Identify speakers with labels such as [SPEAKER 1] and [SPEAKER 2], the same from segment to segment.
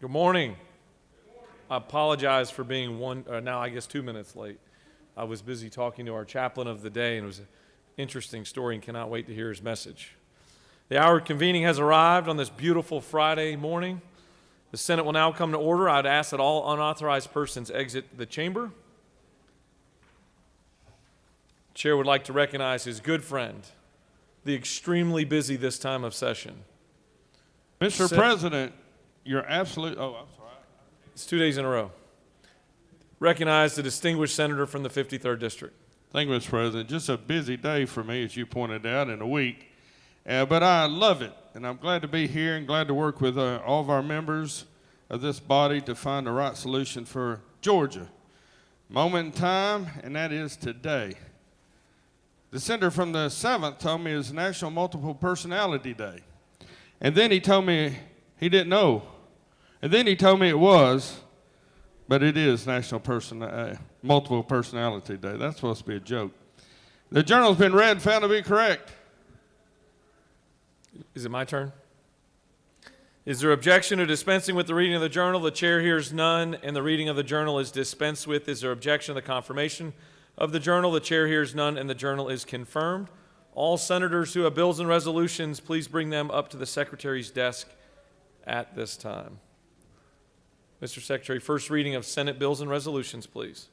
[SPEAKER 1] Good morning. I apologize for being now I guess 2 minutes late. I was busy talking to our chaplain of the day, and it was an interesting story and cannot wait to hear his message. The hour of convening has arrived on this beautiful Friday morning. The Senate will now come to order. I'd ask that all unauthorized persons exit the chamber. The chair would like to recognize his good friend, the extremely busy this time of session.
[SPEAKER 2] Mr. President, you're absolutely, I'm sorry.
[SPEAKER 1] It's 2 days in a row. Recognize the distinguished senator from the 53rd District.
[SPEAKER 2] Thank you, Mr. President. Just a busy day for me, as you pointed out, in a week. But I love it, and I'm glad to be here and glad to work with all of our members of this body to find the right solution for Georgia. Moment in time, and that is today. The senator from the 7th told me it's National Multiple Personality Day. And then he told me he didn't know. And then he told me it was, but it is National Multiple Personality Day. That's supposed to be a joke. The journal's been read and found to be correct.
[SPEAKER 1] Is it my turn? Is there objection to dispensing with the reading of the journal? The chair hears none, and the reading of the journal is dispensed with. Is there objection to the confirmation of the journal? The chair hears none, and the journal is confirmed. All senators who have bills and resolutions, please bring them up to the secretary's desk at this time. Mr. Secretary, first reading of Senate bills and resolutions, please.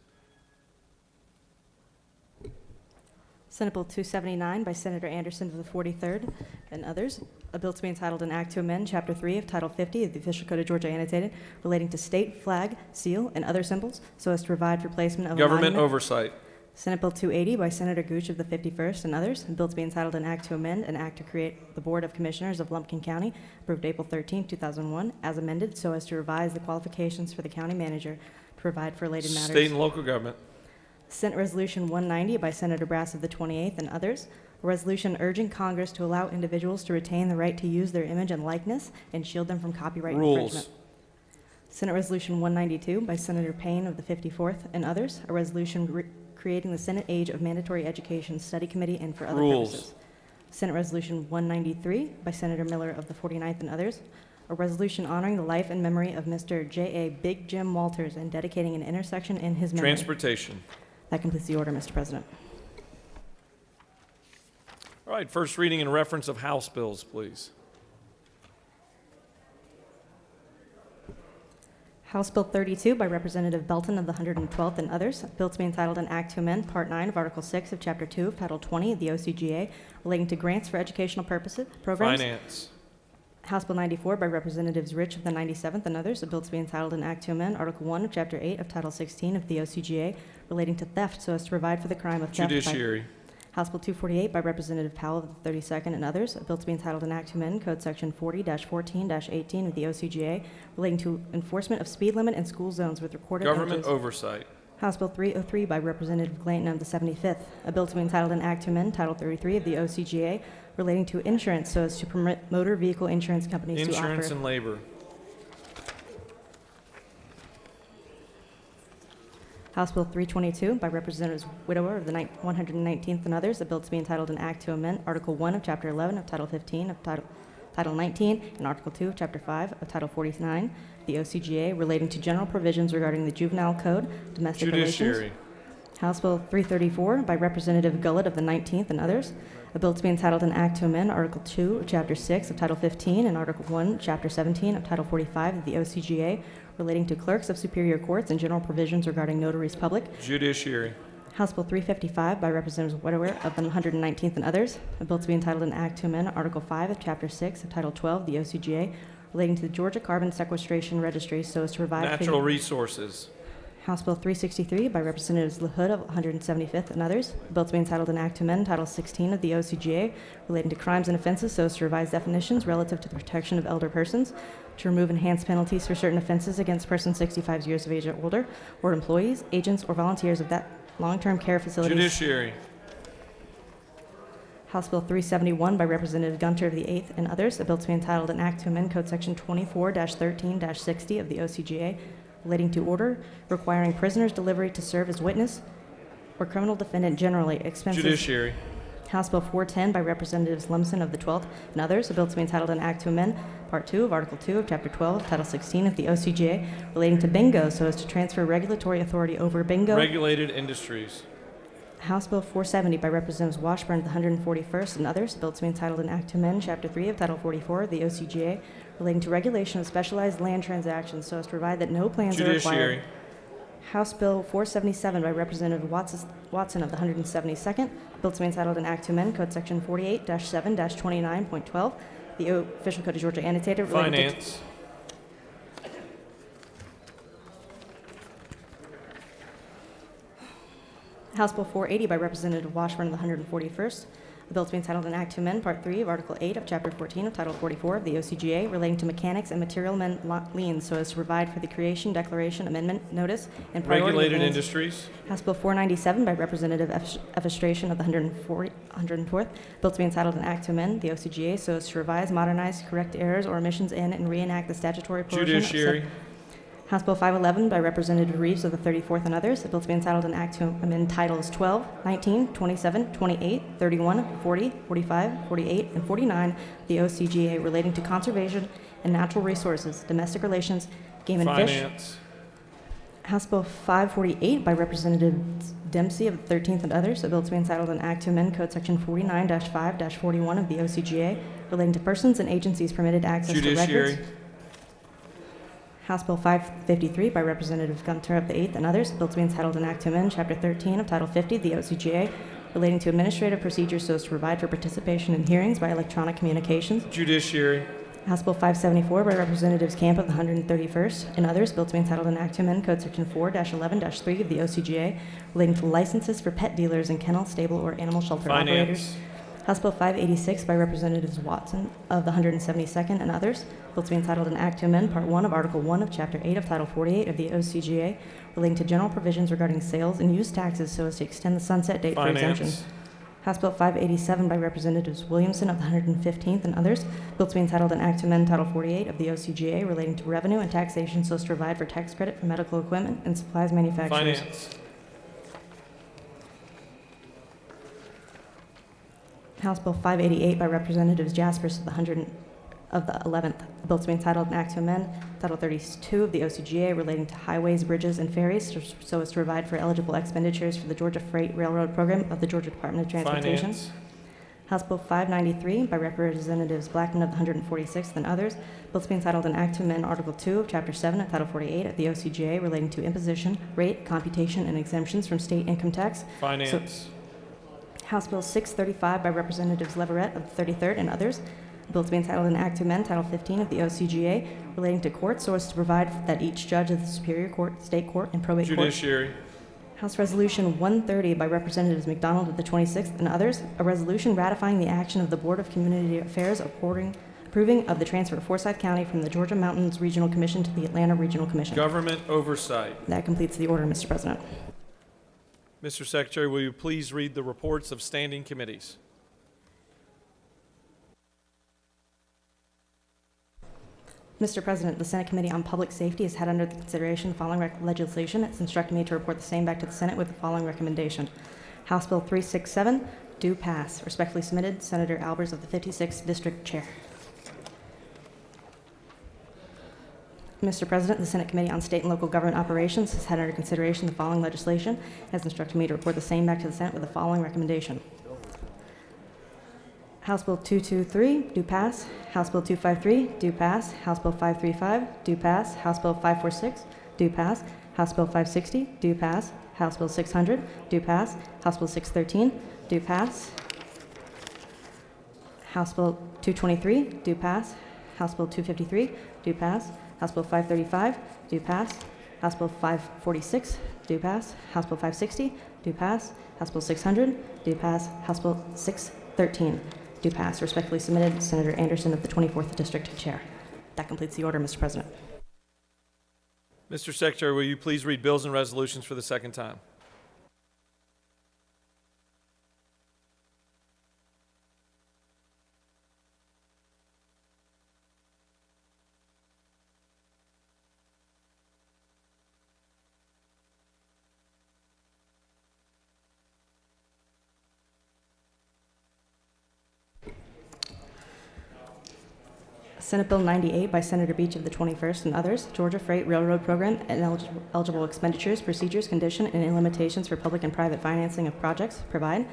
[SPEAKER 3] Senate Bill 279 by Senator Anderson of the 43rd and others. A bill to be entitled an act to amend Chapter 3 of Title 50 of the Official Code of Georgia Annotated relating to state, flag, seal, and other symbols so as to provide for placement of
[SPEAKER 1] Government oversight.
[SPEAKER 3] Senate Bill 280 by Senator Gooch of the 51st and others. A bill to be entitled an act to amend an act to create the Board of Commissioners of Lumpkin County, approved April 13, 2001, as amended so as to revise the qualifications for the county manager to provide for related matters.
[SPEAKER 1] State and local government.
[SPEAKER 3] Senate Resolution 190 by Senator Brass of the 28th and others. A resolution urging Congress to allow individuals to retain the right to use their image and likeness and shield them from copyright infringement. Senate Resolution 192 by Senator Payne of the 54th and others. A resolution creating the Senate Age of Mandatory Education Study Committee and for other purposes. Senate Resolution 193 by Senator Miller of the 49th and others. A resolution honoring the life and memory of Mr. J.A. Big Jim Walters and dedicating an intersection in his memory.
[SPEAKER 1] Transportation.
[SPEAKER 3] That completes the order, Mr. President.
[SPEAKER 1] All right, first reading and reference of House bills, please.
[SPEAKER 3] House Bill 32 by Representative Belton of the 112th and others. A bill to be entitled an act to amend Part 9 of Article 6 of Chapter 2 of Title 20 of the OCGA relating to grants for educational purposes, programs.
[SPEAKER 1] Finance.
[SPEAKER 3] House Bill 94 by Representatives Rich of the 97th and others. A bill to be entitled an act to amend Article 1 of Chapter 8 of Title 16 of the OCGA relating to theft so as to provide for the crime of theft.
[SPEAKER 1] Judiciary.
[SPEAKER 3] House Bill 248 by Representative Powell of the 32nd and others. A bill to be entitled an act to amend Code Section 40-14-18 of the OCGA relating to enforcement of speed limit in school zones with recorded
[SPEAKER 1] Government
[SPEAKER 3] images.
[SPEAKER 1] oversight.
[SPEAKER 3] House Bill 303 by Representative Clayton of the 75th. A bill to be entitled an act to amend Title 33 of the OCGA relating to insurance so as to permit motor vehicle insurance companies to offer.
[SPEAKER 1] Insurance and labor.
[SPEAKER 3] House Bill 322 by Representatives Widower of the 119th and others. A bill to be entitled an act to amend Article 1 of Chapter 11 of Title 15 of Title 19 and Article 2 of Chapter 5 of Title 49 of the OCGA relating to general provisions regarding the Juvenile Code, domestic
[SPEAKER 1] Judiciary.
[SPEAKER 3] relations. House Bill 334 by Representative Gullett of the 19th and others. A bill to be entitled an act to amend Article 2 of Chapter 6 of Title 15 and Article 1, Chapter 17 of Title 45 of the OCGA relating to clerks of superior courts and general provisions regarding notaries public.
[SPEAKER 1] Judiciary.
[SPEAKER 3] House Bill 355 by Representatives Widower of the 119th and others. A bill to be entitled an act to amend Article 5 of Chapter 6 of Title 12 of the OCGA relating to the Georgia Carbon Sequestration Registry so as to provide
[SPEAKER 1] Natural resources.
[SPEAKER 3] House Bill 363 by Representatives LaHood of 175th and others. A bill to be entitled an act to amend Title 16 of the OCGA relating to crimes and offenses so as to revise definitions relative to the protection of elder persons, to remove enhanced penalties for certain offenses against persons 65 years of age or older, or employees, agents, or volunteers of that long-term care facilities.
[SPEAKER 1] Judiciary.
[SPEAKER 3] House Bill 371 by Representative Gunter of the 8th and others. A bill to be entitled an act to amend Code Section 24-13-60 of the OCGA relating to order requiring prisoners' delivery to serve as witness or criminal defendant generally expenses.
[SPEAKER 1] Judiciary.
[SPEAKER 3] House Bill 410 by Representatives Lumsden of the 12th and others, a bill to be entitled an act to amend Part 2 of Article 2 of Chapter 12, Title 16 of the OCGA relating to bingo so as to transfer regulatory authority over bingo.
[SPEAKER 1] Regulated industries.
[SPEAKER 3] House Bill 470 by Representatives Washburn of the 141st and others, a bill to be entitled an act to amend Chapter 3 of Title 44 of the OCGA relating to regulation of specialized land transactions so as to provide that no plans are
[SPEAKER 1] Judiciary.
[SPEAKER 3] required. House Bill 477 by Representative Watson of the 172nd, bill to be entitled an act to amend Code Section 48-7-29.12, the Official Code of Georgia annotated relating to
[SPEAKER 1] Finance.
[SPEAKER 3] House Bill 480 by Representative Washburn of the 141st, a bill to be entitled an act to amend Part 3 of Article 8 of Chapter 14 of Title 44 of the OCGA relating to mechanics and material liens so as to provide for the creation, declaration, amendment, notice, and priority of
[SPEAKER 1] Regulated
[SPEAKER 3] liens.
[SPEAKER 1] industries.
[SPEAKER 3] House Bill 497 by Representative Evestration of the 104th, bill to be entitled an act to amend the OCGA so as to revise, modernize, correct errors or omissions in, and reenact the statutory provision of said-
[SPEAKER 1] Judiciary.
[SPEAKER 3] House Bill 511 by Representative Reeves of the 34th and others, a bill to be entitled an act to amend Titles 12, 19, 27, 28, 31, 40, 45, 48, and 49 of the OCGA relating to conservation and natural resources, domestic relations, game and fish.
[SPEAKER 1] Finance.
[SPEAKER 3] House Bill 548 by Representative Dempsey of the 13th and others, a bill to be entitled an act to amend Code Section 49-5-41 of the OCGA relating to persons and agencies permitted access to
[SPEAKER 1] Judiciary.
[SPEAKER 3] records. House Bill 553 by Representative Gunter of the 8th and others, a bill to be entitled an act to amend Chapter 13 of Title 50 of the OCGA relating to administrative procedures so as to provide for participation in hearings by electronic communications.
[SPEAKER 1] Judiciary.
[SPEAKER 3] House Bill 574 by Representatives Camp of the 131st and others, bill to be entitled an act to amend Code Section 4-11-3 of the OCGA relating to licenses for pet dealers in kennel, stable, or animal shelter operators.
[SPEAKER 1] Finance.
[SPEAKER 3] House Bill 586 by Representatives Watson of the 172nd and others, bill to be entitled an act to amend Part 1 of Article 1 of Chapter 8 of Title 48 of the OCGA relating to general provisions regarding sales and use taxes so as to extend the sunset date for exemptions.
[SPEAKER 1] Finance.
[SPEAKER 3] House Bill 587 by Representatives Williamson of the 115th and others, bill to be entitled an act to amend Title 48 of the OCGA relating to revenue and taxation so as to provide for tax credit for medical equipment and supplies manufacturers.
[SPEAKER 1] Finance.
[SPEAKER 3] House Bill 588 by Representatives Jaspers of the 11th, a bill to be entitled an act to amend Title 32 of the OCGA relating to highways, bridges, and ferries so as to provide for eligible expenditures for the Georgia Freight Railroad Program of the Georgia Department of Transportation.
[SPEAKER 1] Finance.
[SPEAKER 3] House Bill 593 by Representatives Blackman of the 146th and others, bill to be entitled an act to amend Article 2 of Chapter 7 of Title 48 of the OCGA relating to imposition, rate, computation, and exemptions from state income tax.
[SPEAKER 1] Finance.
[SPEAKER 3] House Bill 635 by Representatives Leverett of the 33rd and others, a bill to be entitled an act to amend Title 15 of the OCGA relating to courts so as to provide that each judge of the Superior Court, State Court, and Probate Court.
[SPEAKER 1] Judiciary.
[SPEAKER 3] House Resolution 130 by Representatives McDonald of the 26th and others, a resolution ratifying the action of the Board of Community Affairs approving of the transfer of Forsyth County from the Georgia Mountains Regional Commission to the Atlanta Regional Commission.
[SPEAKER 1] Government oversight.
[SPEAKER 3] That completes the order, Mr. President.
[SPEAKER 1] Mr. Secretary, will you please read the reports of standing committees?
[SPEAKER 3] Mr. President, the Senate Committee on Public Safety has had under consideration the following legislation. It's instructed me to report the same back to the Senate with the following recommendation. House Bill 367, do pass. Respectfully submitted, Senator Albers of the 56th District Chair. Mr. President, the Senate Committee on State and Local Government Operations has had under consideration the following legislation. Has instructed me to report the same back to the Senate with the following recommendation. House Bill 223, do pass. House Bill 253, do pass. House Bill 535, do pass. House Bill 546, do pass. House Bill 560, do pass. House Bill 600, do pass. House Bill 613, do pass. House Bill 223, do pass. House Bill 253, do pass. House Bill 535, do pass. House Bill 546, do pass. House Bill 560, do pass. House Bill 600, do pass. House Bill 613, do pass. Respectfully submitted, Senator Anderson of the 24th District Chair. That completes the order, Mr. President.
[SPEAKER 1] Mr. Secretary, will you please read bills and resolutions for the second time?
[SPEAKER 3] Senate Bill 98 by Senator Beach of the 21st and others, Georgia Freight Railroad Program and eligible expenditures, procedures, condition, and limitations for public and private financing of projects, provide.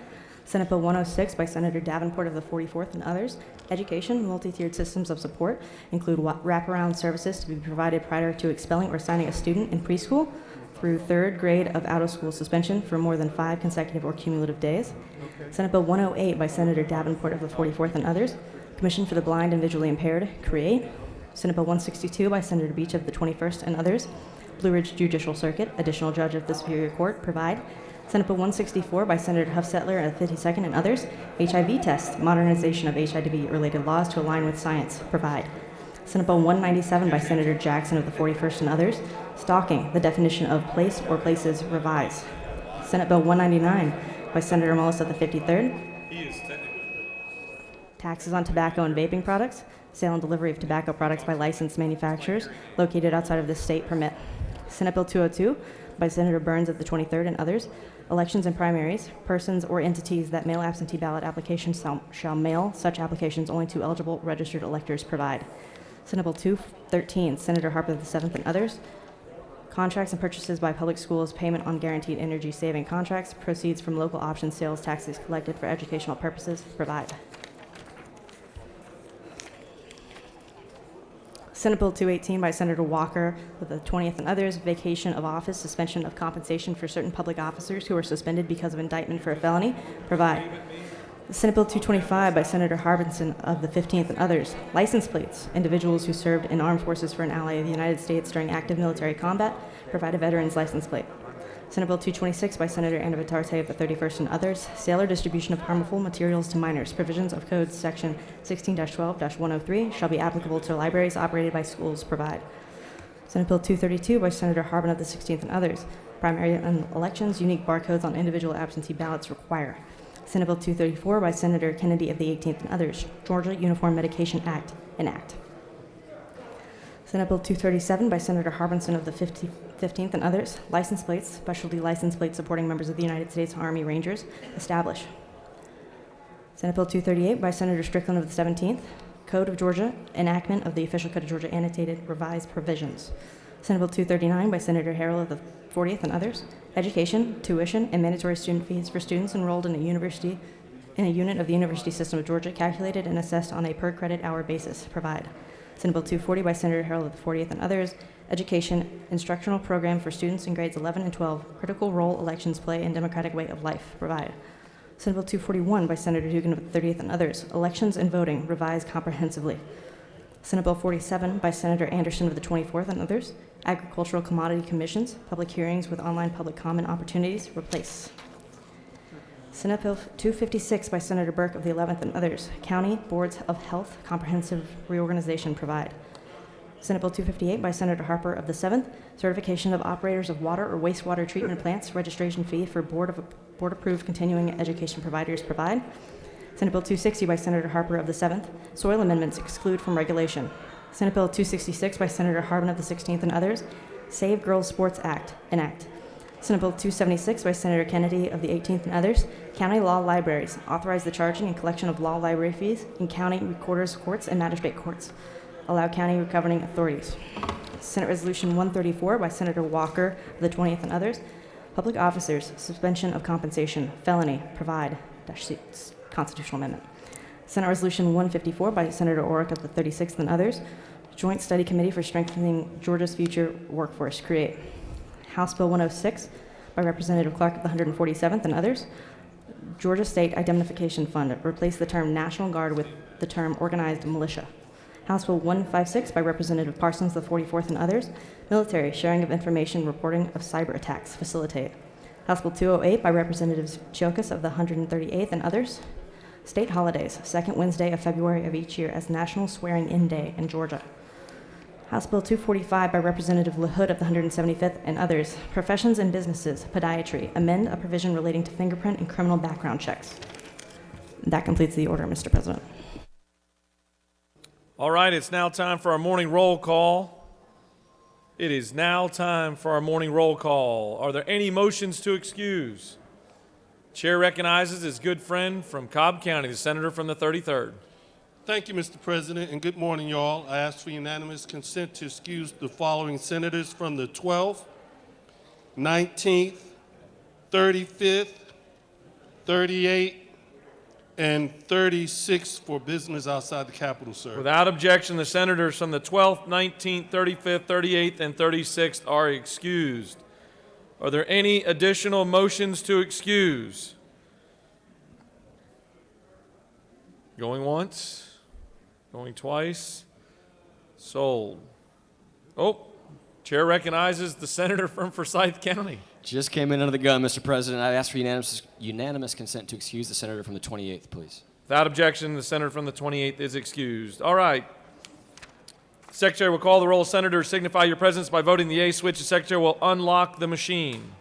[SPEAKER 3] Senate Bill 106 by Senator Davenport of the 44th and others, education, multi-tiered systems of support, include wraparound services to be provided prior to expelling or signing a student in preschool through third grade of out-of-school suspension for more than 5 consecutive or cumulative days. Senate Bill 108 by Senator Davenport of the 44th and others, Commission for the Blind and Visually Impaired, create. Senate Bill 162 by Senator Beach of the 21st and others, Blue Ridge Judicial Circuit, additional judge of the Superior Court, provide. Senate Bill 164 by Senator Huffstetler of the 52nd and others, HIV test, modernization of HIV-related laws to align with science, provide. Senate Bill 197 by Senator Jackson of the 41st and others, stalking, the definition of place or places, revise. Senate Bill 199 by Senator Mullis of the 53rd, taxes on tobacco and vaping products, sale and delivery of tobacco products by licensed manufacturers located outside of the state permit. Senate Bill 202 by Senator Burns of the 23rd and others, elections and primaries, persons or entities that mail absentee ballot applications shall mail such applications only to eligible registered electors, provide. Senate Bill 213, Senator Harper of the 7th and others, contracts and purchases by public schools, payment on guaranteed energy saving contracts, proceeds from local option sales taxes collected for educational purposes, provide. Senate Bill 218 by Senator Walker of the 20th and others, vacation of office, suspension of compensation for certain public officers who are suspended because of indictment for a felony, provide. Senate Bill 225 by Senator Harbinson of the 15th and others, license plates, individuals who served in armed forces for an ally of the United States during active military combat, provide a veteran's license plate. Senate Bill 226 by Senator Anna Vitarte of the 31st and others, sale or distribution of harmful materials to minors. Provisions of Code Section 16-12-103 shall be applicable to libraries operated by schools, provide. Senate Bill 232 by Senator Harbin of the 16th and others, primary elections, unique barcodes on individual absentee ballots require. Senate Bill 234 by Senator Kennedy of the 18th and others, Georgia Uniform Medication Act, enact. Senate Bill 237 by Senator Harbinson of the 15th and others, license plates, specialty license plates supporting members of the United States Army Rangers, establish. Senate Bill 238 by Senator Strickland of the 17th, Code of Georgia, enactment of the Official Code of Georgia annotated revised provisions. Senate Bill 239 by Senator Harrell of the 40th and others, education, tuition, and mandatory student fees for students enrolled in a unit of the University System of Georgia calculated and assessed on a per credit hour basis, provide. Senate Bill 240 by Senator Harrell of the 40th and others, education, instructional program for students in grades 11 and 12, critical role elections play in democratic way of life, provide. Senate Bill 241 by Senator Dugan of the 30th and others, elections and voting, revised comprehensively. Senate Bill 47 by Senator Anderson of the 24th and others, agricultural commodity commissions, public hearings with online public comment opportunities, replace. Senate Bill 256 by Senator Burke of the 11th and others, county boards of health comprehensive reorganization, provide. Senate Bill 258 by Senator Harper of the 7th, certification of operators of water or wastewater treatment plants, registration fee for board-approved continuing education providers, provide. Senate Bill 260 by Senator Harper of the 7th, soil amendments exclude from regulation. Senate Bill 266 by Senator Harbin of the 16th and others, Save Girls Sports Act, enact. Senate Bill 276 by Senator Kennedy of the 18th and others, county law libraries, authorize the charging and collection of law library fees in county recorders courts and magistrate courts, allow county recovering authorities. Senate Resolution 134 by Senator Walker of the 20th and others, public officers, suspension of compensation, felony, provide, constitutional amendment. Senate Resolution 154 by Senator Orrick of the 36th and others, Joint Study Committee for Strengthening Georgia's Future Workforce, create. House Bill 106 by Representative Clark of the 147th and others, Georgia State Indemnification Fund, replace the term National Guard with the term Organized Militia. House Bill 156 by Representative Parsons of the 44th and others, military sharing of information, reporting of cyber attacks, facilitate. House Bill 208 by Representatives Chiokas of the 138th and others, state holidays, second Wednesday of February of each year as National Swearing-In Day in Georgia. House Bill 245 by Representative LaHood of the 175th and others, professions and businesses, podiatry, amend a provision relating to fingerprint and criminal background checks. That completes the order, Mr. President.
[SPEAKER 1] All right, it's now time for our morning roll call. It is now time for our morning roll call. Are there any motions to excuse? Chair recognizes his good friend from Cobb County, the senator from the 33rd.
[SPEAKER 4] Thank you, Mr. President, and good morning, y'all. I ask for unanimous consent to excuse the following senators from the 12th, 19th, 35th, 38th, and 36th for business outside the Capitol, sir.
[SPEAKER 1] Without objection, the senators from the 12th, 19th, 35th, 38th, and 36th are excused. Are there any additional motions to excuse? Going once? Going twice? Sold. Oh, chair recognizes the senator from Forsyth County.
[SPEAKER 5] Just came in under the gun, Mr. President. I ask for unanimous consent to excuse the senator from the 28th, please.
[SPEAKER 1] Without objection, the senator from the 28th is excused. All right. Secretary will call the roll. Senators, signify your presence by voting the A switch. The secretary will unlock the machine.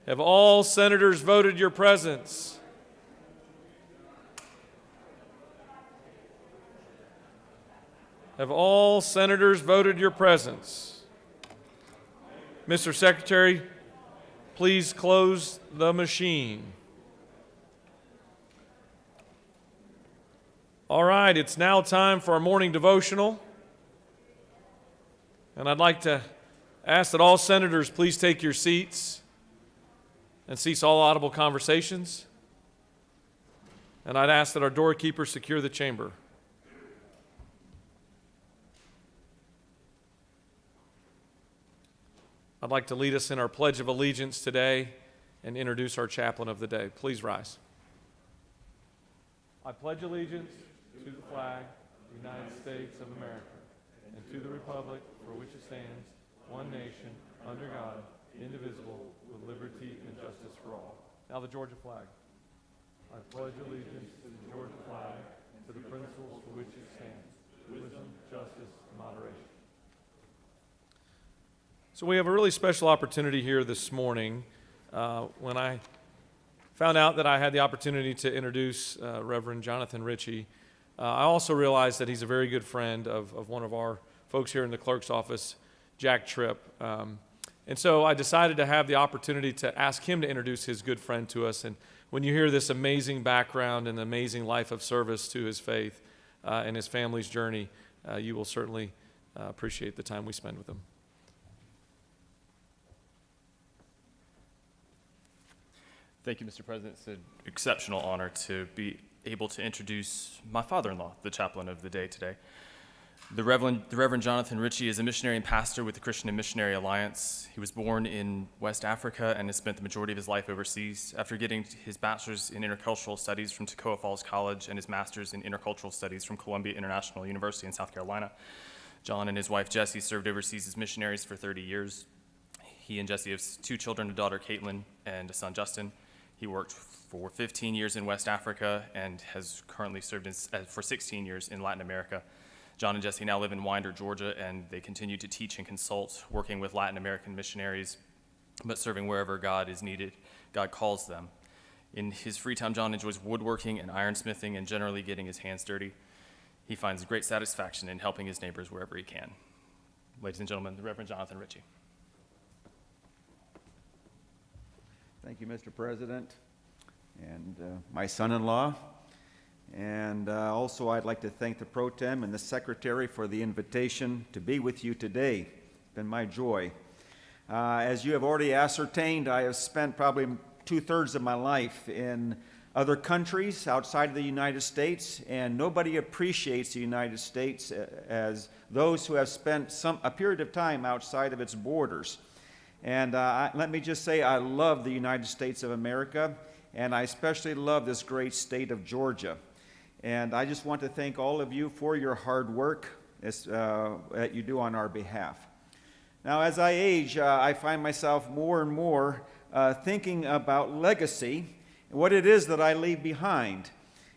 [SPEAKER 1] Have all senators voted your presence? Have all senators voted your presence? Mr. Secretary, please close the machine. All right, it's now time for our morning devotional. And I'd like to ask that all senators please take your seats and cease all audible conversations. And I'd ask that our doorkeeper secure the chamber. I'd like to lead us in our Pledge of Allegiance today and introduce our chaplain of the day. Please rise. I pledge allegiance to the flag of the United States of America and to the republic for which it stands, one nation, under God, indivisible, with liberty and justice for all. Now the Georgia flag. I pledge allegiance to the Georgia flag and to the principles for which it stands, wisdom, justice, and moderation. So we have a really special opportunity here this morning. When I found out that I had the opportunity to introduce Reverend Jonathan Ritchie, I also realized that he's a very good friend of one of our folks here in the clerk's office, Jack Tripp. And so I decided to have the opportunity to ask him to introduce his good friend to us. And when you hear this amazing background and amazing life of service to his faith and his family's journey, you will certainly appreciate the time we spend with him.
[SPEAKER 6] Thank you, Mr. President. It's an exceptional honor to be able to introduce my father-in-law, the chaplain of the day today. The Reverend Jonathan Ritchie is a missionary and pastor with the Christian and Missionary Alliance. He was born in West Africa and has spent the majority of his life overseas. After getting his bachelor's in intercultural studies from Toccoa Falls College and his master's in intercultural studies from Columbia International University in South Carolina, John and his wife Jessie served overseas as missionaries for 30 years. He and Jessie have 2 children, a daughter Caitlin and a son Justin. He worked for 15 years in West Africa and has currently served for 16 years in Latin America. John and Jessie now live in Winder, Georgia, and they continue to teach and consult, working with Latin American missionaries, but serving wherever God is needed, God calls them. In his free time, John enjoys woodworking and ironsmithing and generally getting his hands dirty. He finds great satisfaction in helping his neighbors wherever he can. Ladies and gentlemen, the Reverend Jonathan Ritchie.
[SPEAKER 7] Thank you, Mr. President, and my son-in-law. And also I'd like to thank the Pro Tem and the Secretary for the invitation to be with you today. It's been my joy. As you have already ascertained, I have spent probably 2/3 of my life in other countries outside of the United States, and nobody appreciates the United States as those who have spent a period of time outside of its borders. And let me just say, I love the United States of America, and I especially love this great state of Georgia. And I just want to thank all of you for your hard work that you do on our behalf. Now, as I age, I find myself more and more thinking about legacy what it is that I leave behind.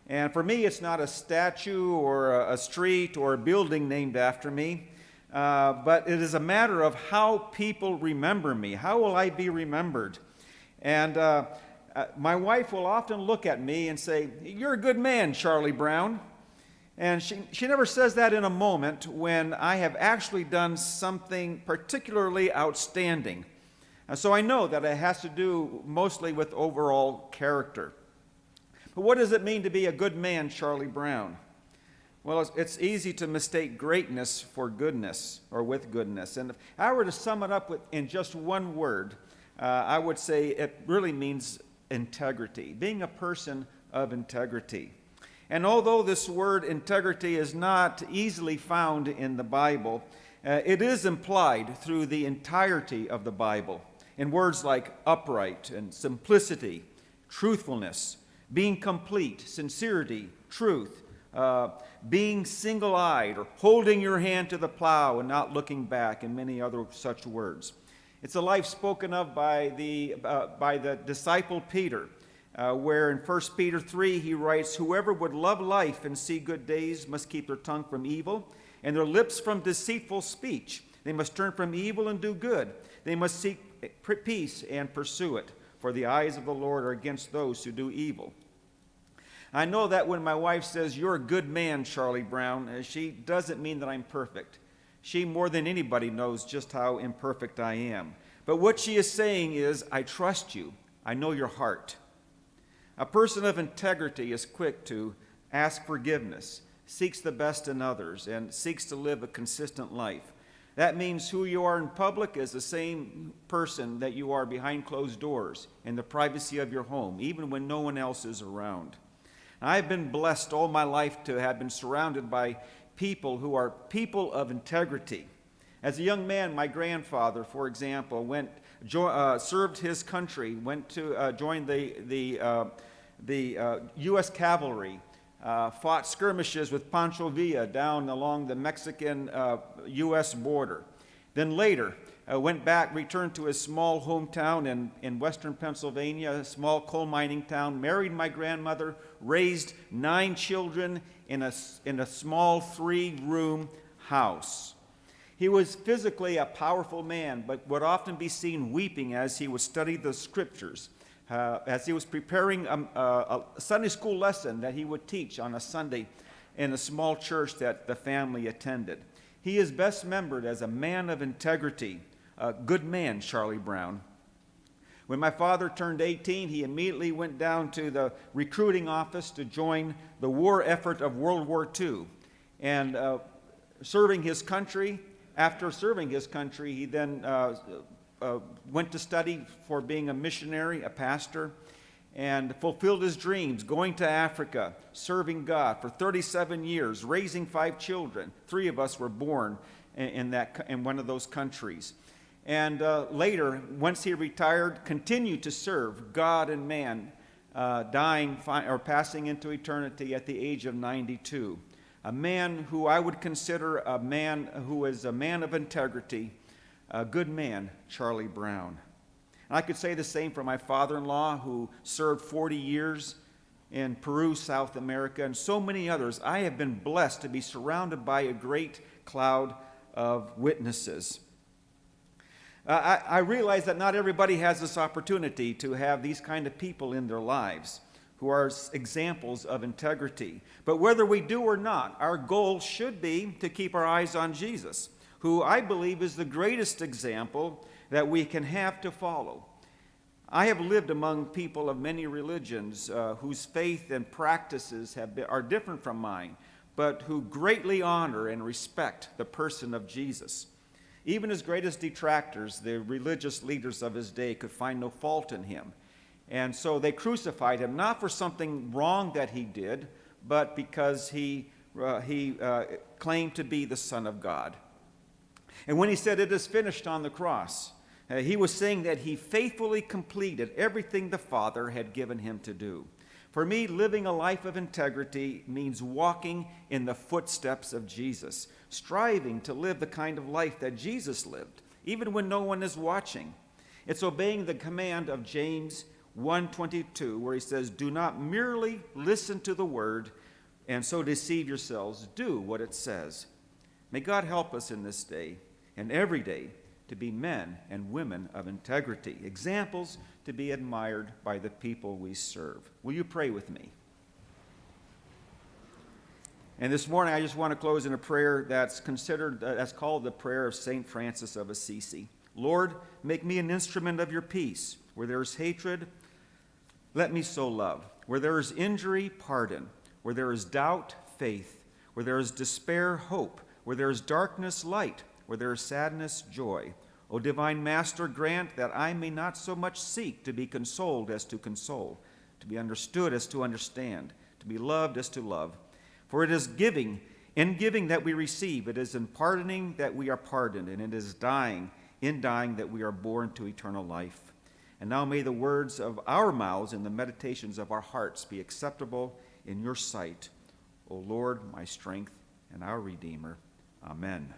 [SPEAKER 7] And for me, it's not a statue or a street or a building named after me, but it is a matter of how people remember me. How will I be remembered? And my wife will often look at me and say, "You're a good man, Charlie Brown." And she never says that in a moment when I have actually done something particularly outstanding. So I know that it has to do mostly with overall character. But what does it mean to be a good man, Charlie Brown? Well, it's easy to mistake greatness for goodness or with goodness. And if I were to sum it up in just one word, I would say it really means integrity, being a person of integrity. And although this word integrity is not easily found in the Bible, it is implied through the entirety of the Bible in words like upright and simplicity, truthfulness, being complete, sincerity, truth, being single-eyed, or holding your hand to the plow and not looking back, and many other such words. It's a life spoken of by the disciple Peter, where in 1 Peter 3 he writes, "Whoever would love life and see good days must keep their tongue from evil and their lips from deceitful speech. They must turn from evil and do good. They must seek peace and pursue it, for the eyes of the Lord are against those who do evil." I know that when my wife says, "You're a good man, Charlie Brown," she doesn't mean that I'm perfect. She, more than anybody, knows just how imperfect I am. But what she is saying is, "I trust you. I know your heart." A person of integrity is quick to ask forgiveness, seeks the best in others, and seeks to live a consistent life. That means who you are in public is the same person that you are behind closed doors in the privacy of your home, even when no one else is around. I've been blessed all my life to have been surrounded by people who are people of integrity. As a young man, my grandfather, for example, served his country, went to join the U.S. cavalry, fought skirmishes with Pancho Villa down along the Mexican-U.S. border. Then later went back, returned to his small hometown in western Pennsylvania, a small coal mining town, married my grandmother, raised 9 children in a small 3-room house. He was physically a powerful man, but would often be seen weeping as he would study the scriptures, as he was preparing a Sunday school lesson that he would teach on a Sunday in a small church that the family attended. He is best remembered as a man of integrity, a good man, Charlie Brown. When my father turned 18, he immediately went down to the recruiting office to join the war effort of World War II. And serving his country, after serving his country, he then went to study for being a missionary, a pastor, and fulfilled his dreams, going to Africa, serving God for 37 years, raising 5 children. 3 of us were born in one of those countries. And later, once he retired, continued to serve God and man, passing into eternity at the age of 92. A man who I would consider a man who is a man of integrity, a good man, Charlie Brown. And I could say the same for my father-in-law, who served 40 years in Peru, South America, and so many others. I have been blessed to be surrounded by a great cloud of witnesses. I realize that not everybody has this opportunity to have these kind of people in their lives who are examples of integrity. But whether we do or not, our goal should be to keep our eyes on Jesus, who I believe is the greatest example that we can have to follow. I have lived among people of many religions whose faith and practices are different from mine, but who greatly honor and respect the person of Jesus. Even his greatest detractors, the religious leaders of his day, could find no fault in him. And so they crucified him, not for something wrong that he did, but because he claimed to be the Son of God. And when he said, "It is finished" on the cross, he was saying that he faithfully completed everything the Father had given him to do. For me, living a life of integrity means walking in the footsteps of Jesus, striving to live the kind of life that Jesus lived, even when no one is watching. It's obeying the command of James 1:22, where he says, "Do not merely listen to the word and so deceive yourselves. Do what it says." May God help us in this day and every day to be men and women of integrity, examples to be admired by the people we serve. Will you pray with me? And this morning, I just want to close in a prayer that's called the prayer of St. Francis of Assisi. Lord, make me an instrument of your peace. Where there is hatred, let me sow love. Where there is injury, pardon. Where there is doubt, faith. Where there is despair, hope. Where there is darkness, light. Where there is sadness, joy. O divine Master, grant that I may not so much seek to be consoled as to console, to be understood as to understand, to be loved as to love. For it is in giving that we receive, it is in pardoning that we are pardoned, and it is in dying that we are born to eternal life. And now may the words of our mouths and the meditations of our hearts be acceptable in your sight, O Lord, my strength and our Redeemer. Amen.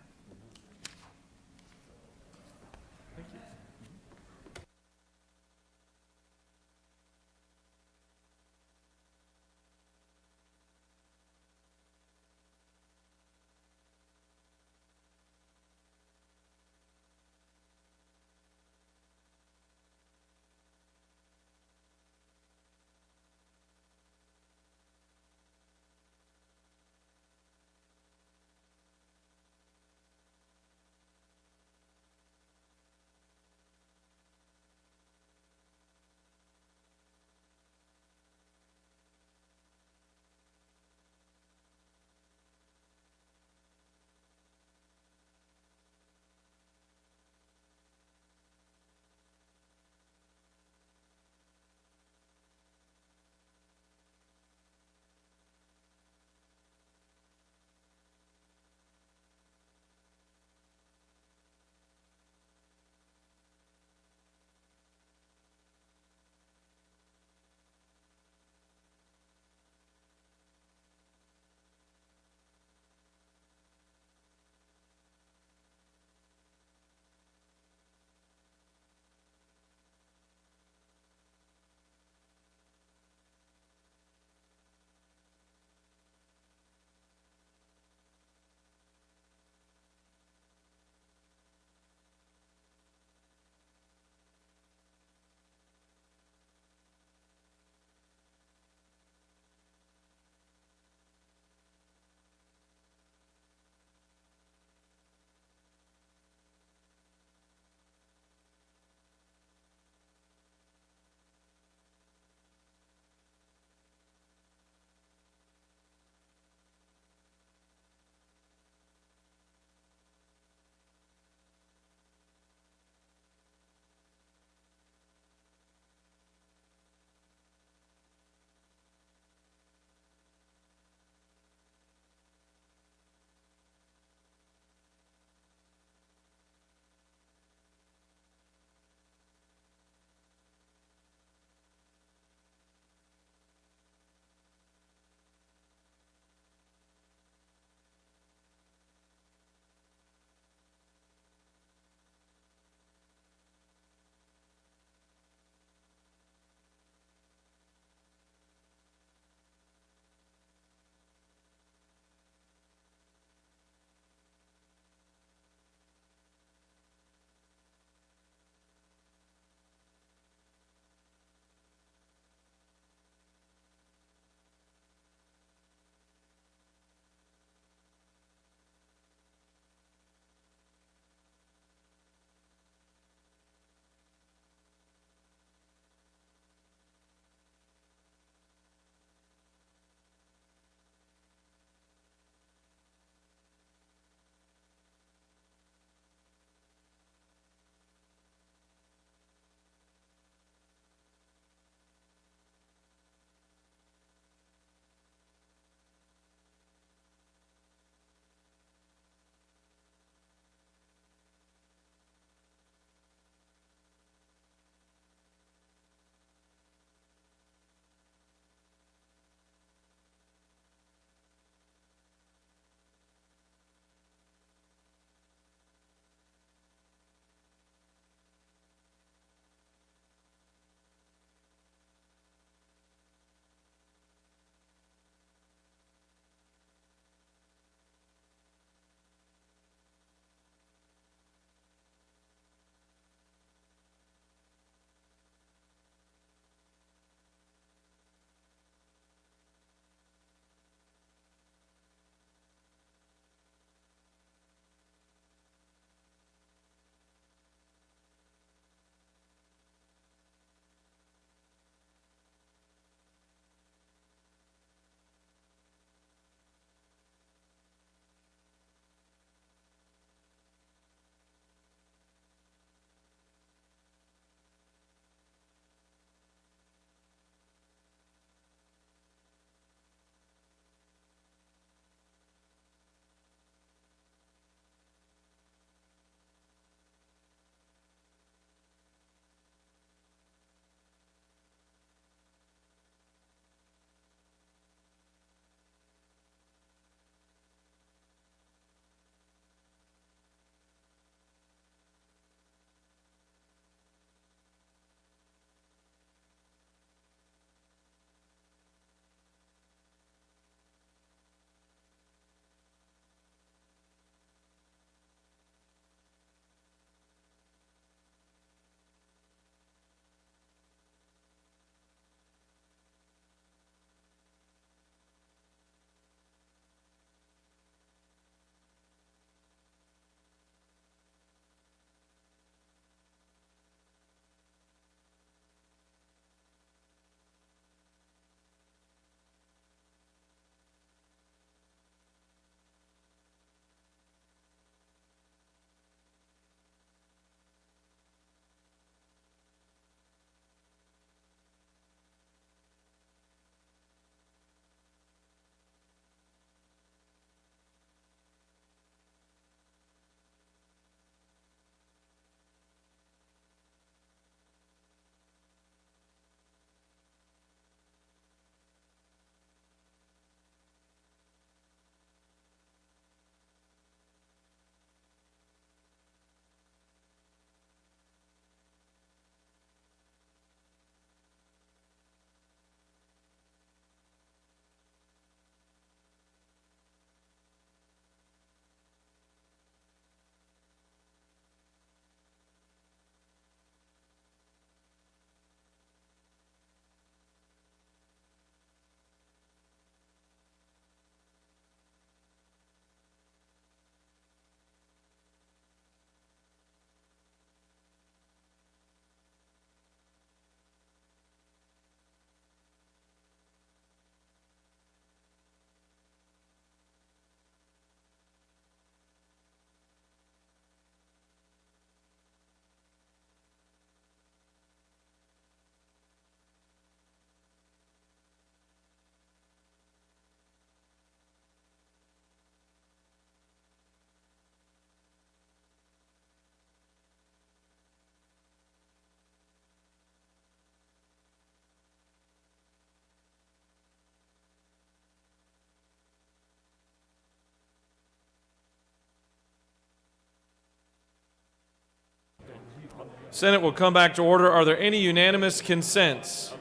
[SPEAKER 1] Senate will come back to order. Are there any unanimous consents?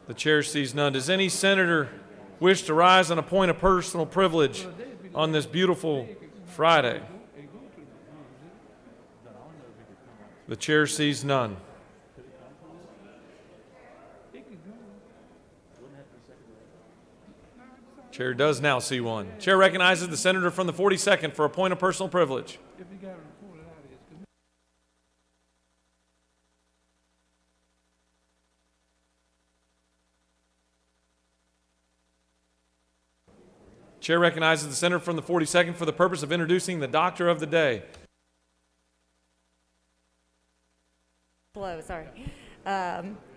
[SPEAKER 1] The chair sees none. Does any senator wish to rise on a point of personal privilege on this beautiful Friday? The chair sees none. Chair does now see one. Chair recognizes the senator from the 42nd for a point of personal privilege. Chair recognizes the senator from the 42nd for the purpose of introducing the doctor of the day.
[SPEAKER 8] Hello, sorry.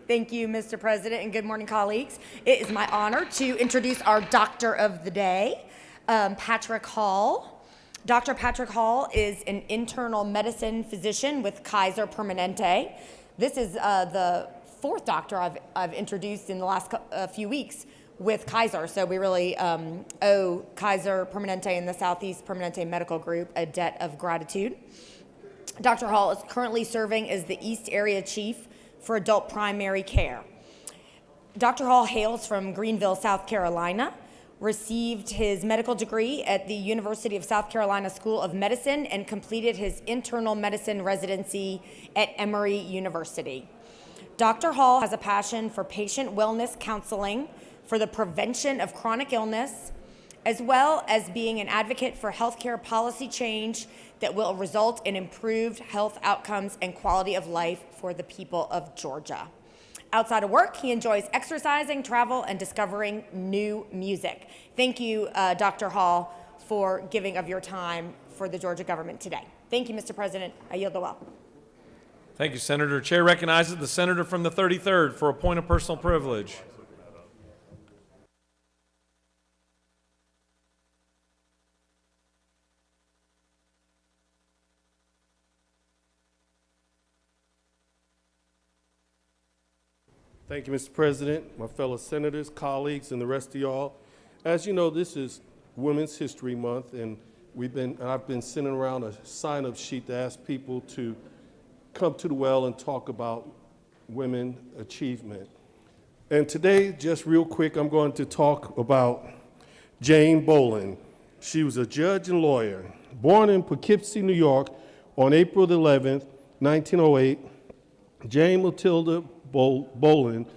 [SPEAKER 8] Thank you, Mr. President, and good morning, colleagues. It is my honor to introduce our doctor of the day, Patrick Hall. Dr. Patrick Hall is an internal medicine physician with Kaiser Permanente. This is the fourth doctor I've introduced in the last few weeks with Kaiser, so we really owe Kaiser Permanente and the Southeast Permanente Medical Group a debt of gratitude. Dr. Hall is currently serving as the East Area Chief for Adult Primary Care. Dr. Hall hails from Greenville, South Carolina, received his medical degree at the University of South Carolina School of Medicine, and completed his internal medicine residency at Emory University. Dr. Hall has a passion for patient wellness counseling, for the prevention of chronic illness, as well as being an advocate for healthcare policy change that will result in improved health outcomes and quality of life for the people of Georgia. Outside of work, he enjoys exercising, travel, and discovering new music. Thank you, Dr. Hall, for giving of your time for the Georgia government today. Thank you, Mr. President. I yield the well.
[SPEAKER 1] Thank you, Senator. Chair recognizes the senator from the 33rd for a point of personal privilege.
[SPEAKER 4] Thank you, Mr. President, my fellow senators, colleagues, and the rest of y'all. As you know, this is Women's History Month, and I've been sending around a sign-up sheet to ask people to come to the well and talk about women achievement. And today, just real quick, I'm going to talk about Jane Bolin. She was a judge and lawyer. Born in Poughkeepsie, New York on April 11th, 1908, Jane Matilda Bolin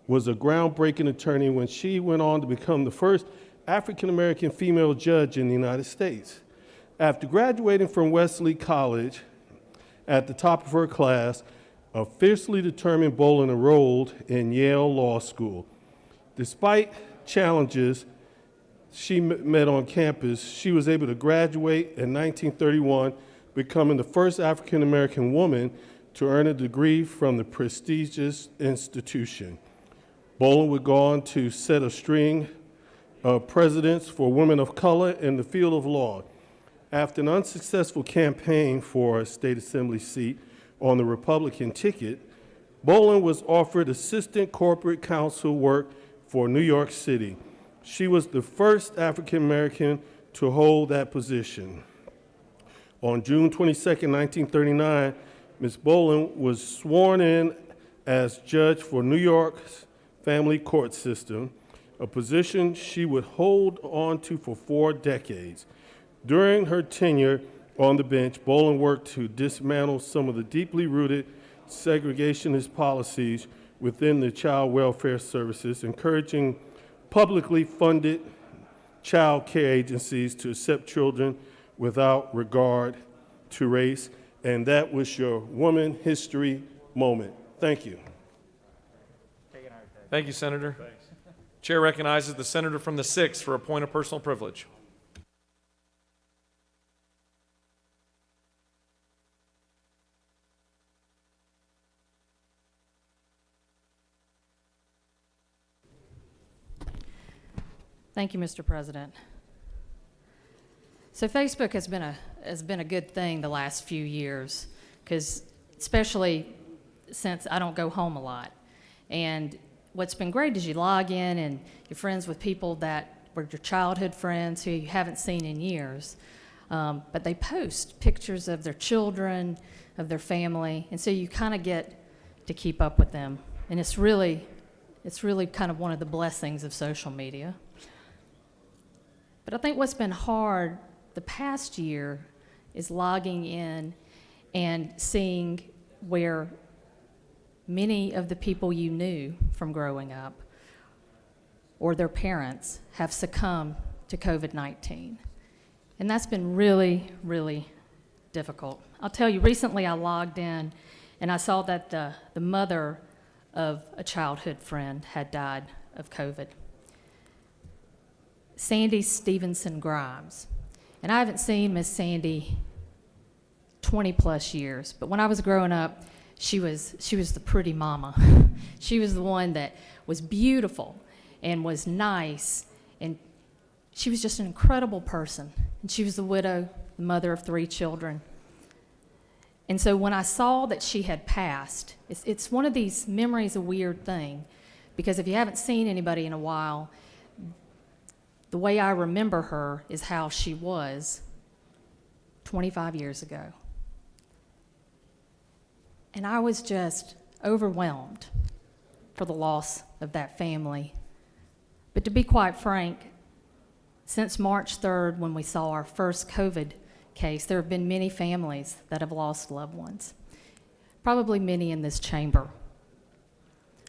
[SPEAKER 4] was a groundbreaking attorney when she went on to become the first African-American female judge in the United States. After graduating from Wesley College at the top of her class, a fiercely determined Bolin enrolled in Yale Law School. Despite challenges she met on campus, she was able to graduate in 1931, becoming the first African-American woman to earn a degree from the prestigious institution. Bolin would go on to set a string of precedents for women of color in the field of law. After an unsuccessful campaign for a state assembly seat on the Republican ticket, Bolin was offered assistant corporate counsel work for New York City. She was the first African American to hold that position. On June 22, 1939, Ms. Bolin was sworn in as judge for New York's family court system, a position she would hold on to for 4 decades. During her tenure on the bench, Bolin worked to dismantle some of the deeply rooted segregationist policies within the child welfare services, encouraging publicly funded child care agencies to accept children without regard to race. And that was your Woman History Moment. Thank you.
[SPEAKER 1] Thank you, Senator. Chair recognizes the senator from the 6th for a point of personal privilege.
[SPEAKER 9] Thank you, Mr. President. So Facebook has been a good thing the last few years, because especially since I don't go home a lot. And what's been great is you log in and you're friends with people that were your childhood friends who you haven't seen in years. But they post pictures of their children, of their family, and so you kind of get to keep up with them. And it's really kind of one of the blessings of social media. But I think what's been hard the past year is logging in and seeing where many of the people you knew from growing up or their parents have succumbed to COVID-19. And that's been really, really difficult. I'll tell you, recently I logged in and I saw that the mother of a childhood friend had died of COVID. Sandy Stevenson Grimes. And I haven't seen Miss Sandy 20 plus years, but when I was growing up, she was the pretty mama. She was the one that was beautiful and was nice, and she was just an incredible person. And she was the widow, the mother of 3 children. And so when I saw that she had passed, it's one of these memories, a weird thing, because if you haven't seen anybody in a while, the way I remember her is how she was 25 years ago. And I was just overwhelmed for the loss of that family. But to be quite frank, since March 3rd, when we saw our first COVID case, there have been many families that have lost loved ones, probably many in this chamber.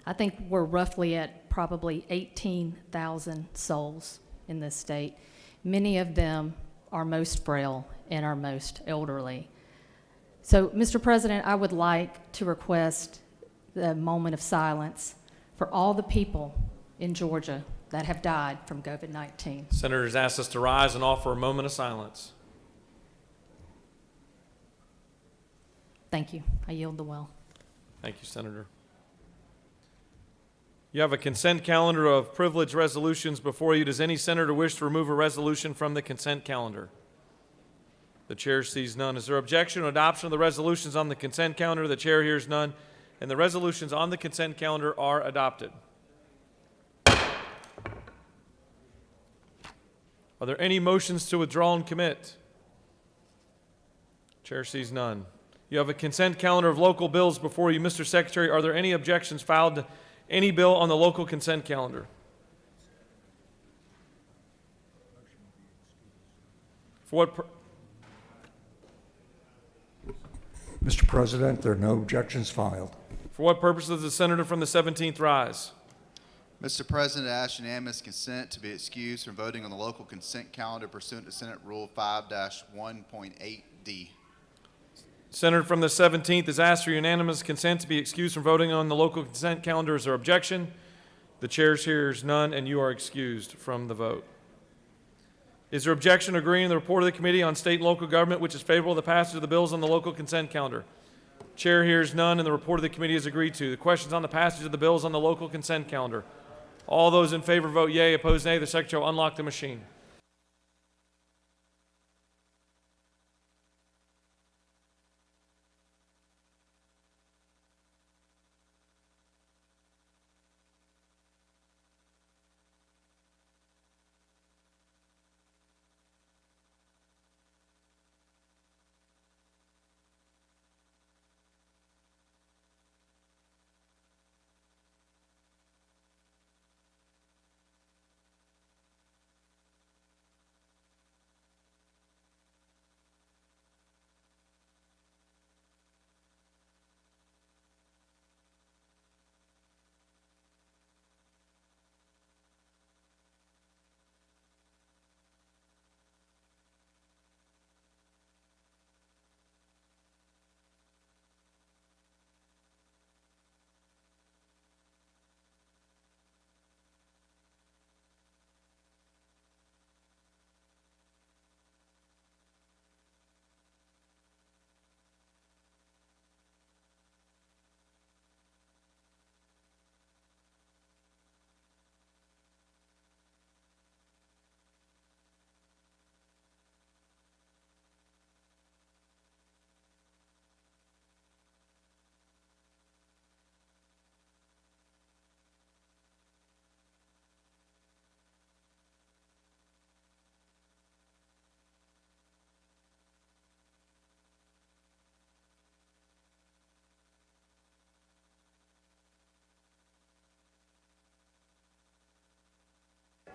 [SPEAKER 9] I think we're roughly at probably 18,000 souls in this state. Many of them are most frail and are most elderly. So, Mr. President, I would like to request the moment of silence for all the people in Georgia that have died from COVID-19.
[SPEAKER 1] Senators ask us to rise and offer a moment of silence.
[SPEAKER 9] Thank you. I yield the well.
[SPEAKER 1] Thank you, Senator. You have a consent calendar of privileged resolutions before you. Does any senator wish to remove a resolution from the consent calendar? The chair sees none. Is there objection to adoption of the resolutions on the consent calendar? The chair hears none, and the resolutions on the consent calendar are adopted. Are there any motions to withdraw and commit? Chair sees none. You have a consent calendar of local bills before you. Mr. Secretary, are there any objections filed to any bill on the local consent calendar? For what
[SPEAKER 10] Mr. President, there are no objections filed.
[SPEAKER 1] For what purpose does the senator from the 17th rise?
[SPEAKER 11] Mr. President, I ask unanimous consent to be excused from voting on the local consent calendar pursuant to Senate Rule 5-1.8D.
[SPEAKER 1] Senator from the 17th is asked for unanimous consent to be excused from voting on the local consent calendar. Is there objection? The chair hears none, and you are excused from the vote. Is there objection to agreeing to the report of the Committee on State and Local Government, which is favorable to the passage of the bills on the local consent calendar? Chair hears none, and the report of the committee is agreed to. The questions on the passage of the bills on the local consent calendar. All those in favor vote yea, opposed nay. The Secretary will unlock the machine.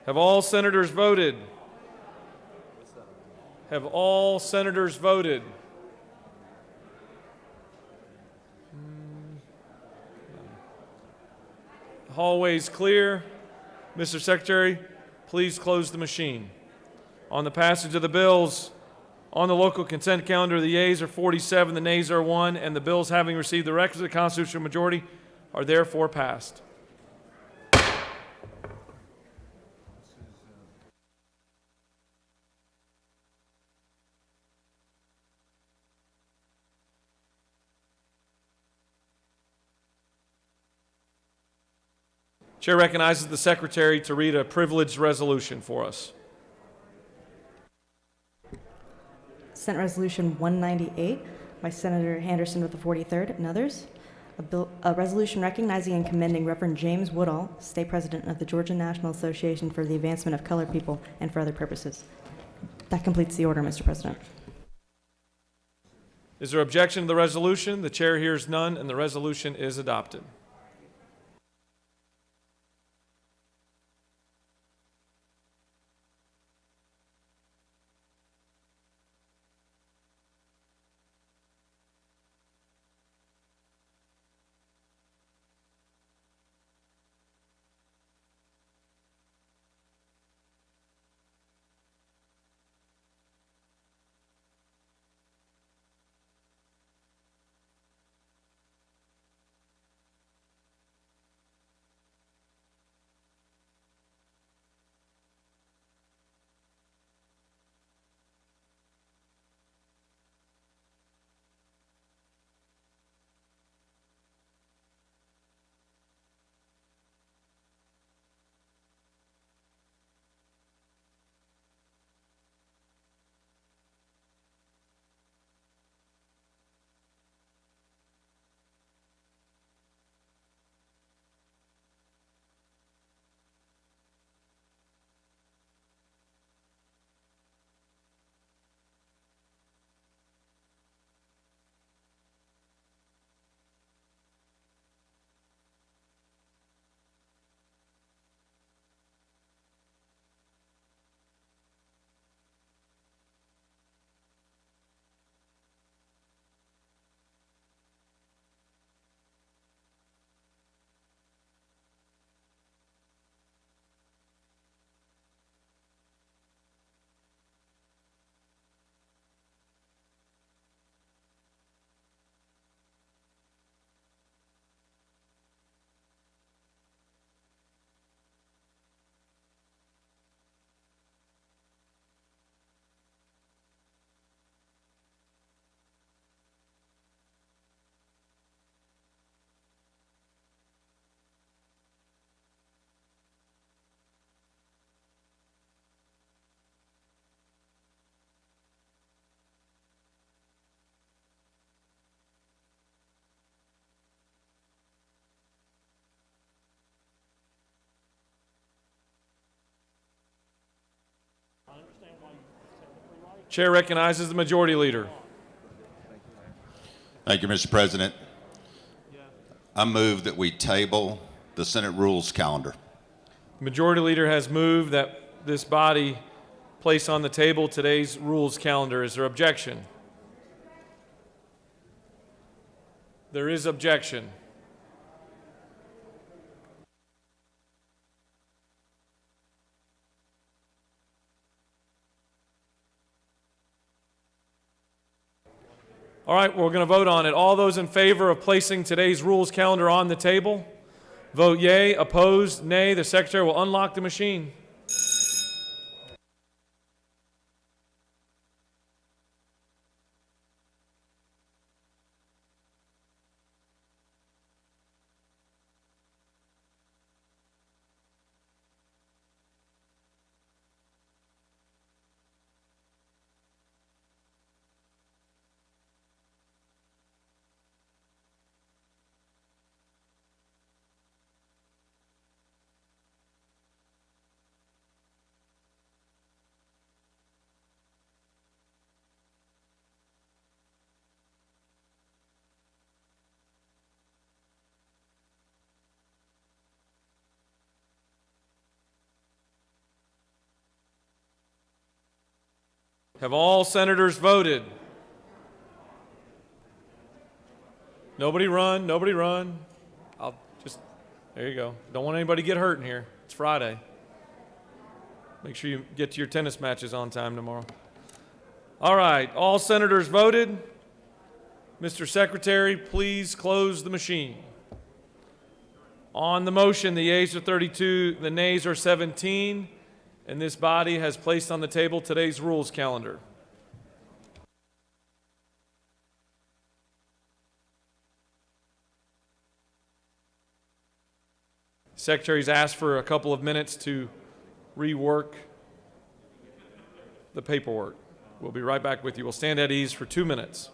[SPEAKER 1] Have all senators voted? Have all senators voted? Hallways clear. Mr. Secretary, please close the machine. On the passage of the bills on the local consent calendar, the yeas are 47, the nays are 1, and the bills having received the requisite constitutional majority are therefore passed. Chair recognizes the Secretary to read a privileged resolution for us.
[SPEAKER 3] Senate Resolution 198 by Senator Henderson with the 43rd and others. A resolution recognizing and commending Reverend James Woodall, State President of the Georgia National Association for the Advancement of Colored People, and for other purposes. That completes the order, Mr. President.
[SPEAKER 1] Is there objection to the resolution? The chair hears none, and the resolution is adopted. Chair recognizes the Majority Leader.
[SPEAKER 12] Thank you, Mr. President. I move that we table the Senate Rules Calendar.
[SPEAKER 1] The Majority Leader has moved that this body place on the table today's rules calendar. Is there objection? There is objection. All right, we're going to vote on it. All those in favor of placing today's rules calendar on the table, vote yea. Opposed, nay. The Secretary will unlock the machine. Have all senators voted? Nobody run, nobody run. There you go. Don't want anybody to get hurt in here. It's Friday. Make sure you get to your tennis matches on time tomorrow. All right, all senators voted. Mr. Secretary, please close the machine. On the motion, the yeas are 32, the nays are 17, and this body has placed on the table today's rules calendar. Secretary's asked for a couple of minutes to rework the paperwork. We'll be right back with you. We'll stand at ease for 2 minutes.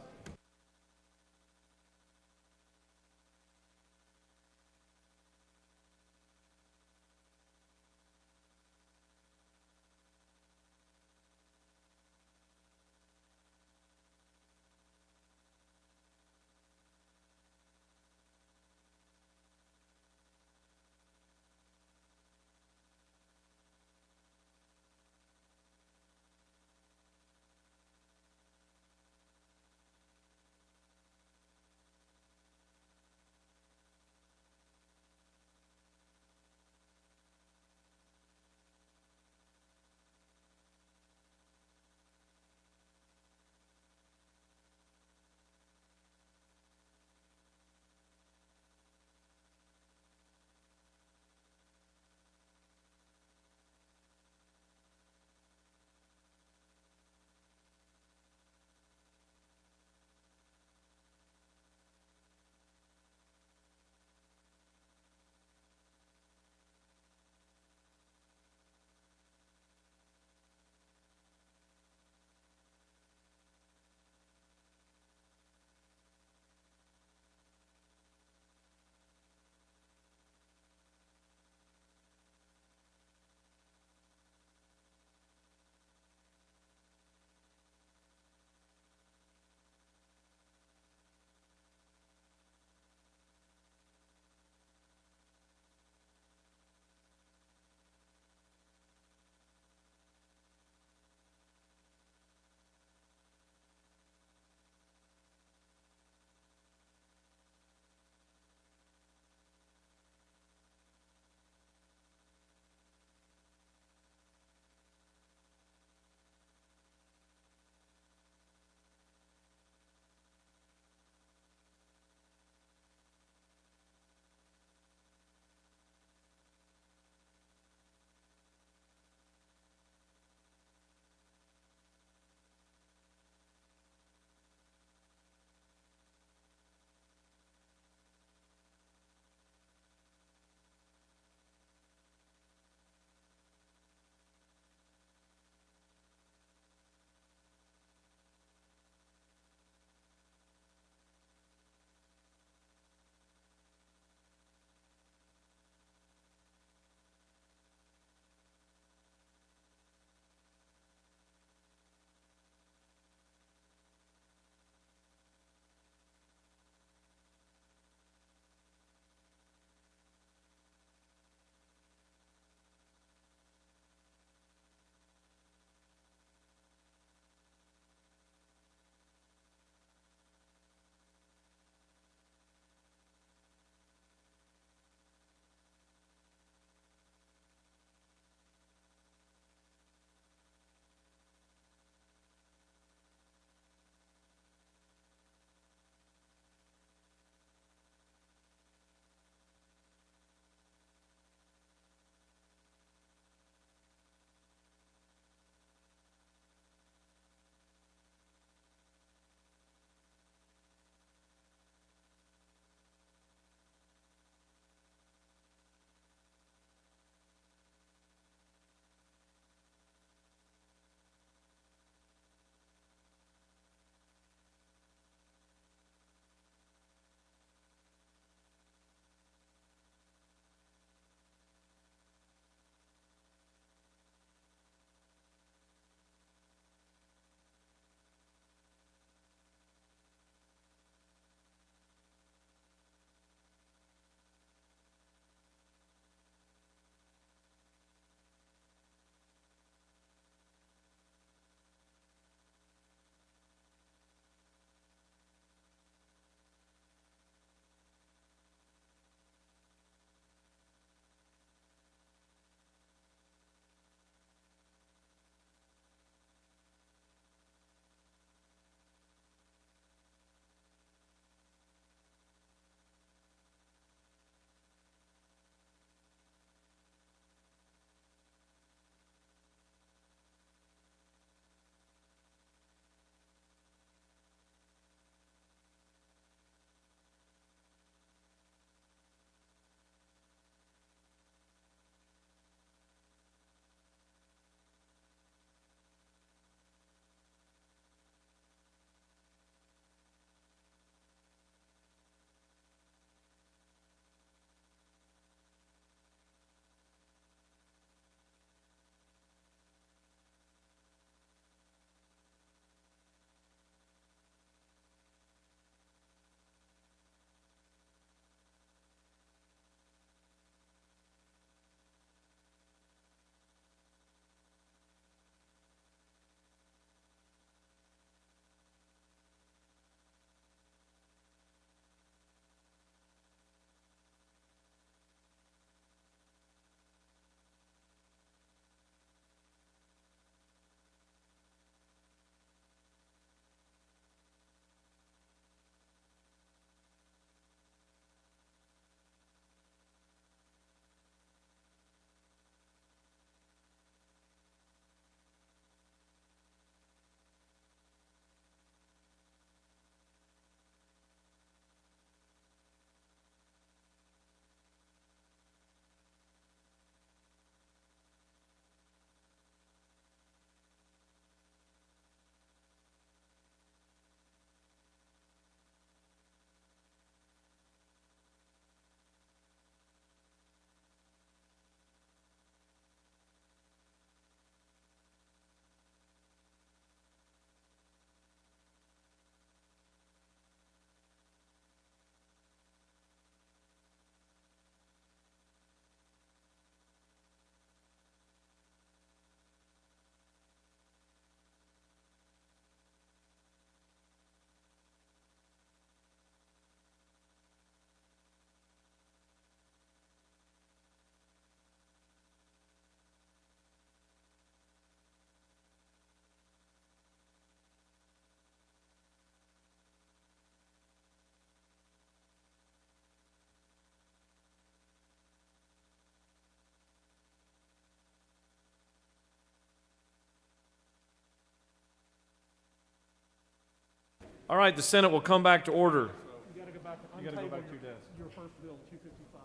[SPEAKER 1] All right, the Senate will come back to order. You gotta go back to your desk.
[SPEAKER 4] Your first bill, 255.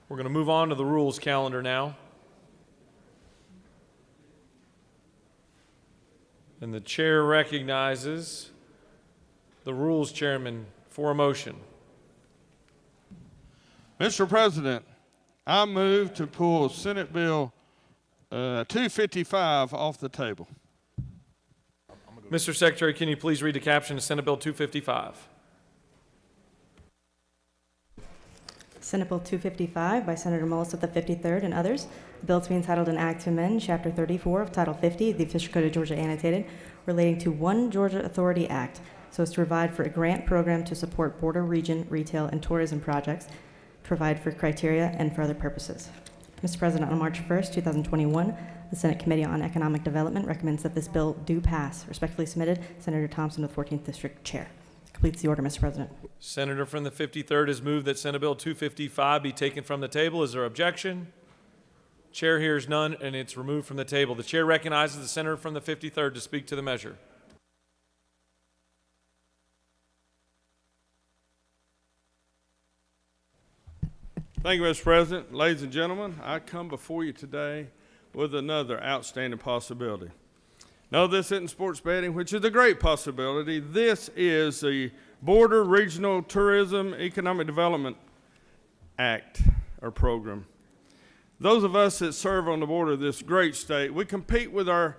[SPEAKER 1] We're going to move on to the rules calendar now. And the chair recognizes the rules chairman for a motion.
[SPEAKER 2] Mr. President, I move to pull Senate Bill 255 off the table.
[SPEAKER 1] Mr. Secretary, can you please read the caption of Senate Bill 255?
[SPEAKER 3] Senate Bill 255 by Senator Mullis of the 53rd and others. The bill to be entitled an Act to Amend Chapter 34 of Title 50 of the Official Code of Georgia Annotated relating to One Georgia Authority Act so as to provide for a grant program to support border region, retail, and tourism projects, provide for criteria, and for other purposes. Mr. President, on March 1st, 2021, the Senate Committee on Economic Development recommends that this bill do pass. Respectfully submitted, Senator Thompson of the 14th District Chair. Completes the order, Mr. President.
[SPEAKER 1] Senator from the 53rd has moved that Senate Bill 255 be taken from the table. Is there objection? Chair hears none, and it's removed from the table. The chair recognizes the senator from the 53rd to speak to the measure.
[SPEAKER 2] Thank you, Mr. President. Ladies and gentlemen, I come before you today with another outstanding possibility. No, this isn't sports betting, which is a great possibility. This is the Border Regional Tourism Economic Development Act or program. Those of us that serve on the border of this great state, we compete with our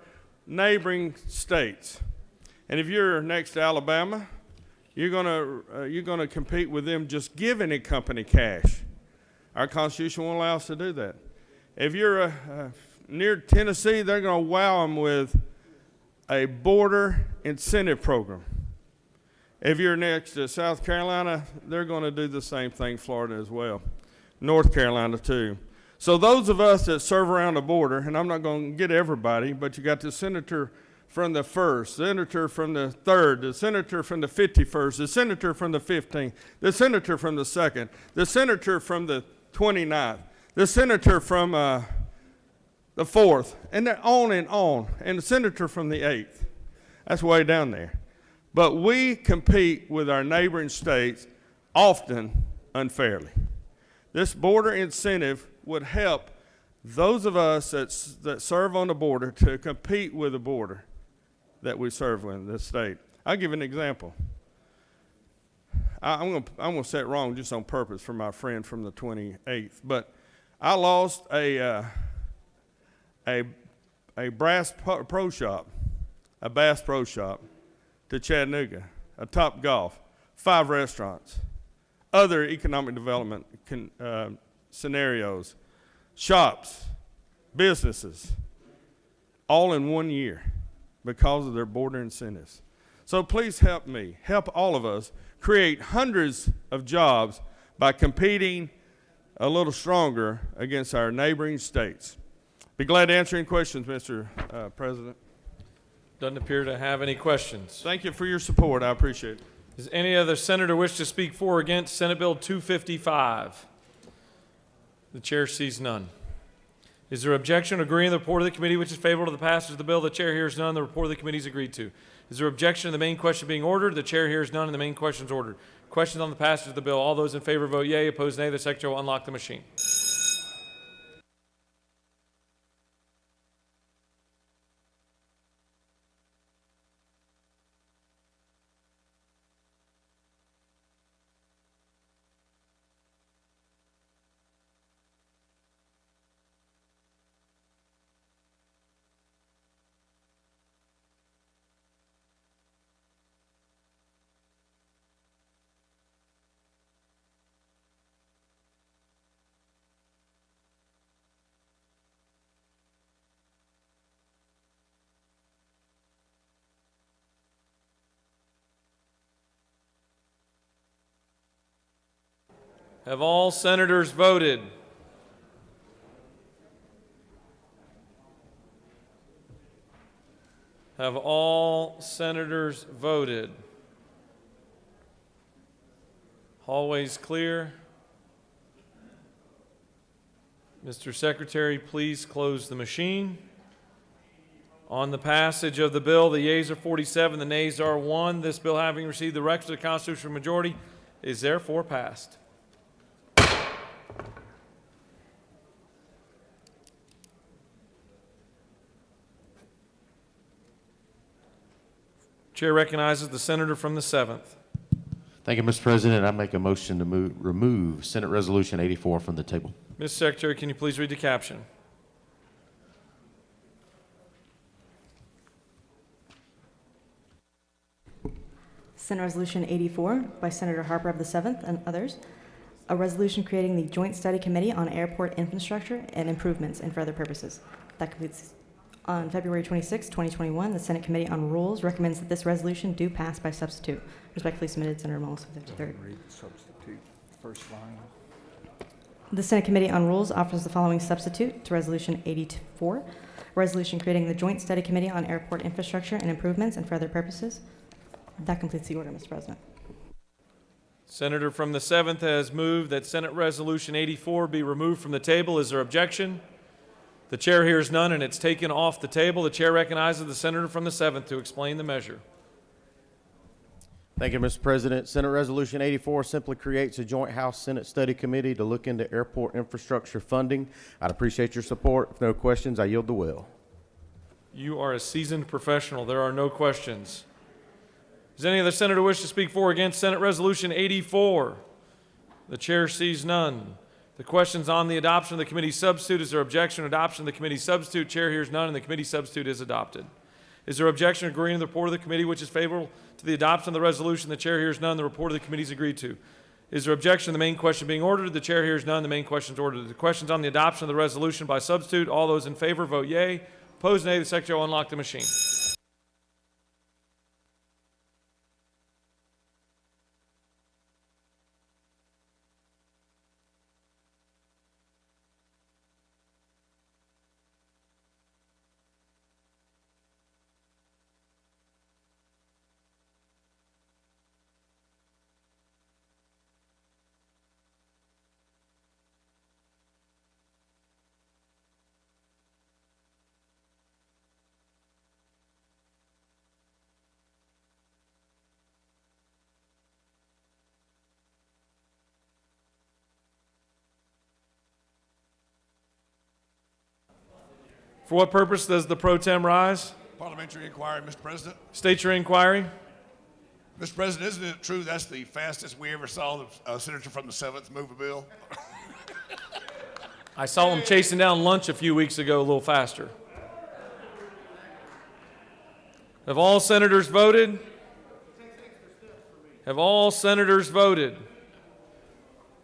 [SPEAKER 2] neighboring states. And if you're next to Alabama, you're gonna compete with them just giving a company cash. Our Constitution won't allow us to do that. If you're near Tennessee, they're going to wow them with a border incentive program. If you're next to South Carolina, they're going to do the same thing, Florida as well, North Carolina too. So those of us that serve around the border, and I'm not going to get everybody, but you got the senator from the 1st, senator from the 3rd, the senator from the 51st, the senator from the 15th, the senator from the 2nd, the senator from the 29th, the senator from the 4th, and they're on, and the senator from the 8th. That's way down there. But we compete with our neighboring states often unfairly. This border incentive would help those of us that serve on the border to compete with the border that we serve in this state. I'll give an example. I'm gonna say it wrong just on purpose for my friend from the 28th, but I lost a Bass Pro Shop to Chattanooga, a Top Golf, 5 restaurants, other economic development scenarios, shops, businesses, all in 1 year because of their border incentives. So please help me, help all of us create hundreds of jobs by competing a little stronger against our neighboring states. Be glad to answer any questions, Mr. President.
[SPEAKER 1] Doesn't appear to have any questions.
[SPEAKER 2] Thank you for your support. I appreciate it.
[SPEAKER 1] Does any other senator wish to speak for or against Senate Bill 255? The chair sees none. Is there objection or agreeing to the report of the committee which is favorable to the passage of the bill? The chair hears none. The report of the committee is agreed to. Is there objection to the main question being ordered? The chair hears none, and the main question is ordered. Questions on the passage of the bill. All those in favor vote yea. Opposed, nay. The secretary will unlock the machine. Have all senators voted? Have all senators voted? Hallways clear. Mr. Secretary, please close the machine. On the passage of the bill, the yeas are 47, the nays are 1. This bill, having received the requisite constitutional majority, is therefore passed. Chair recognizes the senator from the 7th.
[SPEAKER 13] Thank you, Mr. President. I make a motion to remove Senate Resolution 84 from the table.
[SPEAKER 1] Mr. Secretary, can you please read the caption?
[SPEAKER 3] Senate Resolution 84 by Senator Harper of the 7th and others, a resolution creating the Joint Study Committee on Airport Infrastructure and Improvements and for other purposes. That completes. On February 26, 2021, the Senate Committee on Rules recommends that this resolution do pass by substitute. Respectfully submitted, Senator Mullis of the 53rd.
[SPEAKER 10] Read the substitute, first line.
[SPEAKER 3] The Senate Committee on Rules offers the following substitute to Resolution 84, a resolution creating the Joint Study Committee on Airport Infrastructure and Improvements and for other purposes. That completes the order, Mr. President.
[SPEAKER 1] Senator from the 7th has moved that Senate Resolution 84 be removed from the table. Is there objection? The chair hears none, and it's taken off the table. The chair recognizes the senator from the 7th to explain the measure.
[SPEAKER 14] Thank you, Mr. President. Senate Resolution 84 simply creates a joint House-Senate study committee to look into airport infrastructure funding. I'd appreciate your support. If no questions, I yield the will.
[SPEAKER 1] You are a seasoned professional. There are no questions. Does any other senator wish to speak for or against Senate Resolution 84? The chair sees none. The question's on the adoption of the committee substitute. Is there objection to adoption of the committee substitute? Chair hears none, and the committee substitute is adopted. Is there objection to agreeing to the report of the committee which is favorable to the adoption of the resolution? The chair hears none. The report of the committee is agreed to. Is there objection to the main question being ordered? The chair hears none. The main question is ordered. The question's on the adoption of the resolution by substitute. All those in favor vote yea. Opposed, nay. The secretary will unlock the machine. For what purpose does the pro tem rise?
[SPEAKER 15] Parliamentary inquiry, Mr. President.
[SPEAKER 1] State your inquiry.
[SPEAKER 15] Mr. President, isn't it true that's the fastest we ever saw the senator from the 7th move a bill?
[SPEAKER 1] I saw him chasing down lunch a few weeks ago a little faster. Have all senators voted? Have all senators voted?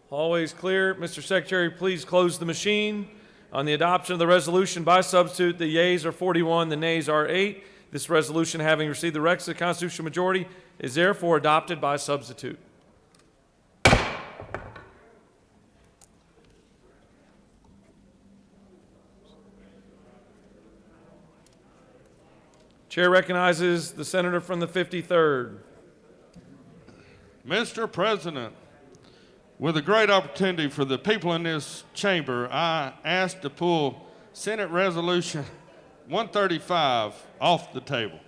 [SPEAKER 1] Always clear. Mr. Secretary, please close the machine. On the adoption of the resolution by substitute, the yeas are 41, the nays are 8. This resolution, having received the requisite constitutional majority, is therefore adopted by substitute. Chair recognizes the senator from the 53rd.
[SPEAKER 2] Mr. President, with a great opportunity for the people in this chamber, I ask to pull Senate Resolution 135 off the table.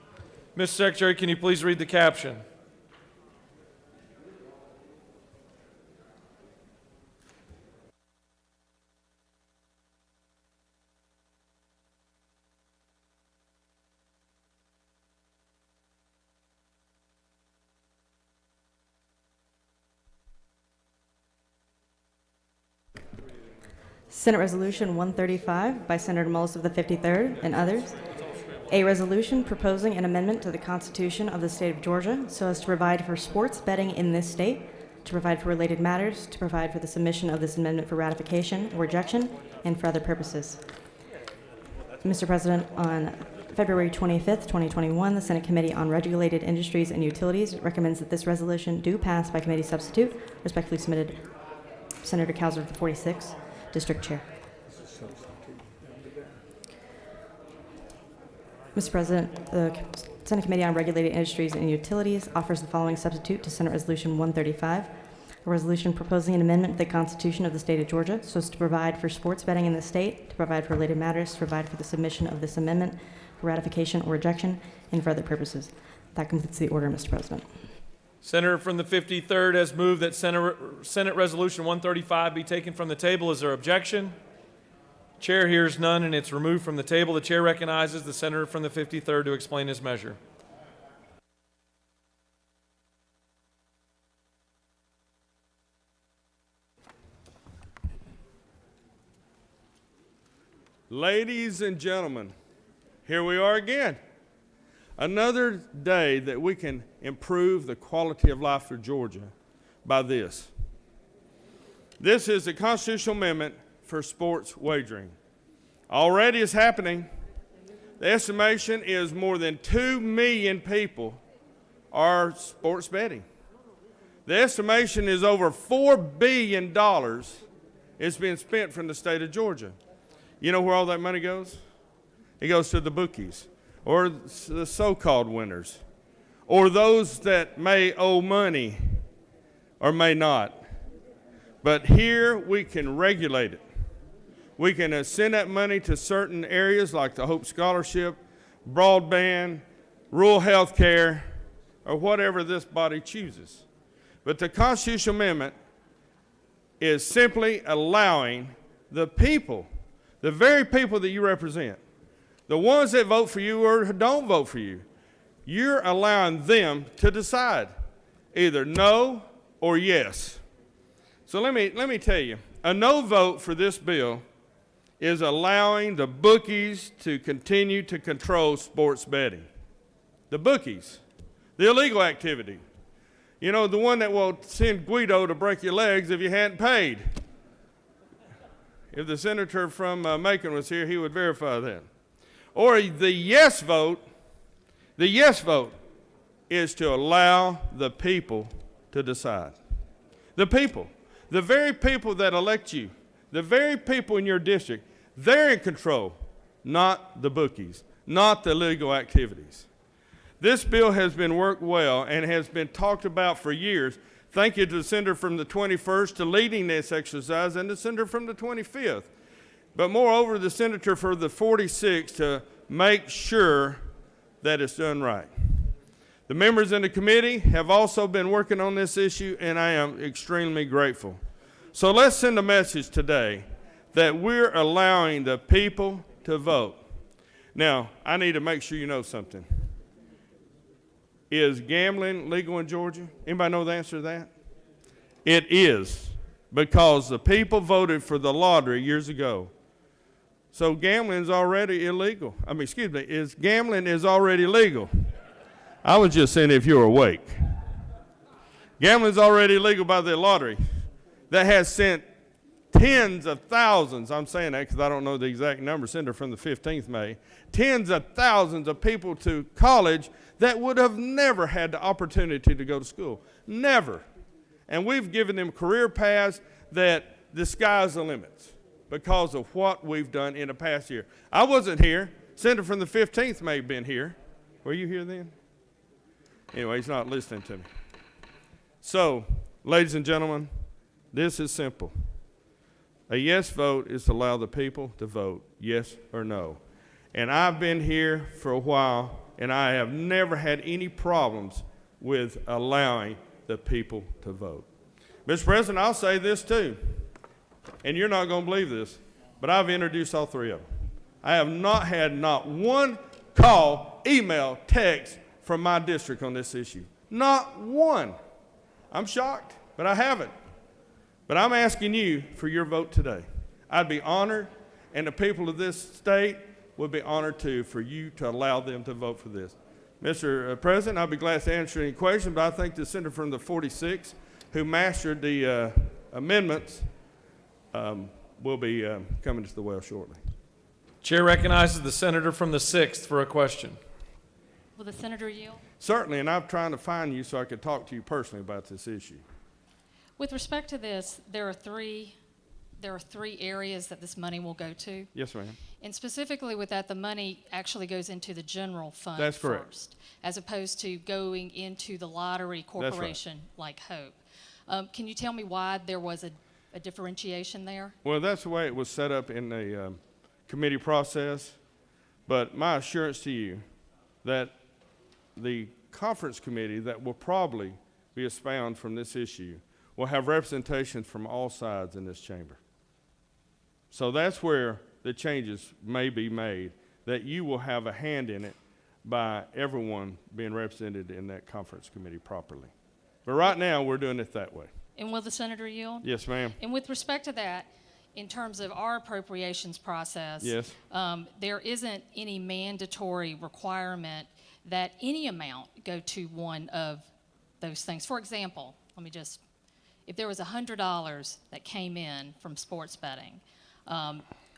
[SPEAKER 1] Mr. Secretary, can you please read the caption?
[SPEAKER 3] Senate Resolution 135 by Senator Mullis of the 53rd and others. A resolution proposing an amendment to the Constitution of the State of Georgia so as to provide for sports betting in this state, to provide for related matters, to provide for the submission of this amendment for ratification or rejection, and for other purposes. Mr. President, on February 25th, 2021, the Senate Committee on Regulated Industries and Utilities recommends that this resolution do pass by committee substitute. Respectfully submitted, Senator Cowser of the 46th District Chair. Mr. President, the Senate Committee on Regulated Industries and Utilities offers the following substitute to Senate Resolution 135, a resolution proposing an amendment to the Constitution of the State of Georgia so as to provide for sports betting in the state, to provide for related matters, to provide for the submission of this amendment for ratification or rejection and for other purposes. That completes the order, Mr. President.
[SPEAKER 1] Senator from the 53rd has moved that Senate Resolution 135 be taken from the table. Is there objection? Chair hears none, and it's removed from the table. The chair recognizes the senator from the 53rd to explain his measure.
[SPEAKER 2] Ladies and gentlemen, here we are again. Another day that we can improve the quality of life for Georgia by this. This is a constitutional amendment for sports wagering. Already it's happening. The estimation is more than 2 million people are sports betting. The estimation is over $4 billion is being spent from the state of Georgia. You know where all that money goes? It goes to the bookies, or the so-called winners, or those that may owe money or may not. But here we can regulate it. We can send that money to certain areas like the Hope Scholarship, broadband, rural health care, or whatever this body chooses. But the constitutional amendment is simply allowing the people, the very people that you represent, the ones that vote for you or don't vote for you, you're allowing them to decide either no or yes. So let me tell you, a no vote for this bill is allowing the bookies to continue to control sports betting. The bookies, the illegal activity. You know, the one that will send Guido to break your legs if you hadn't paid. If the senator from Macon was here, he would verify that. Or the yes vote is to allow the people to decide. The people, the very people that elect you, the very people in your district, they're in control, not the bookies, not the illegal activities. This bill has been worked well and has been talked about for years. Thank you to the senator from the 21st to leading this exercise and the senator from the 25th. But moreover, the senator for the 46th to make sure that it's done right. The members in the committee have also been working on this issue, and I am extremely grateful. So let's send a message today that we're allowing the people to vote. Now, I need to make sure you know something. Is gambling legal in Georgia? Anybody know the answer to that? It is, because the people voted for the lottery years ago. So gambling is already illegal. Gambling is already legal. I was just saying if you're awake. Gambling is already legal by the lottery that has sent tens of thousands, I'm saying that because I don't know the exact number, Senator from the 15th May, tens of thousands of people to college that would have never had the opportunity to go to school. Never. And we've given them career paths that the sky's the limits because of what we've done in the past year. I wasn't here. Senator from the 15th may have been here. Were you here then? Anyway, he's not listening to me. So, ladies and gentlemen, this is simple. A yes vote is to allow the people to vote yes or no. And I've been here for a while, and I have never had any problems with allowing the people to vote. Mr. President, I'll say this too, and you're not going to believe this, but I've introduced all three of them. I have not had not one call, email, text from my district on this issue. Not one. I'm shocked, but I haven't. But I'm asking you for your vote today. I'd be honored, and the people of this state would be honored too for you to allow them to vote for this. Mr. President, I'll be glad to answer any questions, but I think the senator from the 46th who mastered the amendments will be coming to the well shortly.
[SPEAKER 1] Chair recognizes the senator from the 6th for a question.
[SPEAKER 9] Will the senator yield?
[SPEAKER 2] Certainly, and I'm trying to find you so I could talk to you personally about this issue.
[SPEAKER 9] With respect to this, there are three areas that this money will go to.
[SPEAKER 2] Yes, ma'am.
[SPEAKER 9] And specifically with that, the money actually goes into the general fund
[SPEAKER 2] That's correct.
[SPEAKER 9] first, as opposed to going into the lottery corporation like Hope. Can you tell me why there was a differentiation there?
[SPEAKER 2] Well, that's the way it was set up in the committee process. But my assurance to you that the conference committee that will probably be expound from this issue will have representation from all sides in this chamber. So that's where the changes may be made, that you will have a hand in it by everyone being represented in that conference committee properly. But right now, we're doing it that way.
[SPEAKER 9] And will the senator yield?
[SPEAKER 2] Yes, ma'am.
[SPEAKER 9] And with respect to that, in terms of our appropriations process,
[SPEAKER 2] Yes.
[SPEAKER 9] There isn't any mandatory requirement that any amount go to one of those things. For example, if there was $100 that came in from sports betting,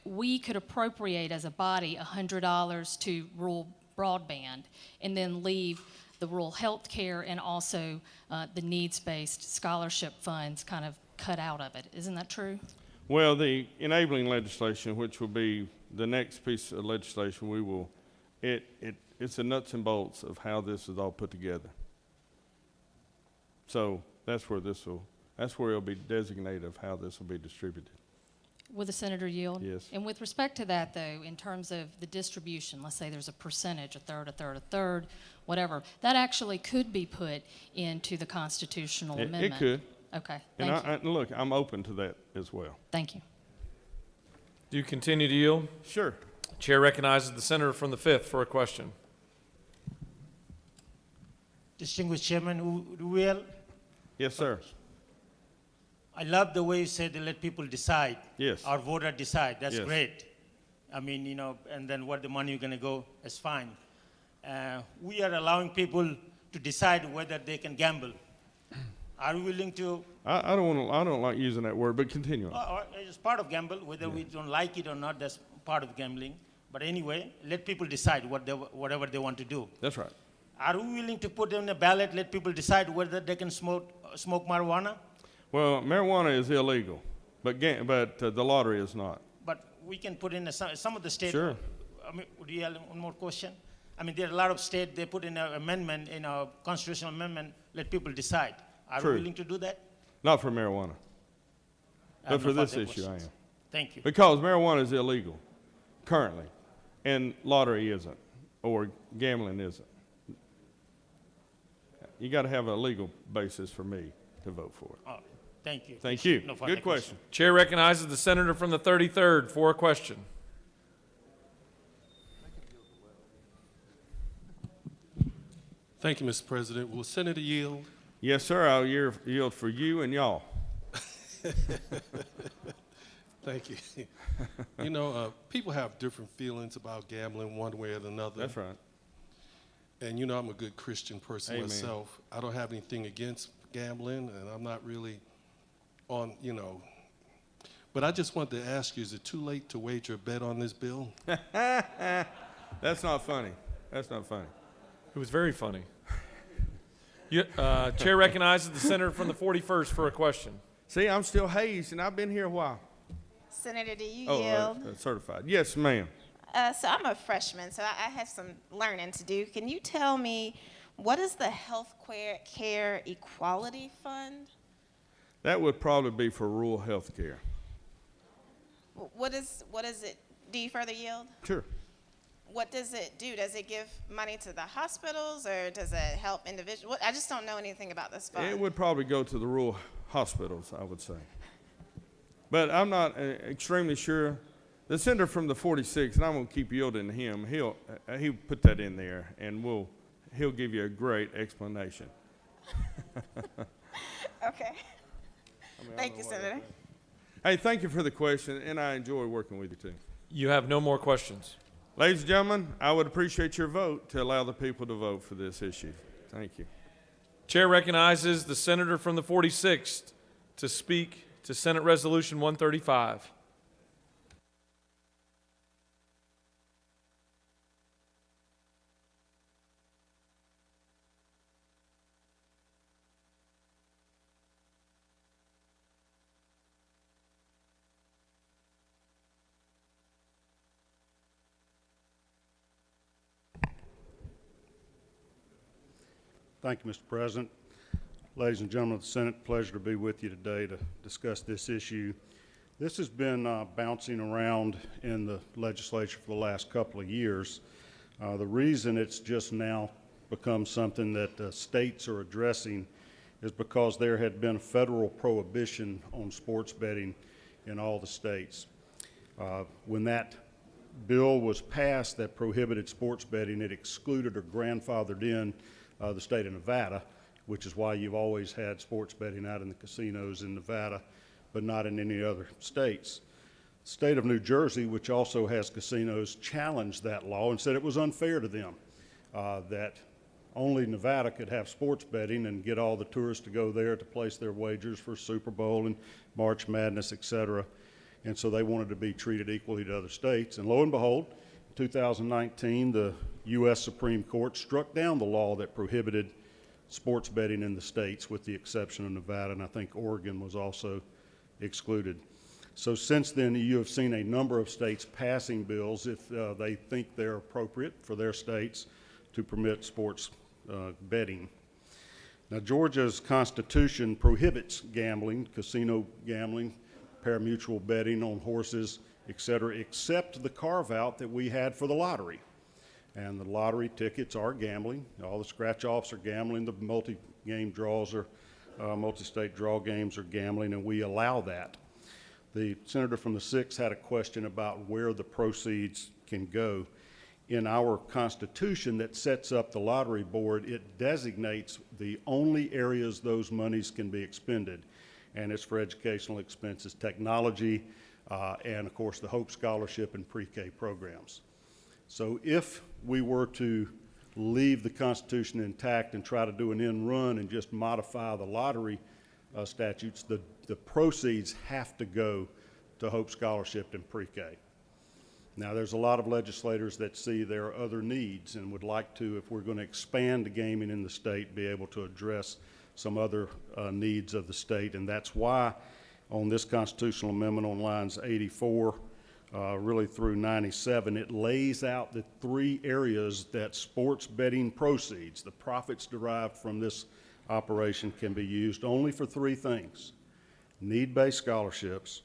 [SPEAKER 9] we could appropriate as a body $100 to rural broadband and then leave the rural health care and also the needs-based scholarship funds kind of cut out of it. Isn't that true?
[SPEAKER 2] Well, the enabling legislation, which will be the next piece of legislation, it's the nuts and bolts of how this is all put together. So that's where it'll be designated of how this will be distributed.
[SPEAKER 9] Will the senator yield?
[SPEAKER 2] Yes.
[SPEAKER 9] And with respect to that, though, in terms of the distribution, let's say there's a percentage, a third, whatever, that actually could be put into the constitutional amendment.
[SPEAKER 2] It could.
[SPEAKER 9] Okay,
[SPEAKER 2] And
[SPEAKER 9] thank you.
[SPEAKER 2] look, I'm open to that as well.
[SPEAKER 9] Thank you.
[SPEAKER 1] Do you continue to yield?
[SPEAKER 2] Sure.
[SPEAKER 1] Chair recognizes the senator from the 5th for a question.
[SPEAKER 16] Distinguished Chairman Ruel,
[SPEAKER 2] Yes, sir.
[SPEAKER 16] I love the way you said to let people decide.
[SPEAKER 2] Yes.
[SPEAKER 16] Our voter decide. That's
[SPEAKER 2] Yes.
[SPEAKER 16] great. I mean, and then where the money is going to go is fine. We are allowing people to decide whether they can gamble. Are we willing to?
[SPEAKER 2] I don't like using that word, but continue.
[SPEAKER 16] It's part of gamble, whether we don't like it or not. That's part of gambling. But anyway, let people decide whatever they want to do.
[SPEAKER 2] That's right.
[SPEAKER 16] Are we willing to put in a ballot, let people decide whether they can smoke marijuana?
[SPEAKER 2] Well, marijuana is illegal, but the lottery is not.
[SPEAKER 16] But we can put in some of the states.
[SPEAKER 2] Sure.
[SPEAKER 16] I mean, would you have one more question? I mean, there are a lot of states, they put in an amendment, in a constitutional amendment, let people decide. Are
[SPEAKER 2] True.
[SPEAKER 16] we willing to do that?
[SPEAKER 2] Not for marijuana.
[SPEAKER 16] I have
[SPEAKER 2] But for
[SPEAKER 16] no
[SPEAKER 2] this
[SPEAKER 16] further
[SPEAKER 2] issue, I am.
[SPEAKER 16] questions. Thank you.
[SPEAKER 2] Because marijuana is illegal currently, and lottery isn't, or gambling isn't. You got to have a legal basis for me to vote for it.
[SPEAKER 16] Oh, thank you.
[SPEAKER 2] Thank you.
[SPEAKER 16] No further
[SPEAKER 2] Good question.
[SPEAKER 1] Chair recognizes the senator from the 33rd for a question.
[SPEAKER 4] Thank you, Mr. President. Will Senator yield?
[SPEAKER 2] Yes, sir. I'll yield for you and y'all.
[SPEAKER 4] Thank you. People have different feelings about gambling one way or another.
[SPEAKER 2] That's right.
[SPEAKER 4] And I'm a good Christian person
[SPEAKER 2] Amen.
[SPEAKER 4] myself. I don't have anything against gambling, and I'm not really on, But I just wanted to ask you, is it too late to wager a bet on this bill?
[SPEAKER 2] That's not funny. That's not funny.
[SPEAKER 1] It was very funny. Chair recognizes the senator from the 41st for a question.
[SPEAKER 2] See, I'm still hazed, and I've been here a while.
[SPEAKER 17] Senator, do you yield?
[SPEAKER 2] Certified. Yes, ma'am.
[SPEAKER 17] So I'm a freshman, so I have some learning to do. Can you tell me, what is the Health Care Equality Fund?
[SPEAKER 2] That would probably be for rural health care.
[SPEAKER 17] What is it? Do you further yield?
[SPEAKER 2] Sure.
[SPEAKER 17] What does it do? Does it give money to the hospitals, or does it help individuals? I just don't know anything about this fund.
[SPEAKER 2] It would probably go to the rural hospitals, I would say. But I'm not extremely sure. The senator from the 46th, and I'm going to keep yielding to him, he'll put that in there, and he'll give you a great explanation.
[SPEAKER 17] Okay. Thank you, Senator.
[SPEAKER 2] Hey, thank you for the question, and I enjoy working with you, too.
[SPEAKER 1] You have no more questions.
[SPEAKER 2] Ladies and gentlemen, I would appreciate your vote to allow the people to vote for this issue. Thank you.
[SPEAKER 1] Chair recognizes the senator from the 46th to speak to Senate Resolution 135.
[SPEAKER 18] Thank you, Mr. President. Ladies and gentlemen of the Senate, pleasure to be with you today to discuss this issue. This has been bouncing around in the legislature for the last couple of years. The reason it's just now become something that states are addressing is because there had been a federal prohibition on sports betting in all the states. When that bill was passed that prohibited sports betting, it excluded or grandfathered in the state of Nevada, which is why you've always had sports betting out in the casinos in Nevada, but not in any other states. The state of New Jersey, which also has casinos, challenged that law and said it was unfair to them, that only Nevada could have sports betting and get all the tourists to go there to place their wagers for Super Bowl and March Madness, et cetera. And so they wanted to be treated equally to other states. And lo and behold, in 2019, the U.S. Supreme Court struck down the law that prohibited sports betting in the states, with the exception of Nevada, and I think Oregon was also excluded. So since then, you have seen a number of states passing bills if they think they're appropriate for their states to permit sports betting. Now, Georgia's constitution prohibits gambling, casino gambling, pari-mutuel betting on horses, et cetera, except the carve-out that we had for the lottery. And the lottery tickets are gambling. All the scratch-offs are gambling. The multi-game draws are, multi-state draw games are gambling, and we allow that. The senator from the 6th had a question about where the proceeds can go. In our Constitution that sets up the lottery board, it designates the only areas those monies can be expended, and it's for educational expenses, technology, and of course the Hope Scholarship and pre-K programs. So if we were to leave the Constitution intact and try to do an end run and just modify the lottery statutes, the proceeds have to go to Hope Scholarship and pre-K. Now, there's a lot of legislators that see there are other needs and would like to, if we're going to expand the gaming in the state, be able to address some other needs of the state. And that's why on this constitutional amendment on lines 84 really through 97, it lays out the 3 areas that sports betting proceeds, the profits derived from this operation, can be used only for 3 things: need-based scholarships,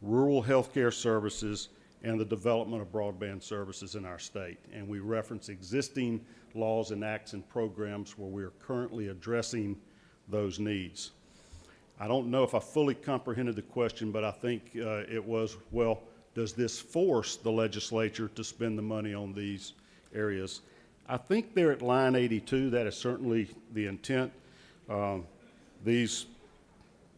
[SPEAKER 18] rural health care services, and the development of broadband services in our state. And we reference existing laws and acts and programs where we are currently addressing those needs. I don't know if I fully comprehended the question, but I think it was, well, does this force the legislature to spend the money on these areas? I think there at line 82, that is certainly the intent. These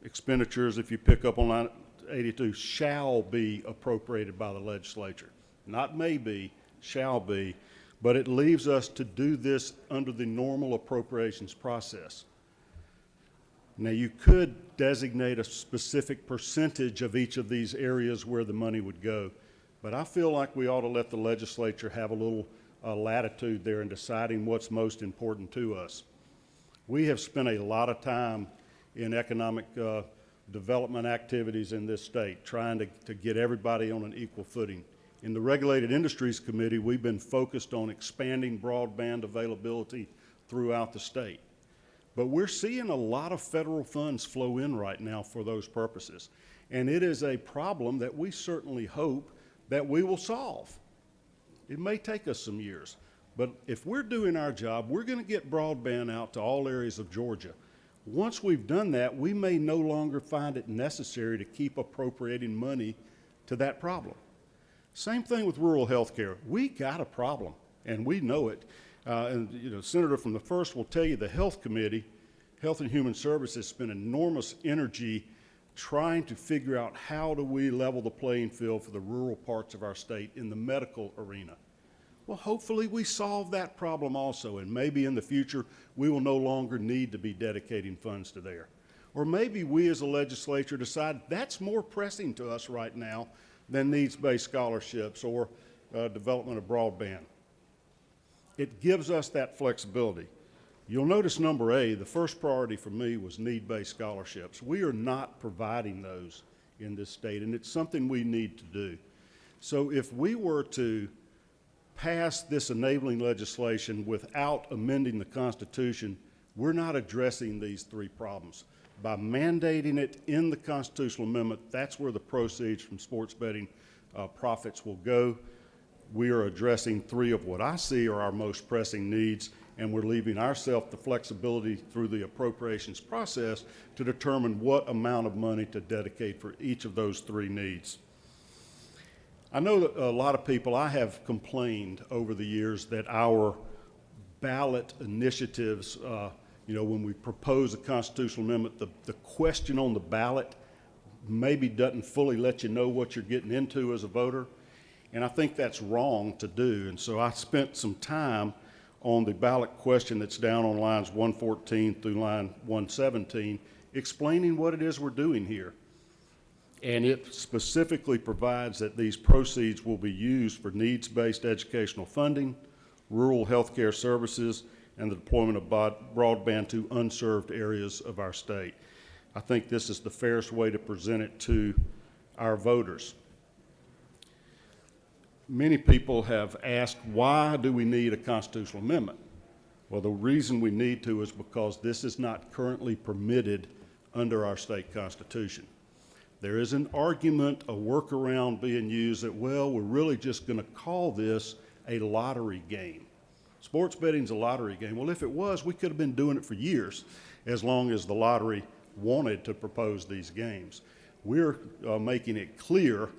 [SPEAKER 18] expenditures, if you pick up on line 82, shall be appropriated by the legislature. Not may be, shall be, but it leaves us to do this under the normal appropriations process. Now, you could designate a specific percentage of each of these areas where the money would go, but I feel like we ought to let the legislature have a little latitude there in deciding what's most important to us. We have spent a lot of time in economic development activities in this state, trying to get everybody on an equal footing. In the Regulated Industries Committee, we've been focused on expanding broadband availability throughout the state. But we're seeing a lot of federal funds flow in right now for those purposes. And it is a problem that we certainly hope that we will solve. It may take us some years, but if we're doing our job, we're going to get broadband out to all areas of Georgia. Once we've done that, we may no longer find it necessary to keep appropriating money to that problem. Same thing with rural health care. We got a problem, and we know it. And you know, Senator from the 1st will tell you the Health Committee, Health and Human Services, spent enormous energy trying to figure out how do we level the playing field for the rural parts of our state in the medical arena. Well, hopefully we solve that problem also, and maybe in the future we will no longer need to be dedicating funds to there. Or maybe we as a legislature decide that's more pressing to us right now than needs-based scholarships or development of broadband. It gives us that flexibility. You'll notice number A, the first priority for me was need-based scholarships. We are not providing those in this state, and it's something we need to do. So if we were to pass this enabling legislation without amending the Constitution, we're not addressing these 3 problems. By mandating it in the constitutional amendment, that's where the proceeds from sports betting profits will go. We are addressing three of what I see are our most pressing needs, and we're leaving ourselves the flexibility through the appropriations process to determine what amount of money to dedicate for each of those three needs. I know that a lot of people, I have complained over the years that our ballot initiatives, when we propose a constitutional amendment, the question on the ballot maybe doesn't fully let you know what you're getting into as a voter. And I think that's wrong to do. And so I spent some time on the ballot question that's down on lines 114 through line 117, explaining what it is we're doing here. And it specifically provides that these proceeds will be used for needs-based educational funding, rural health care services, and the deployment of broadband to unserved areas of our state. I think this is the fairest way to present it to our voters. Many people have asked, why do we need a constitutional amendment? Well, the reason we need to is because this is not currently permitted under our state constitution. There is an argument, a workaround being used that, well, we're really just going to call this a lottery game. Sports betting's a lottery game. Well, if it was, we could have been doing it for years, as long as the lottery wanted to propose these games. We're making it clear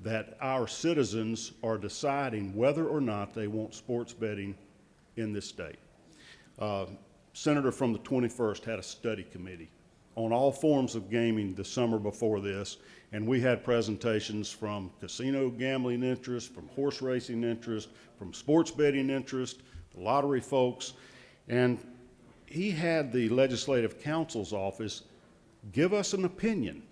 [SPEAKER 18] that our citizens are deciding whether or not they want sports betting in this state. Senator from the 21st had a study committee on all forms of gaming the summer before this, and we had presentations from casino gambling interest, from horse racing interest, from sports betting interest, lottery folks, and he had the Legislative Counsel's office give us an opinion.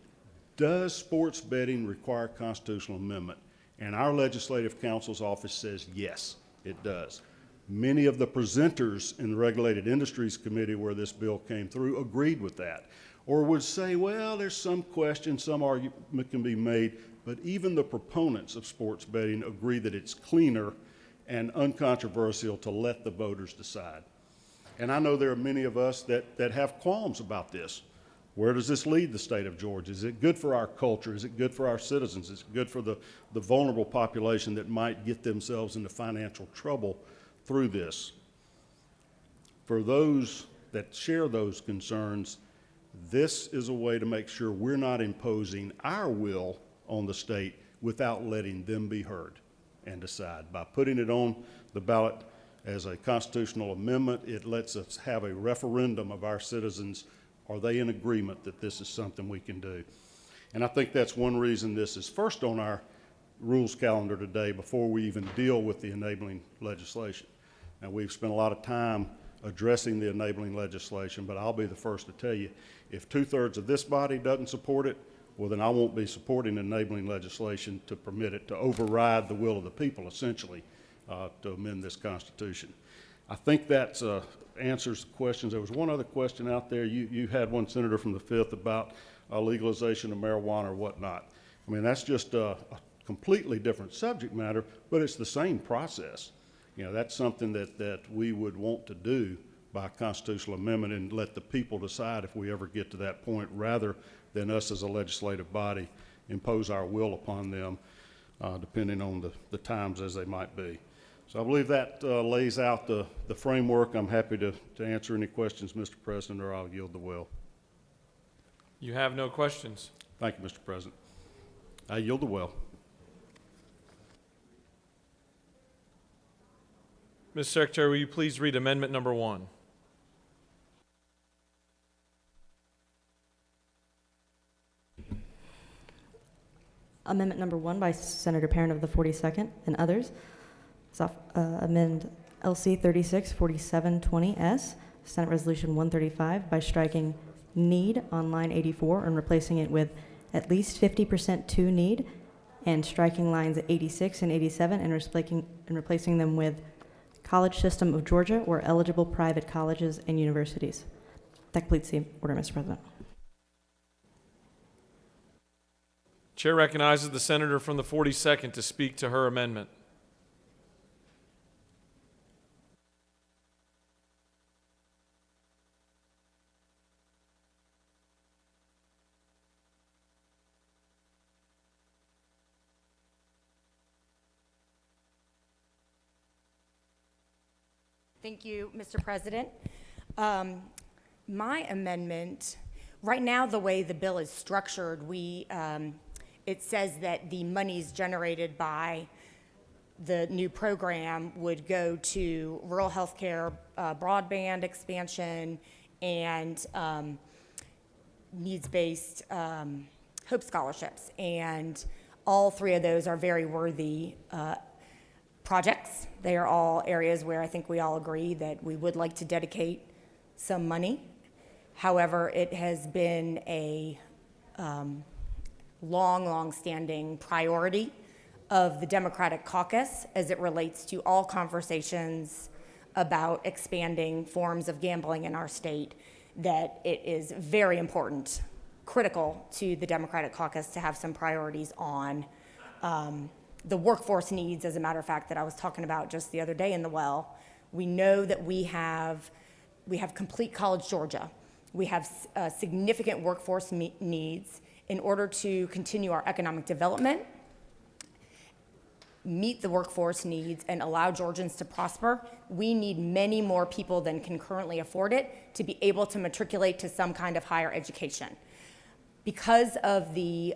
[SPEAKER 18] Does sports betting require constitutional amendment? And our Legislative Counsel's office says yes, it does. Many of the presenters in the Regulated Industries Committee where this bill came through agreed with that, or would say, well, there's some question, some argument can be made, but even the proponents of sports betting agree that it's cleaner and uncontroversial to let the voters decide. And I know there are many of us that have qualms about this. Where does this lead the state of Georgia? Is it good for our culture? Is it good for our citizens? Is it good for the vulnerable population that might get themselves into financial trouble through this? For those that share those concerns, this is a way to make sure we're not imposing our will on the state without letting them be heard and decide. By putting it on the ballot as a constitutional amendment, it lets us have a referendum of our citizens. Are they in agreement that this is something we can do? And I think that's one reason this is first on our rules calendar today before we even deal with the enabling legislation. Now, we've spent a lot of time addressing the enabling legislation, but I'll be the first to tell you, if 2/3 of this body doesn't support it, well, then I won't be supporting enabling legislation to permit it to override the will of the people, essentially, to amend this Constitution. I think that answers the questions. There was one other question out there. You had one, Senator from the 5th, about legalization of marijuana or whatnot. I mean, that's just a completely different subject matter, but it's the same process. You know, that's something that we would want to do by constitutional amendment and let the people decide if we ever get to that point, rather than us as a legislative body impose our will upon them, depending on the times as they might be. So I believe that lays out the framework. I'm happy to answer any questions, Mr. President, or I'll yield the will.
[SPEAKER 1] You have no questions.
[SPEAKER 18] Thank you, Mr. President. I yield the will.
[SPEAKER 1] Ms. Secretary, will you please read amendment number 1?
[SPEAKER 3] Amendment number 1 by Senator Parent of the 42nd and others. Amend LC 364720S, Senate Resolution 135, by striking need on line 84 and replacing it with at least 50% to need, and striking lines 86 and 87 and replacing them with College System of Georgia or eligible private colleges and universities. That completes the order, Mr. President.
[SPEAKER 1] Chair recognizes the senator from the 42nd to speak to her amendment.
[SPEAKER 8] Thank you, Mr. President. My amendment, right now, the way the bill is structured, it says that the monies generated by the new program would go to rural healthcare, broadband expansion, and needs-based Hope Scholarships. And all three of those are very worthy projects. They are all areas where I think we all agree that we would like to dedicate some money. However, it has been a long-standing priority of the Democratic caucus as it relates to all conversations about expanding forms of gambling in our state, that it is very important, critical to the Democratic caucus to have some priorities on the workforce needs, as a matter of fact, that I was talking about just the other day in the well. We know that we have Complete College Georgia. We have significant workforce needs in order to continue our economic development, meet the workforce needs, and allow Georgians to prosper. We need many more people than can currently afford it to be able to matriculate to some kind of higher education. Because of the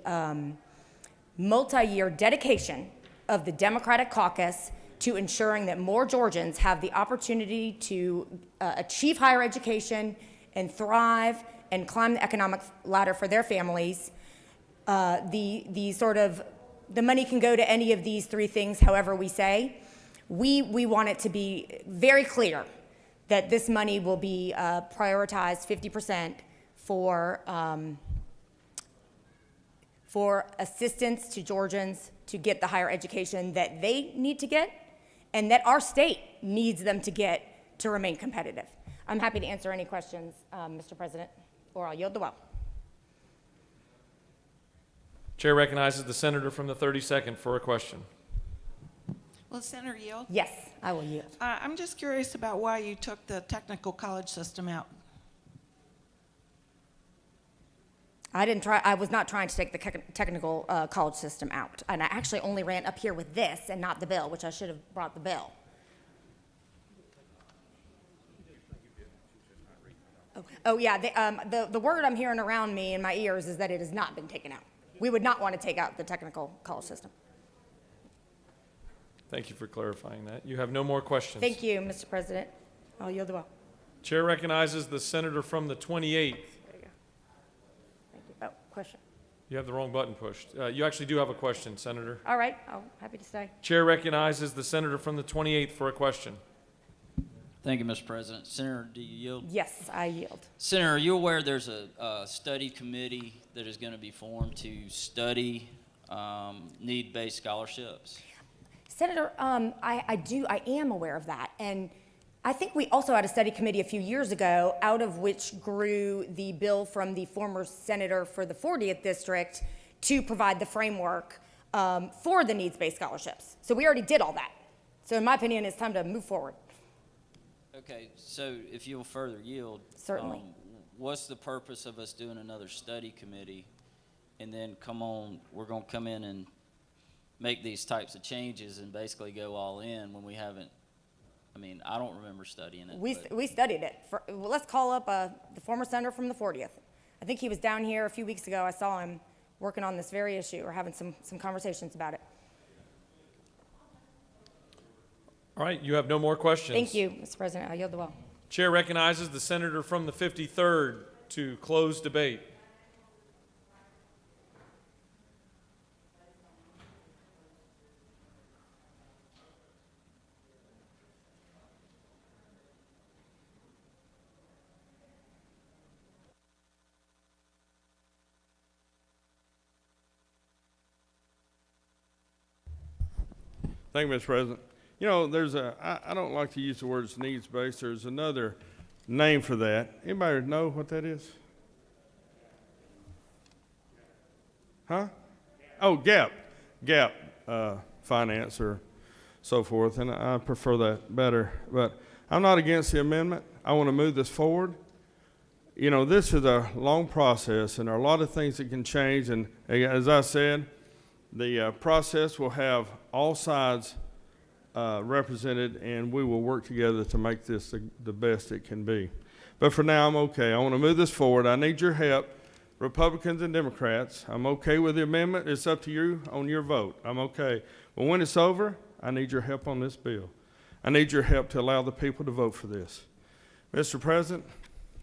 [SPEAKER 8] multi-year dedication of the Democratic caucus to ensuring that more Georgians have the opportunity to achieve higher education and thrive and climb the economic ladder for their families, the money can go to any of these three things, however we say. We want it to be very clear that this money will be prioritized 50% for assistance to Georgians to get the higher education that they need to get and that our state needs them to get to remain competitive. I'm happy to answer any questions, Mr. President, or I'll yield the well.
[SPEAKER 1] Chair recognizes the senator from the 32nd for a question.
[SPEAKER 19] Will the senator yield?
[SPEAKER 8] Yes, I will yield.
[SPEAKER 19] I'm just curious about why you took the technical college system out.
[SPEAKER 8] I was not trying to take the technical college system out. And I actually only ran up here with this and not the bill, which I should have brought the bill. Oh, yeah, the word I'm hearing around me in my ears is that it has not been taken out. We would not want to take out the technical college system.
[SPEAKER 1] Thank you for clarifying that. You have no more questions.
[SPEAKER 8] Thank you, Mr. President. I'll yield the well.
[SPEAKER 1] Chair recognizes the senator from the 28th.
[SPEAKER 8] There you go. Thank you. Oh, question.
[SPEAKER 1] You have the wrong button pushed. You actually do have a question, Senator.
[SPEAKER 8] All right, I'm happy to stay.
[SPEAKER 1] Chair recognizes the senator from the 28th for a question.
[SPEAKER 20] Thank you, Mr. President. Senator, do you yield?
[SPEAKER 8] Yes, I yield.
[SPEAKER 20] Senator, are you aware there's a study committee that is going to be formed to study need-based scholarships?
[SPEAKER 8] Senator, I am aware of that. And I think we also had a study committee a few years ago, out of which grew the bill from the former senator for the 40th district to provide the framework for the needs-based scholarships. So we already did all that. So in my opinion, it's time to move forward.
[SPEAKER 20] Okay, so if you'll further yield.
[SPEAKER 8] Certainly.
[SPEAKER 20] What's the purpose of us doing another study committee and then we're going to come in and make these types of changes and basically go all in when we haven't? I mean, I don't remember studying it.
[SPEAKER 8] We studied it. Well, let's call up the former senator from the 40th. I think he was down here a few weeks ago. I saw him working on this very issue or having some conversations about it.
[SPEAKER 1] All right, you have no more questions.
[SPEAKER 8] Thank you, Mr. President. I yield the well.
[SPEAKER 1] Chair recognizes the senator from the 53rd to close debate.
[SPEAKER 2] Thank you, Mr. President. You know, I don't like to use the words needs-based. There's another name for that. Anybody know what that is? Huh? Oh, gap finance or so forth, and I prefer that better. But I'm not against the amendment. I want to move this forward. You know, this is a long process, and there are a lot of things that can change. And as I said, the process will have all sides represented, and we will work together to make this the best it can be. But for now, I'm okay. I want to move this forward. I need your help, Republicans and Democrats. I'm okay with the amendment. It's up to you on your vote. I'm okay. But when it's over, I need your help on this bill. I need your help to allow the people to vote for this. Mr. President,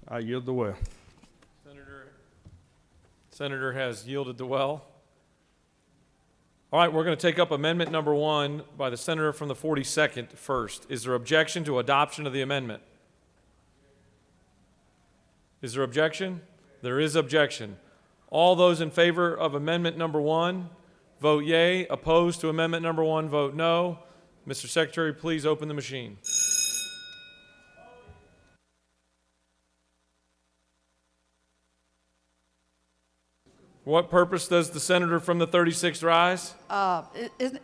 [SPEAKER 2] I yield the well.
[SPEAKER 1] Senator has yielded the well. All right, we're going to take up amendment number 1 by the senator from the 42nd first. Is there objection to adoption of the amendment? Is there objection? There is objection. All those in favor of amendment number 1, vote yea. Opposed to amendment number 1, vote no. Mr. Secretary, please open the machine. For what purpose does the senator from the 36th rise?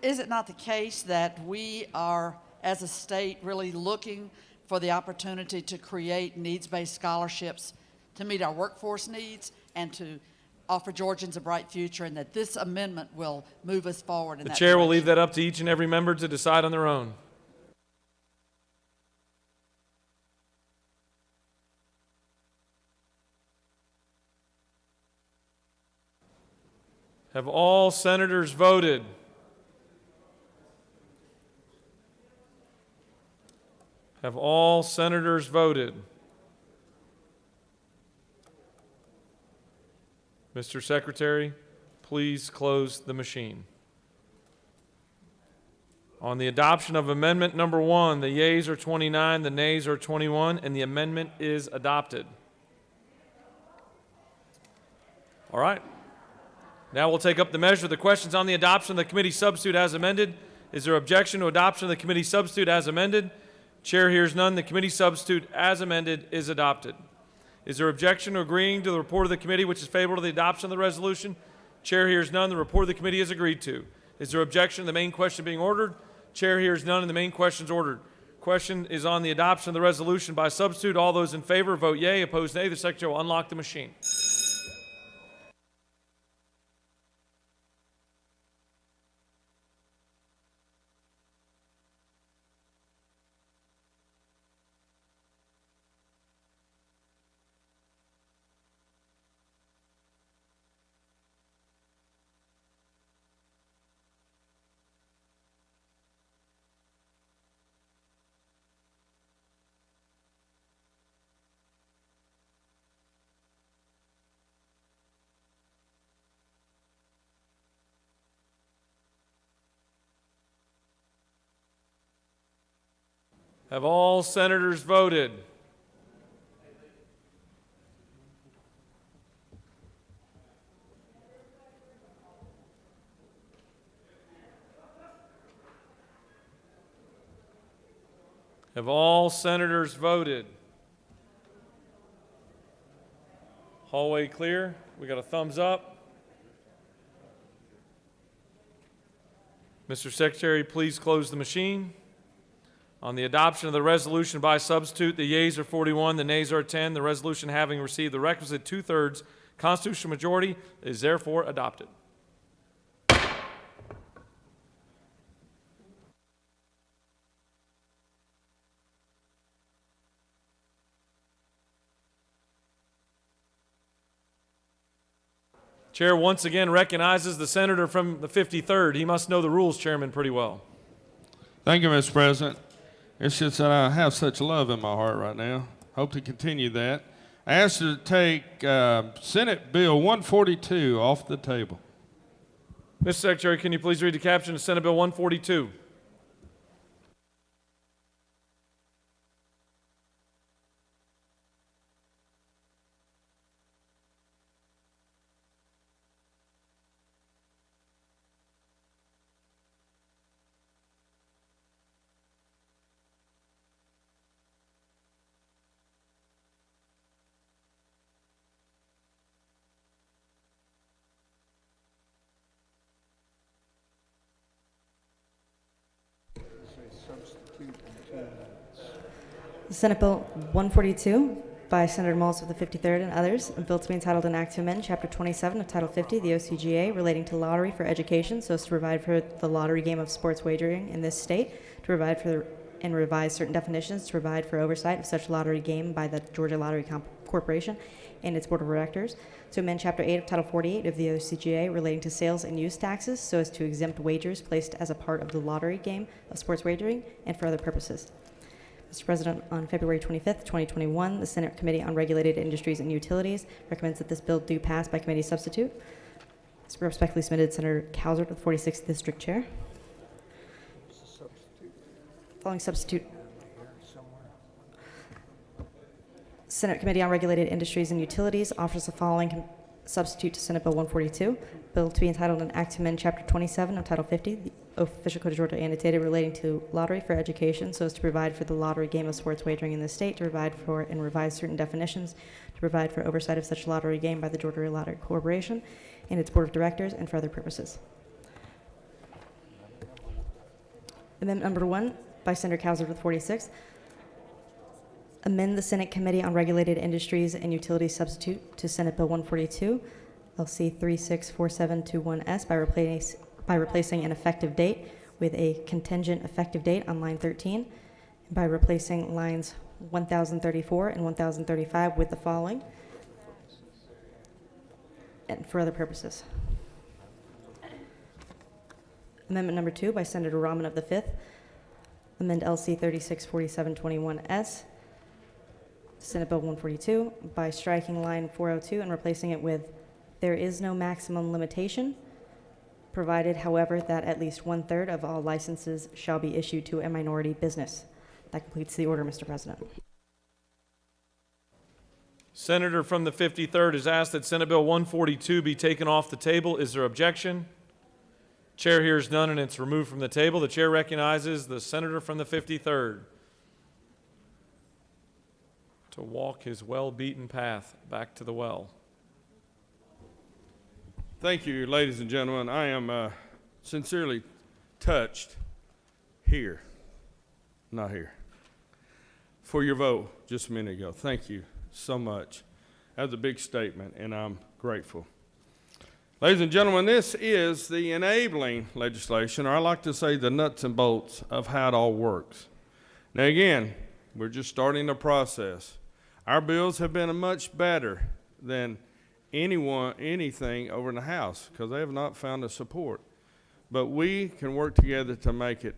[SPEAKER 19] Is it not the case that we are, as a state, really looking for the opportunity to create needs-based scholarships to meet our workforce needs and to offer Georgians a bright future, and that this amendment will move us forward in that
[SPEAKER 1] The chair will
[SPEAKER 19] direction?
[SPEAKER 1] leave that up to each and every member to decide on their own. Have all senators voted? Have all senators voted? Mr. Secretary, please close the machine. On the adoption of amendment number 1, the yeas are 29, the nays are 21, and the amendment is adopted. All right. Now we'll take up the measure of the questions on the adoption of the committee substitute as amended. Is there objection to adoption of the committee substitute as amended? Chair hears none. The committee substitute as amended is adopted. Is there objection to agreeing to the report of the committee which is favorable to the adoption of the resolution? Chair hears none. The report of the committee is agreed to. Is there objection to the main question being ordered? Chair hears none, and the main question is ordered. Question is on the adoption of the resolution by substitute. All those in favor vote yea. Opposed nay. The Secretary will unlock the machine. Have all senators voted? Have all senators voted? Hallway clear. We got a thumbs up. Mr. Secretary, please close the machine. On the adoption of the resolution by substitute, the yeas are 41, the nays are 10. The resolution, having received the requisite 2/3 constitutional majority, is therefore adopted. Chair once again recognizes the senator from the 53rd. He must know the rules, Chairman, pretty well.
[SPEAKER 2] Thank you, Mr. President. It's just that I have such love in my heart right now. Hope to continue that. I ask you to take Senate Bill 142 off the table.
[SPEAKER 1] Mr. Secretary, can you please read the caption of Senate Bill 142?
[SPEAKER 3] Senate Bill 142 by Senator Mullis of the 53rd and others, a bill to be entitled an act to amend Chapter 27 of Title 50 of the OCGA relating to lottery for education so as to provide for the lottery game of sports wagering in this state, to provide for and revise certain definitions, to provide for oversight of such lottery game by the Georgia Lottery Corporation and its Board of Directors, to amend Chapter 8 of Title 48 of the OCGA relating to sales and use taxes so as to exempt wagers placed as a part of the lottery game of sports wagering and for other purposes. Mr. President, on February 25th, 2021, the Senate Committee on Regulated Industries and Utilities recommends that this bill do pass by committee substitute. It's respectfully submitted, Senator Cowsert, with 46th District Chair. Following substitute. Senate Committee on Regulated Industries and Utilities offers the following substitute to Senate Bill 142, bill to be entitled an act to amend Chapter 27 of Title 50, the Official Code of Georgia annotated relating to lottery for education so as to provide for the lottery game of sports wagering in the state, to provide for and revise certain definitions, to provide for oversight of such lottery game by the Georgia Lottery Corporation and its Board of Directors and for other purposes. Amendment number 1 by Senator Cowsert with 46. Amend the Senate Committee on Regulated Industries and Utilities substitute to Senate Bill 142, LC 364721S by replacing an effective date with a contingent effective date on line 13, and by replacing lines 1034 and 1035 with the following, and for other purposes. Amendment number 2 by Senator Rahman of the 5th, amend LC 364721S, Senate Bill 142, by striking line 402 and replacing it with, there is no maximum limitation, provided, however, that at least 1/3 of all licenses shall be issued to a minority business. That completes the order, Mr. President.
[SPEAKER 1] Senator from the 53rd has asked that Senate Bill 142 be taken off the table. Is there objection? Chair hears none and it's removed from the table. The chair recognizes the senator from the 53rd to walk his well-beaten path back to the well.
[SPEAKER 2] Thank you, ladies and gentlemen. I am sincerely touched here, not here, for your vote just a minute ago. Thank you so much. That was a big statement, and I'm grateful. Ladies and gentlemen, this is the enabling legislation, or I like to say the nuts and bolts of how it all works. Now again, we're just starting the process. Our bills have been much better than anything over in the House because they have not found the support. But we can work together to make it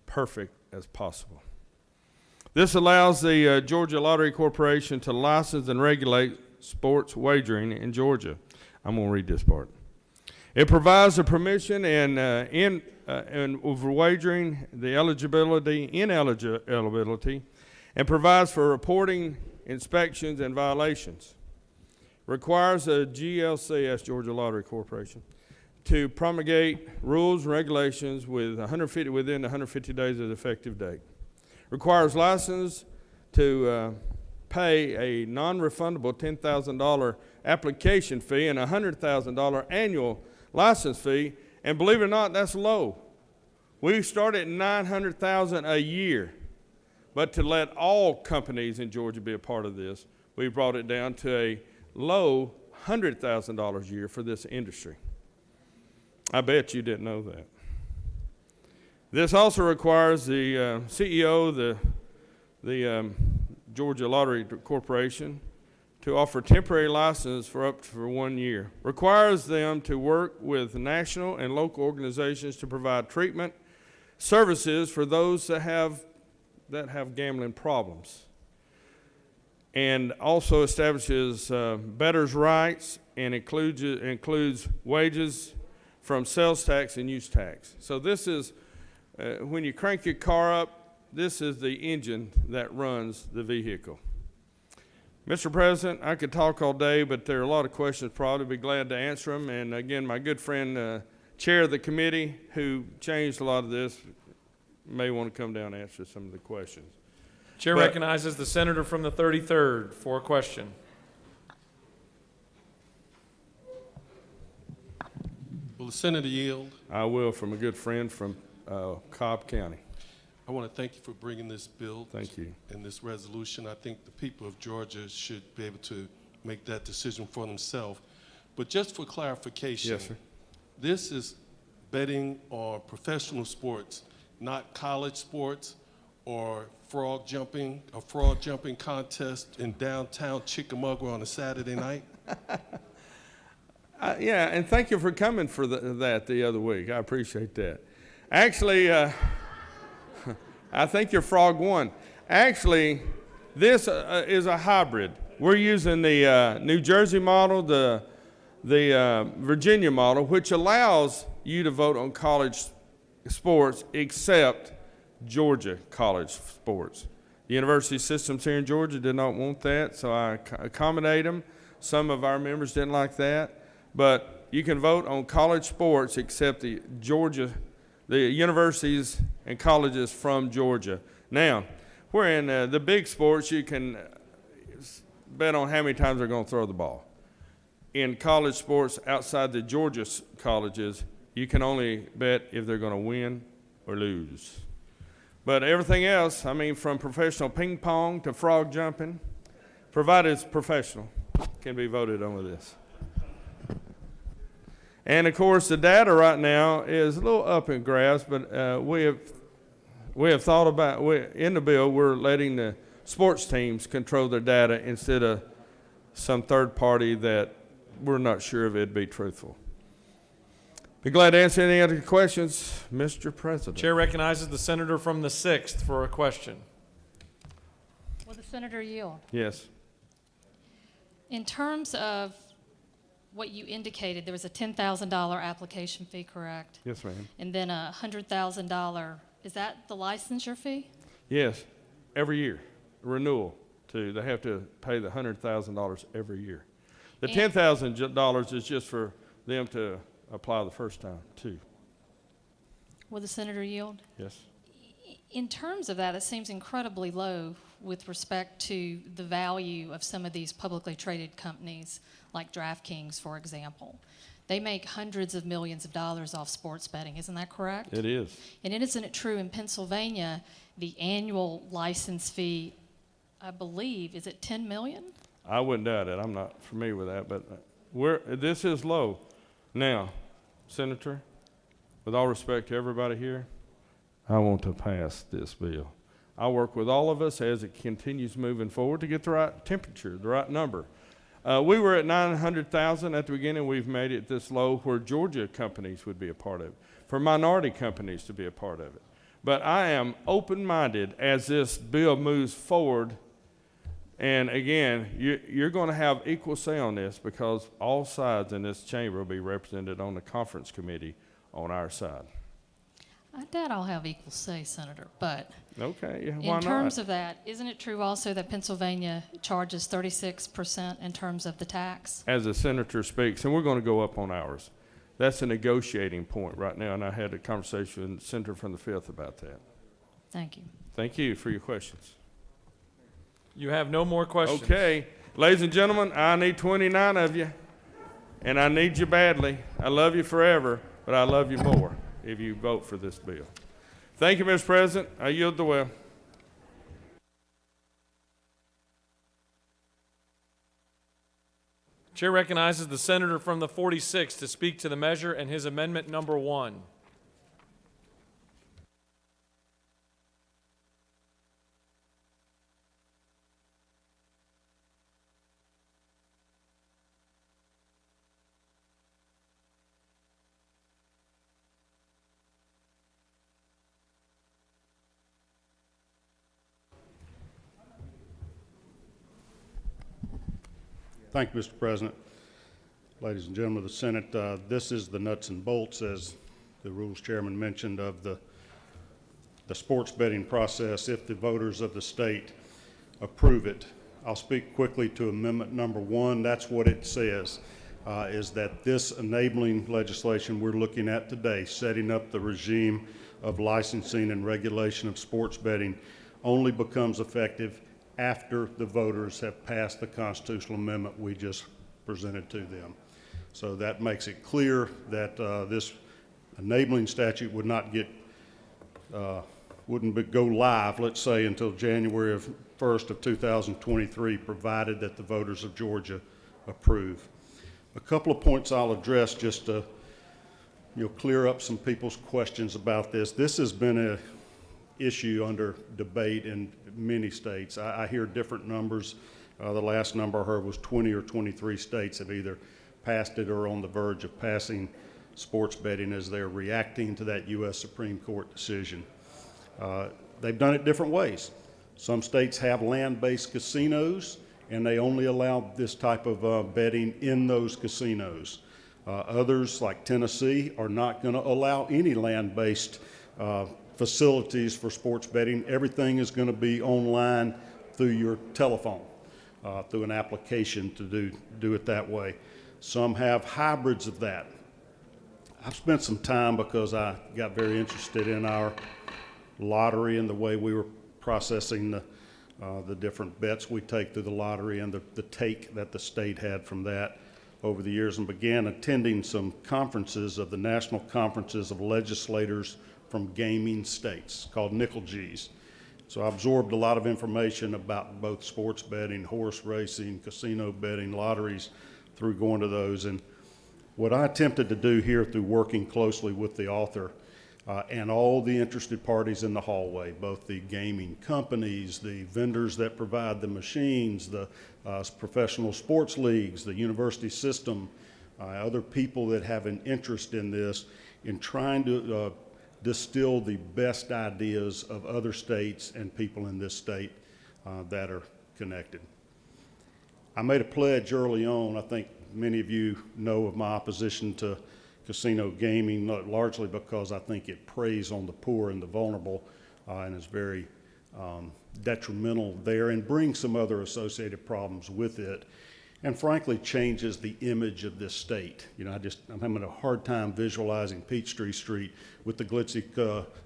[SPEAKER 2] perfect as possible. This allows the Georgia Lottery Corporation to license and regulate sports wagering in Georgia. I'm going to read this part. It provides the permission and over wagering, the eligibility, ineligibility, and provides for reporting inspections and violations. Requires a GLC, that's Georgia Lottery Corporation, to promulgate rules and regulations within 150 days of the effective date. Requires license to pay a non-refundable $10,000 application fee and a $100,000 annual license fee, and believe it or not, that's low. We start at $900,000 a year, but to let all companies in Georgia be a part of this, we brought it down to a low $100,000 a year for this industry. I bet you didn't know that. This also requires the CEO, the Georgia Lottery Corporation, to offer temporary license for up to 1 year. Requires them to work with national and local organizations to provide treatment services for those that have gambling problems. And also establishes bettors' rights and includes wages from sales tax and use tax. So this is, when you crank your car up, this is the engine that runs the vehicle. Mr. President, I could talk all day, but there are a lot of questions, probably be glad to answer them. And again, my good friend, chair of the committee, who changed a lot of this, may want to come down and answer some of the questions.
[SPEAKER 1] Chair recognizes the senator from the 33rd for a question.
[SPEAKER 4] Will the senator yield?
[SPEAKER 2] I will, from a good friend from Cobb County.
[SPEAKER 4] I want to thank you for bringing this bill.
[SPEAKER 2] Thank you.
[SPEAKER 4] And this resolution. I think the people of Georgia should be able to make that decision for themselves. But just for clarification,
[SPEAKER 2] Yes, sir.
[SPEAKER 4] this is betting on professional sports, not college sports or a frog jumping contest in downtown Chickamauga on a Saturday night.
[SPEAKER 2] Yeah, and thank you for coming for that the other week. I appreciate that. Actually, I think your frog won. Actually, this is a hybrid. We're using the New Jersey model, the Virginia model, which allows you to vote on college sports except Georgia college sports. The university systems here in Georgia did not want that, so I accommodate them. Some of our members didn't like that, but you can vote on college sports except the universities and colleges from Georgia. Now, where in the big sports you can bet on how many times they're going to throw the ball. In college sports outside the Georgia colleges, you can only bet if they're going to win or lose. But everything else, I mean, from professional ping pong to frog jumping, provided it's professional, can be voted on with this. And of course, the data right now is a little up in grasp, but we have thought about, in the bill, we're letting the sports teams control their data instead of some third party that we're not sure if it'd be truthful. Be glad to answer any other questions, Mr. President.
[SPEAKER 1] Chair recognizes the senator from the 6th for a question.
[SPEAKER 9] Will the senator yield?
[SPEAKER 2] Yes.
[SPEAKER 9] In terms of what you indicated, there was a $10,000 application fee, correct?
[SPEAKER 2] Yes, ma'am.
[SPEAKER 9] And then a $100,000, is that the licensure fee?
[SPEAKER 2] Yes, every year, renewal too. They have to pay the $100,000 every year. The $10,000 is just for them to apply the first time too.
[SPEAKER 9] Will the senator yield?
[SPEAKER 2] Yes.
[SPEAKER 9] In terms of that, it seems incredibly low with respect to the value of some of these publicly traded companies like DraftKings, for example. They make hundreds of millions of dollars off sports betting, isn't that correct?
[SPEAKER 2] It is.
[SPEAKER 9] And isn't it true in Pennsylvania, the annual license fee, I believe, is it 10 million?
[SPEAKER 2] I wouldn't doubt it. I'm not familiar with that, but this is low. Now, Senator, with all respect to everybody here, I want to pass this bill. I'll work with all of us as it continues moving forward to get the right temperature, the right number. We were at 900,000 at the beginning. We've made it this low where Georgia companies would be a part of it, for minority companies to be a part of it. But I am open-minded as this bill moves forward. And again, you're going to have equal say on this because all sides in this chamber will be represented on the conference committee on our side.
[SPEAKER 9] I doubt I'll have equal say, Senator, but
[SPEAKER 2] okay, yeah, why
[SPEAKER 9] in terms
[SPEAKER 2] not?
[SPEAKER 9] of that, isn't it true also that Pennsylvania charges 36% in terms of the tax?
[SPEAKER 2] As the senator speaks, and we're going to go up on ours. That's a negotiating point right now, and I had a conversation with the senator from the 5th about that.
[SPEAKER 9] Thank you.
[SPEAKER 2] Thank you for your questions.
[SPEAKER 1] You have no more questions.
[SPEAKER 2] Okay, ladies and gentlemen, I need 29 of you, and I need you badly. I love you forever, but I love you more if you vote for this bill. Thank you, Mr. President. I yield the will.
[SPEAKER 1] Chair recognizes the senator from the 46th to speak to the measure and his amendment number 1.
[SPEAKER 18] Thank you, Mr. President. Ladies and gentlemen of the Senate, this is the nuts and bolts, as the Rules Chairman mentioned, of the sports betting process if the voters of the state approve it. I'll speak quickly to Amendment number 1. That's what it says, is that this enabling legislation we're looking at today, setting up the regime of licensing and regulation of sports betting, only becomes effective after the voters have passed the constitutional amendment we just presented to them. So that makes it clear that this enabling statute would not get go live, let's say, until January of 1st of 2023, provided that the voters of Georgia approve. A couple of points I'll address just to clear up some people's questions about this. This has been an issue under debate in many states. I hear different numbers. The last number I heard was 20 or 23 states have either passed it or are on the verge of passing sports betting as they're reacting to that U.S. Supreme Court decision. They've done it different ways. Some states have land-based casinos, and they only allow this type of betting in those casinos. Others, like Tennessee, are not going to allow any land-based facilities for sports betting. Everything is going to be online through your telephone, through an application to do it that way. Some have hybrids of that. I've spent some time, because I got very interested in our lottery and the way we were processing the different bets we take through the lottery and the take that the state had from that over the years, and began attending some conferences of the National Conferences of Legislators from Gaming States, called Nickel-G's. So I absorbed a lot of information about both sports betting, horse racing, casino betting, lotteries, through going to those. And what I attempted to do here, through working closely with the author and all the interested parties in the hallway, both the gaming companies, the vendors that provide the machines, the professional sports leagues, the university system, other people that have an interest in this, in trying to distill the best ideas of other states and people in this state that are connected. I made a pledge early on. I think many of you know of my opposition to casino gaming, largely because I think it preys on the poor and the vulnerable and is very detrimental there, and brings some other associated problems with it, and frankly changes the image of this state. I'm having a hard time visualizing Peachtree Street with the glitzy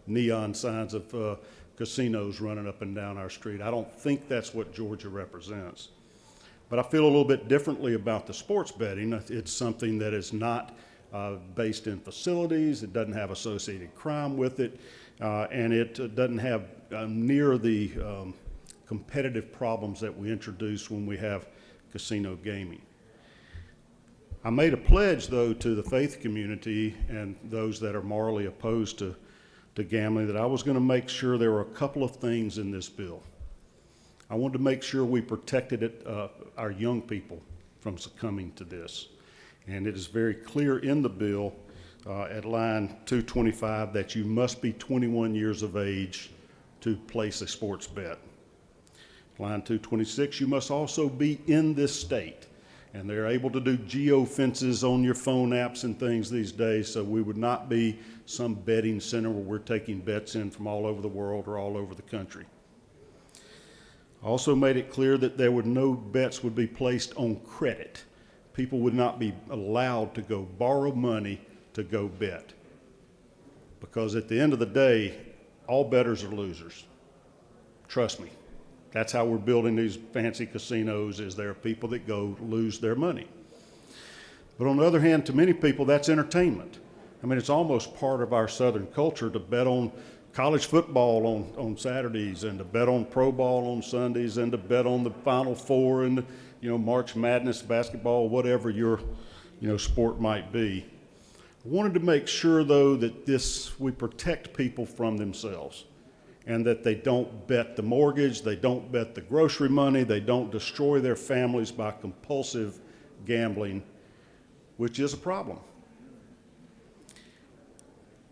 [SPEAKER 18] neon signs of casinos running up and down our street. I don't think that's what Georgia represents. But I feel a little bit differently about the sports betting. It's something that is not based in facilities. It doesn't have associated crime with it, and it doesn't have near the competitive problems that we introduce when we have casino gaming. I made a pledge, though, to the faith community and those that are morally opposed to gambling, that I was going to make sure there were a couple of things in this bill. I wanted to make sure we protected our young people from succumbing to this. And it is very clear in the bill at line 225 that you must be 21 years of age to place a sports bet. Line 226, you must also be in this state. And they're able to do geo-fences on your phone apps and things these days, so we would not be some betting center where we're taking bets in from all over the world or all over the country. I also made it clear that no bets would be placed on credit. People would not be allowed to go borrow money to go bet. Because at the end of the day, all bettors are losers. Trust me. That's how we're building these fancy casinos, is there are people that go lose their money. But on the other hand, to many people, that's entertainment. I mean, it's almost part of our Southern culture to bet on college football on Saturdays, and to bet on pro ball on Sundays, and to bet on the Final Four and March Madness basketball, whatever your sport might be. I wanted to make sure, though, that we protect people from themselves, and that they don't bet the mortgage, they don't bet the grocery money, they don't destroy their families by compulsive gambling, which is a problem.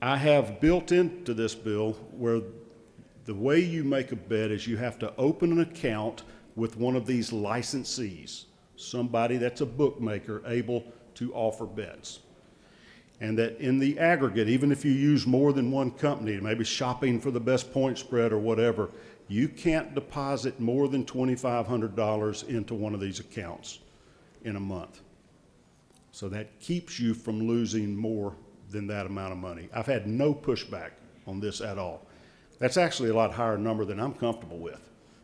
[SPEAKER 18] I have built into this bill where the way you make a bet is you have to open an account with one of these licensees, somebody that's a bookmaker able to offer bets. And that in the aggregate, even if you use more than one company, maybe shopping for the best point spread or whatever, you can't deposit more than $2,500 into one of these accounts in a month. So that keeps you from losing more than that amount of money. I've had no pushback on this at all. That's actually a lot higher number than I'm comfortable with.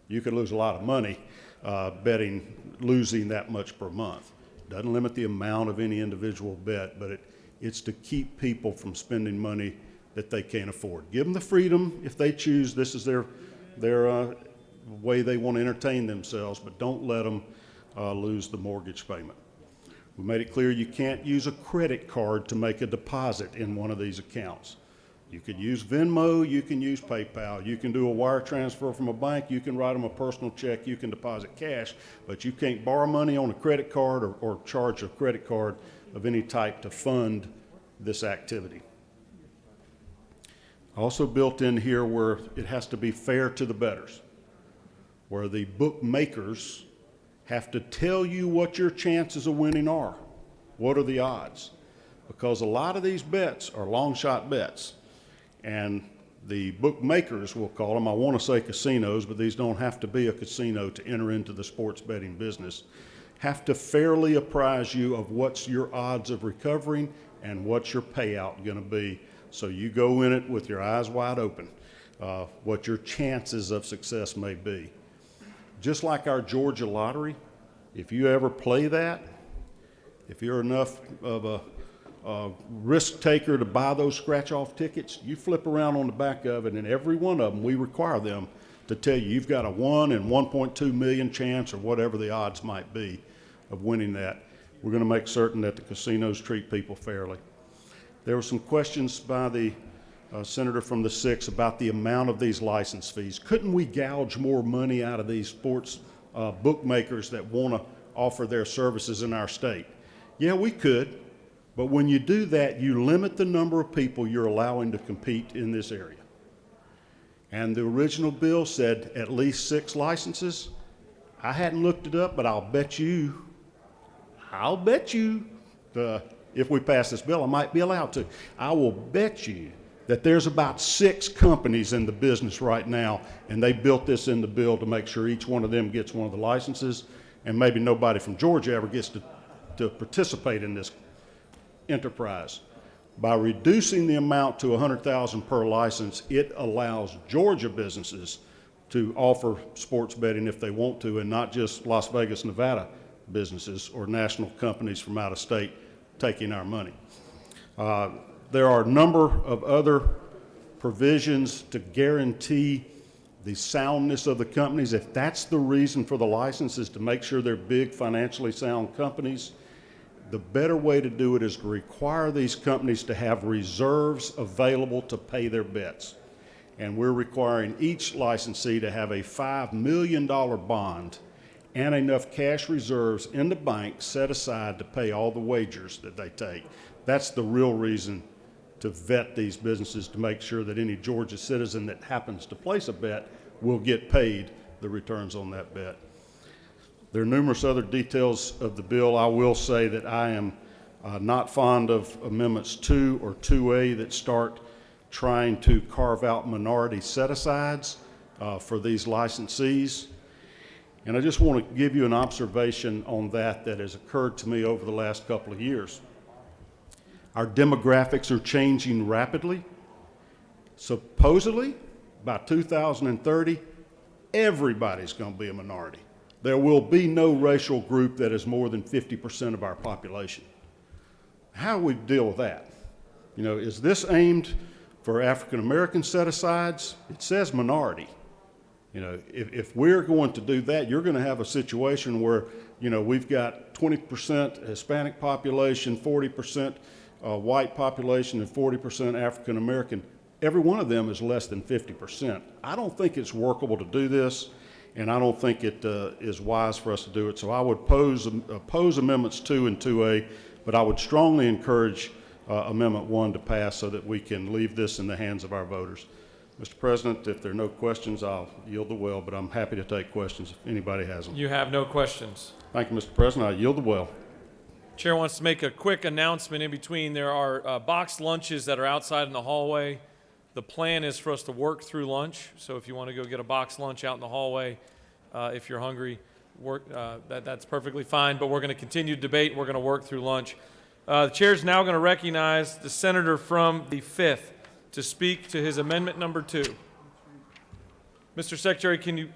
[SPEAKER 18] You could lose a lot of money losing that much per month. Doesn't limit the amount of any individual bet, but it's to keep people from spending money that they can't afford. Give them the freedom if they choose. This is their way they want to entertain themselves, but don't let them lose the mortgage payment. We made it clear you can't use a credit card to make a deposit in one of these accounts. You can use Venmo, you can use PayPal, you can do a wire transfer from a bank, you can write them a personal check, you can deposit cash, but you can't borrow money on a credit card or charge a credit card of any type to fund this activity. Also built in here where it has to be fair to the bettors, where the bookmakers have to tell you what your chances of winning are. What are the odds? Because a lot of these bets are long shot bets. And the bookmakers, we'll call them, I want to say casinos, but these don't have to be a casino to enter into the sports betting business, have to fairly apprise you of what's your odds of recovering and what's your payout going to be. So you go in it with your eyes wide open, what your chances of success may be. Just like our Georgia lottery, if you ever play that, if you're enough of a risk taker to buy those scratch-off tickets, you flip around on the back of it, and every one of them, we require them to tell you you've got a 1 in 1.2 million chance, or whatever the odds might be, of winning that. We're going to make certain that the casinos treat people fairly. There were some questions by the senator from the 6th about the amount of these license fees. Couldn't we gouge more money out of these sports bookmakers that want to offer their services in our state? Yeah, we could. But when you do that, you limit the number of people you're allowing to compete in this area. And the original bill said at least 6 licenses. I hadn't looked it up, but I'll bet you, if we pass this bill, I might be allowed to. I will bet you that there's about 6 companies in the business right now, and they built this in the bill to make sure each one of them gets one of the licenses, and maybe nobody from Georgia ever gets to participate in this enterprise. By reducing the amount to $100,000 per license, it allows Georgia businesses to offer sports betting if they want to, and not just Las Vegas, Nevada businesses or national companies from out of state taking our money. There are a number of other provisions to guarantee the soundness of the companies. If that's the reason for the license, is to make sure they're big, financially sound companies, the better way to do it is to require these companies to have reserves available to pay their bets. And we're requiring each licensee to have a $5 million bond and enough cash reserves in the bank set aside to pay all the wagers that they take. That's the real reason to vet these businesses, to make sure that any Georgia citizen that happens to place a bet will get paid the returns on that bet. There are numerous other details of the bill. I will say that I am not fond of Amendments 2 or 2A that start trying to carve out minority set-asides for these licensees. And I just want to give you an observation on that has occurred to me over the last couple of years. Our demographics are changing rapidly. Supposedly, by 2030, everybody's going to be a minority. There will be no racial group that is more than 50% of our population. How do we deal with that? You know, is this aimed for African American set-asides? It says minority. You know, if we're going to do that, you're going to have a situation where, you know, we've got 20% Hispanic population, 40% white population, and 40% African American. Every one of them is less than 50%. I don't think it's workable to do this, and I don't think it is wise for us to do it. So I would oppose Amendments 2 and 2A, but I would strongly encourage Amendment 1 to pass so that we can leave this in the hands of our voters. Mr. President, if there are no questions, I'll yield the well, but I'm happy to take questions if anybody has them.
[SPEAKER 1] You have no questions.
[SPEAKER 18] Thank you, Mr. President. I yield the well.
[SPEAKER 1] Chair wants to make a quick announcement in between. There are boxed lunches that are outside in the hallway. The plan is for us to work through lunch, so if you want to go get a boxed lunch out in the hallway, if you're hungry, that's perfectly fine, but we're going to continue to debate. We're going to work through lunch. The chair is now going to recognize the senator from the 5th to speak to his amendment number 2. Mr. Secretary, can you?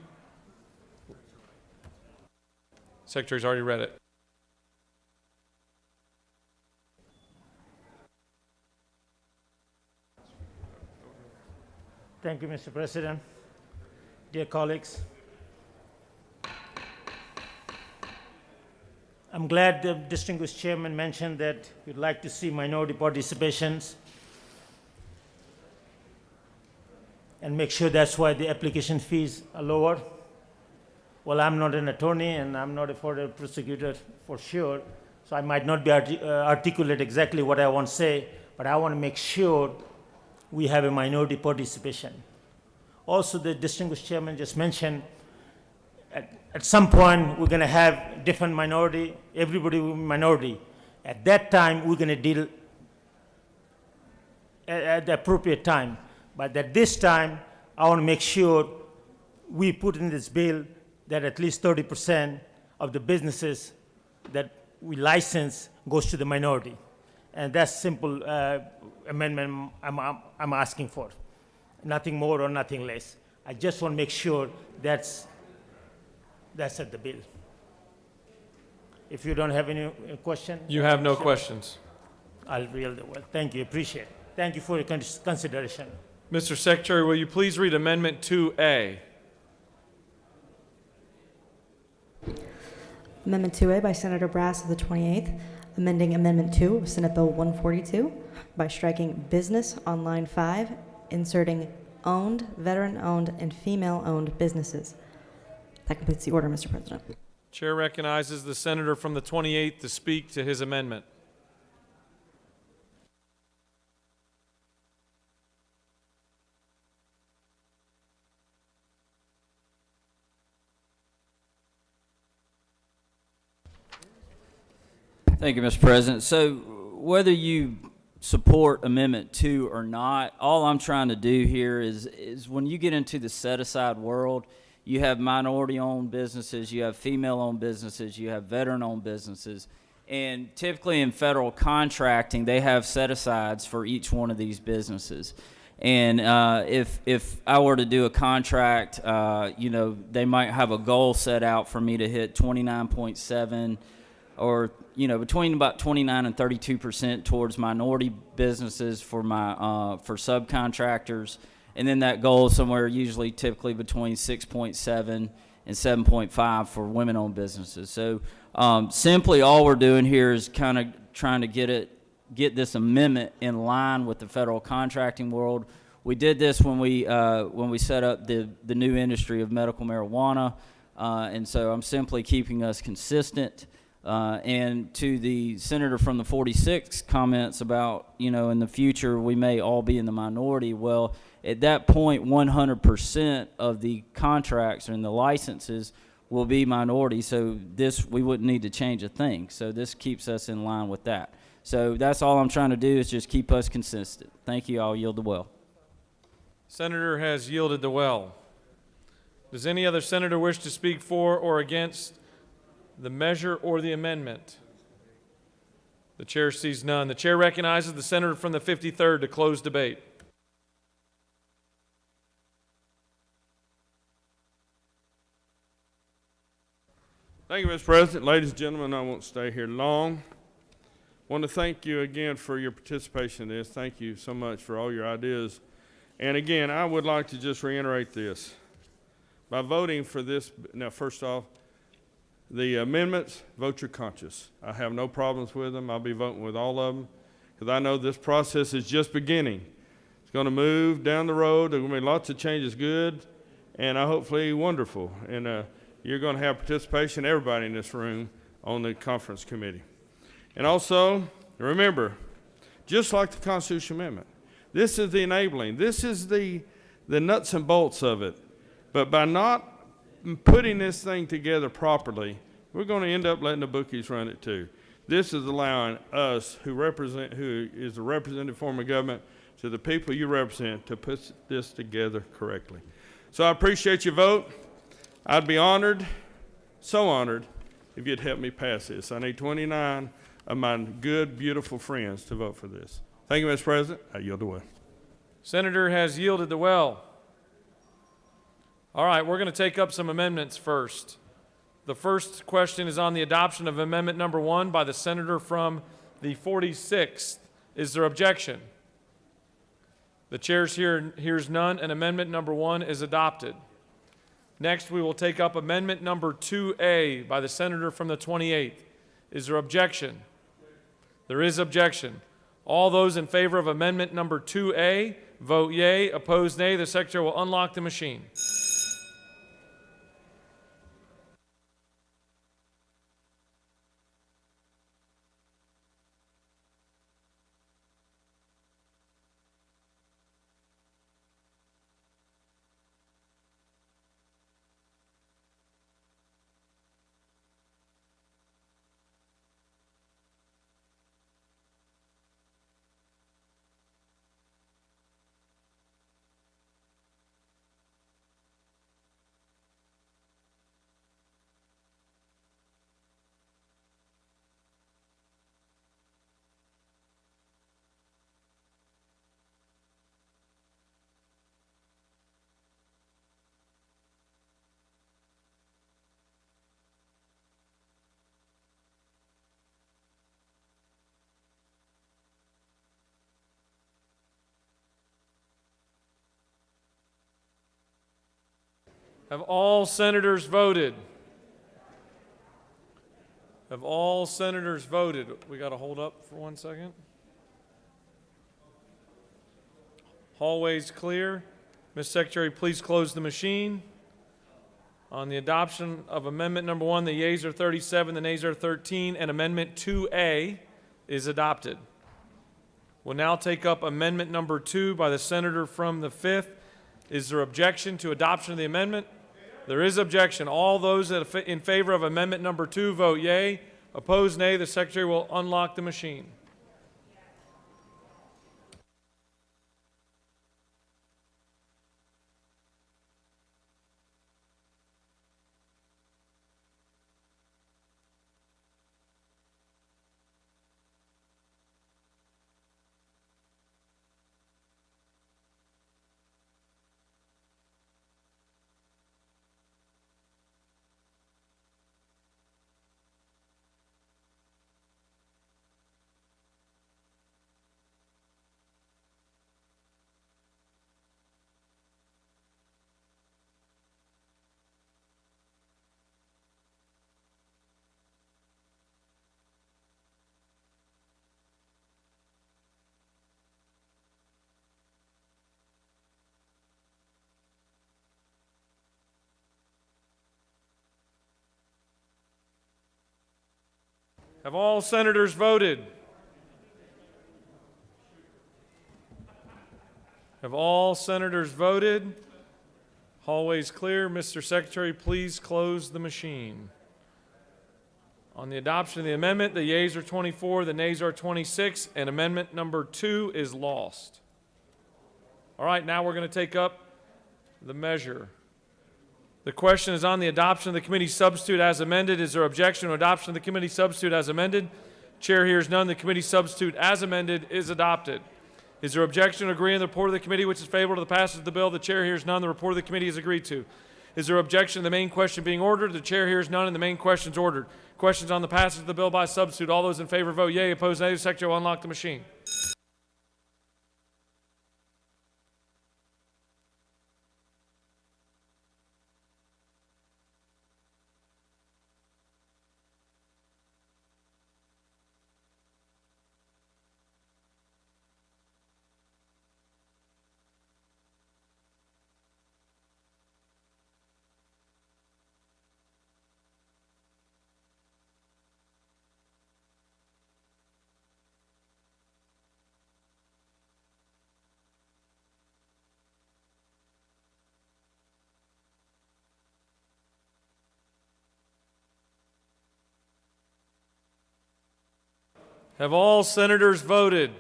[SPEAKER 1] Secretary's already read it.
[SPEAKER 16] Thank you, Mr. President. Dear colleagues, I'm glad the distinguished chairman mentioned that you'd like to see minority participations and make sure that's why the application fees are lower. Well, I'm not an attorney and I'm not a federal prosecutor for sure, so I might not be articulate exactly what I want to say, but I want to make sure we have a minority participation. Also, the distinguished chairman just mentioned at some point we're going to have different minority, everybody will be minority. At that time, we're going to deal at the appropriate time. But at this time, I want to make sure we put in this bill that at least 30% of the businesses that we license goes to the minority. And that's simple amendment I'm asking for. Nothing more or nothing less. I just want to make sure that's at the bill. If you don't have any question.
[SPEAKER 1] You have no
[SPEAKER 16] sure.
[SPEAKER 1] questions.
[SPEAKER 16] I'll yield the word. Thank you, appreciate it. Thank you for your consideration.
[SPEAKER 1] Mr. Secretary, will you please read Amendment 2A?
[SPEAKER 3] Amendment 2A by Senator Brass of the 28th, amending Amendment 2 of Senate Bill 142 by striking business on line 5, inserting owned, veteran-owned, and female-owned businesses. That completes the order, Mr. President.
[SPEAKER 1] Chair recognizes the senator from the 28th to speak to his amendment.
[SPEAKER 20] Thank you, Mr. President. So whether you support Amendment 2 or not, all I'm trying to do here is when you get into the set-aside world, you have minority-owned businesses, you have female-owned businesses, you have veteran-owned businesses, and typically in federal contracting, they have set-asides for each one of these businesses. And if I were to do a contract, you know, they might have a goal set out for me to hit 29.7 or, you know, between about 29 and 32% towards minority businesses for my for subcontractors, and then that goal is somewhere usually typically between 6.7 and 7.5 for women-owned businesses. So simply all we're doing here is kind of trying to get this amendment in line with the federal contracting world. We did this when we set up the new industry of medical marijuana, and so I'm simply keeping us consistent. And to the senator from the 46 comments about, you know, in the future we may all be in the minority. Well, at that point, 100% of the contracts and the licenses will be minority. So we wouldn't need to change a thing. So this keeps us in line with that. So that's all I'm trying to do is just keep us consistent. Thank you. I'll yield the well.
[SPEAKER 1] Senator has yielded the well. Does any other senator wish to speak for or against the measure or the amendment? The chair sees none. The chair recognizes the senator from the 53rd to close debate.
[SPEAKER 2] Thank you, Mr. President. Ladies and gentlemen, I won't stay here long. I want to thank you again for your participation in this. Thank you so much for all your ideas. And again, I would like to just reiterate this. By voting for this, now first off, the amendments, vote your conscience. I have no problems with them. I'll be voting with all of them because I know this process is just beginning. It's going to move down the road. There are going to be lots of changes, good and hopefully wonderful. And you're going to have participation, everybody in this room, on the conference committee. And also, remember, just like the Constitutional Amendment, this is the enabling. This is the nuts and bolts of it. But by not putting this thing together properly, we're going to end up letting the bookies run it too. This is allowing us, who is the representative form of government, to the people you represent, to put this together correctly. So I appreciate your vote. I'd be honored, so honored, if you'd help me pass this. I need 29 of my good, beautiful friends to vote for this. Thank you, Mr. President. I yield the way.
[SPEAKER 1] Senator has yielded the well. All right, we're going to take up some amendments first. The first question is on the adoption of Amendment Number 1 by the senator from the 46th. Is there objection? The chair hears none, and amendment number 1 is adopted. Next, we will take up amendment number 2A by the senator from the 28th. Is there objection? There is objection. All those in favor of amendment number 2A, vote yea. Opposed, nay. The secretary will unlock the machine. Have all senators voted? Have all senators voted? We got to hold up for 1 second. Hallways clear. Ms. Secretary, please close the machine. On the adoption of amendment number 1, the yeas are 37, the nays are 13, and amendment 2A is adopted. We'll now take up amendment number 2 by the senator from the 5th. Is there objection to adoption of the amendment? There is objection. All those in favor of amendment number 2 vote yea. Opposed, nay. The secretary will unlock the machine. Have all senators voted? Have all senators voted? Hallways clear. Mr. Secretary, please close the machine. On the adoption of the amendment, the yeas are 24, the nays are 26, and amendment number 2 is lost. All right, now we're going to take up the measure. The question is on the adoption of the committee substitute as amended. Is there objection to adoption of the committee substitute as amended? Chair hears none. The committee substitute as amended is adopted. Is there objection to agreeing to the report of the committee which is favorable to the passage of the bill? The chair hears none. The report of the committee is agreed to. Is there objection to the main question being ordered? The chair hears none, and the main question is ordered. Questions on the passage of the bill by substitute. All those in favor vote yea. Opposed, nay. The secretary will unlock the machine. Have all senators voted?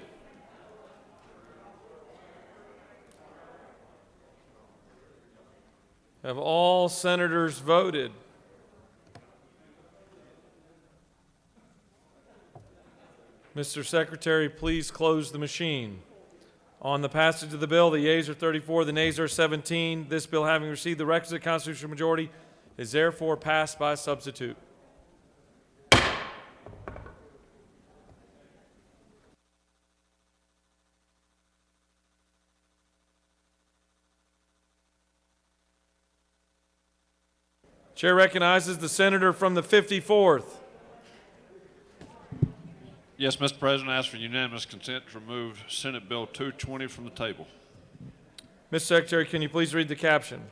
[SPEAKER 1] Have all senators voted? Mr. Secretary, please close the machine. On the passage of the bill, the yeas are 34, the nays are 17. This bill, having received the requisite constitutional majority, is therefore passed by substitute. Chair recognizes the senator from the 54th.
[SPEAKER 21] Yes, Mr. President, I ask for unanimous consent to remove Senate Bill 220 from the table.
[SPEAKER 1] Mr. Secretary, can you please read the caption?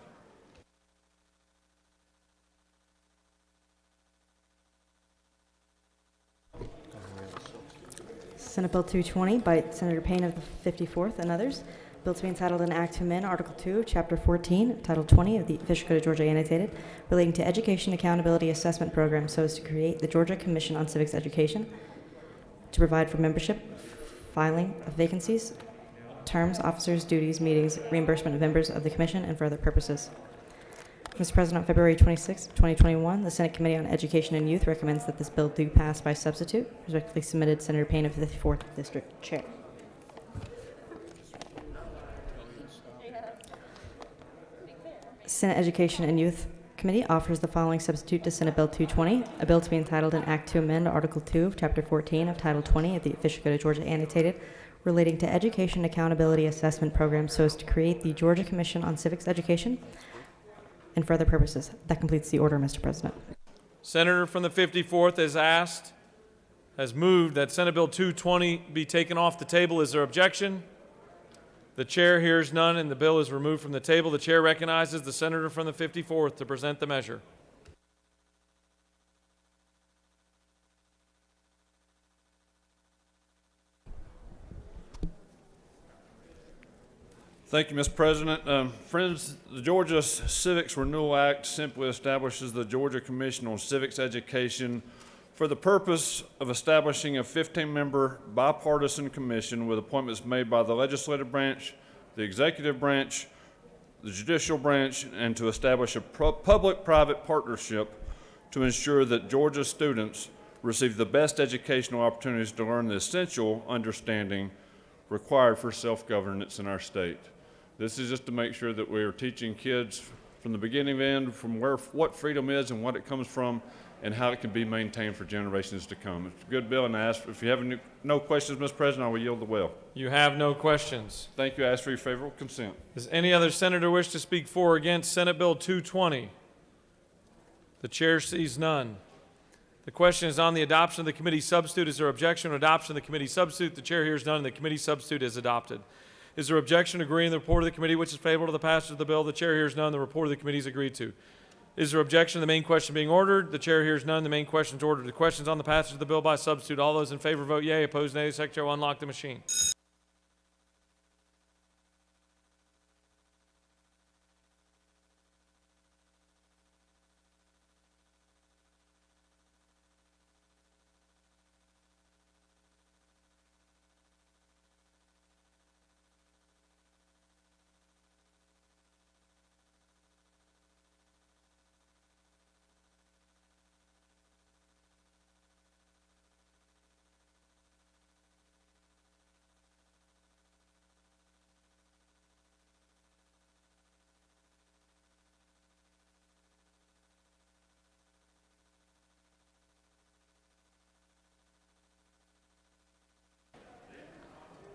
[SPEAKER 3] Senate Bill 220 by Senator Payne of the 54th and others. Bill to be entitled an act to amend Article 2 of Chapter 14, Title 20 of the Official Code of Georgia Annotated, relating to Education Accountability Assessment Program so as to create the Georgia Commission on Civics Education, to provide for membership, filing of vacancies, terms, officers, duties, meetings, reimbursement of members of the Commission, and for other purposes. Mr. President, on February 26, 2021, the Senate Committee on Education and Youth recommends that this bill do pass by substitute. Respectfully submitted, Senator Payne of the 54th District Chair. Senate Education and Youth Committee offers the following substitute to Senate Bill 220, a bill to be entitled an act to amend Article 2 of Chapter 14 of Title 20 of the Official Code of Georgia Annotated, relating to Education Accountability Assessment Program so as to create the Georgia Commission on Civics Education and for other purposes. That completes the order, Mr. President.
[SPEAKER 1] Senator from the 54th has moved that Senate Bill 220 be taken off the table. Is there objection? The chair hears none, and the bill is removed from the table. The chair recognizes the senator from the 54th to present the measure.
[SPEAKER 21] Thank you, Mr. President. Friends, the Georgia Civics Renewal Act simply establishes the Georgia Commission on Civics Education for the purpose of establishing a 15-member bipartisan commission with appointments made by the legislative branch, the executive branch, the judicial branch, and to establish a public-private partnership to ensure that Georgia students receive the best educational opportunities to learn the essential understanding required for self-governance in our state. This is just to make sure that we are teaching kids from the beginning to end from what freedom is and what it comes from and how it can be maintained for generations to come. It's a good bill, and I ask, if you have no questions, Mr. President, I will yield the will.
[SPEAKER 1] You have no questions.
[SPEAKER 21] Thank you. I ask for your favorable consent.
[SPEAKER 1] Does any other senator wish to speak for or against Senate Bill 220? The chair sees none. The question is on the adoption of the committee substitute. Is there objection to adoption of the committee substitute? The chair hears none, and the committee substitute is adopted. Is there objection to agreeing to the report of the committee which is favorable to the passage of the bill? The chair hears none. The report of the committee is agreed to. Is there objection to the main question being ordered? The chair hears none. The main question is ordered. The questions on the passage of the bill by substitute. All those in favor vote yea. Opposed, nay. The secretary will unlock the machine.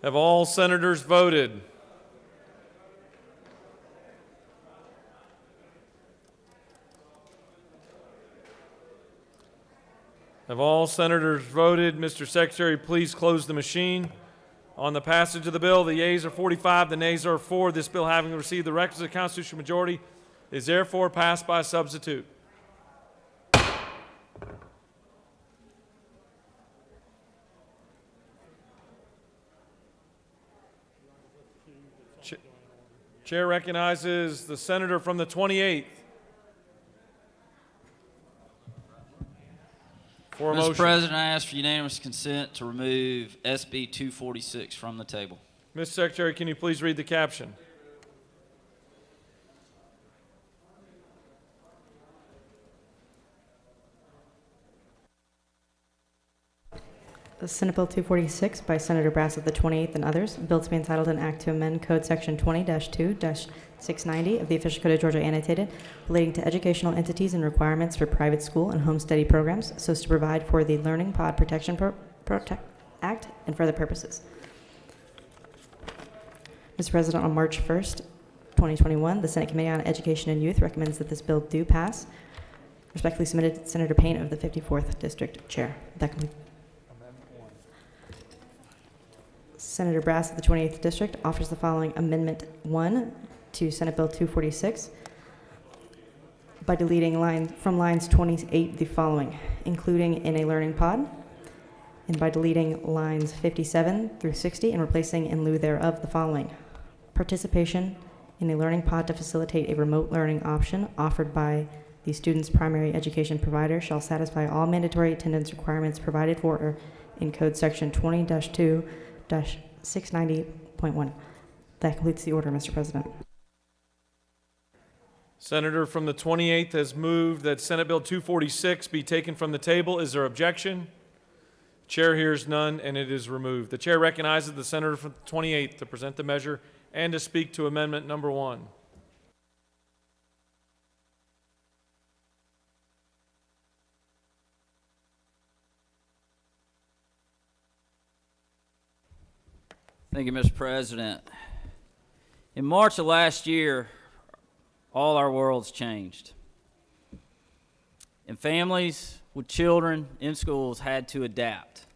[SPEAKER 1] Have all senators voted? Have all senators voted? Mr. Secretary, please close the machine. On the passage of the bill, the yeas are 45, the nays are 4. This bill, having received the requisite constitutional majority, is therefore passed by substitute. Chair recognizes the senator from the 28th for a motion.
[SPEAKER 20] Mr. President, I ask for unanimous consent to remove SB 246 from the table.
[SPEAKER 1] Mr. Secretary, can you please read the caption?
[SPEAKER 3] Senate Bill 246 by Senator Brass of the 28th and others. A bill to be entitled an act to amend Code Section 20-2-690 of the Official Code of Georgia Annotated, relating to educational entities and requirements for private school and home study programs, so as to provide for the Learning Pod Protection Act and for other purposes. Mr. President, on March 1st, 2021, the Senate Committee on Education and Youth recommends that this bill do pass. Respectfully submitted, Senator Payne of the 54th District Chair. That completes. Senator Brass of the 28th District offers the following Amendment 1 to Senate Bill 246 by deleting from lines 28 the following, including in a learning pod, and by deleting lines 57 through 60 and replacing in lieu thereof the following: participation in a learning pod to facilitate a remote learning option offered by the student's primary education provider shall satisfy all mandatory attendance requirements provided for in Code Section 20-2-690.1. That completes the order, Mr. President.
[SPEAKER 1] Senator from the 28th has moved that Senate Bill 246 be taken from the table. Is there objection? Chair hears none, and it is removed. The chair recognizes the senator from the 28th to present the measure and to speak to amendment number 1.
[SPEAKER 20] Thank you, Mr. President. In March of last year, all our worlds changed. And families with children in schools had to adapt.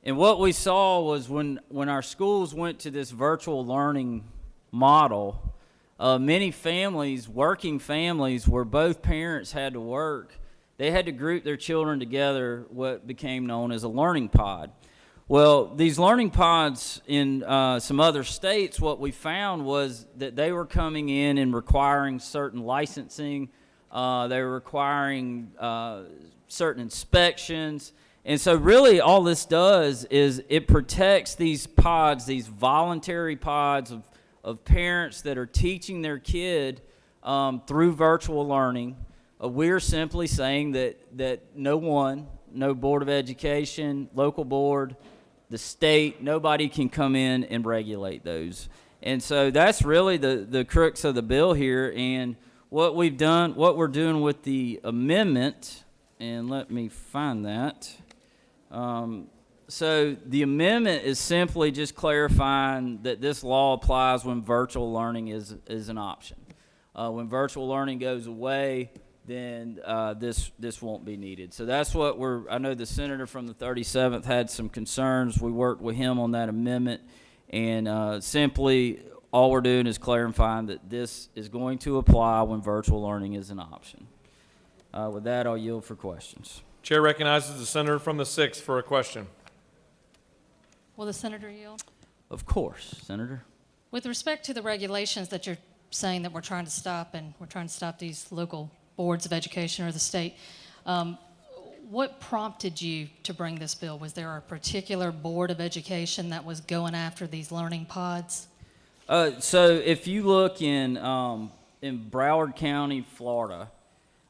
[SPEAKER 20] And what we saw was when our schools went to this virtual learning model, many families, working families where both parents had to work, they had to group their children together, what became known as a learning pod. Well, these learning pods in some other states, what we found was that they were coming in and requiring certain licensing. They were requiring certain inspections. And so really all this does is it protects these pods, these voluntary pods of parents that are teaching their kid through virtual learning. We're simply saying that no Board of Education, local board, the state, nobody can come in and regulate those. And so that's really the crux of the bill here. And what we're doing with the amendment, and let me find that. So the amendment is simply just clarifying that this law applies when virtual learning is an option. When virtual learning goes away, then this won't be needed. So that's what I know the senator from the 37th had some concerns. We worked with him on that amendment, and simply all we're doing is clarifying that this is going to apply when virtual learning is an option. With that, I'll yield for questions.
[SPEAKER 1] Chair recognizes the senator from the 6th for a question.
[SPEAKER 9] Will the senator yield?
[SPEAKER 20] Of course, Senator.
[SPEAKER 9] With respect to the regulations that you're saying that we're trying to stop, and we're trying to stop these local boards of education or the state, what prompted you to bring this bill? Was there a particular board of education that was going after these learning pods?
[SPEAKER 20] So if you look in Broward County, Florida,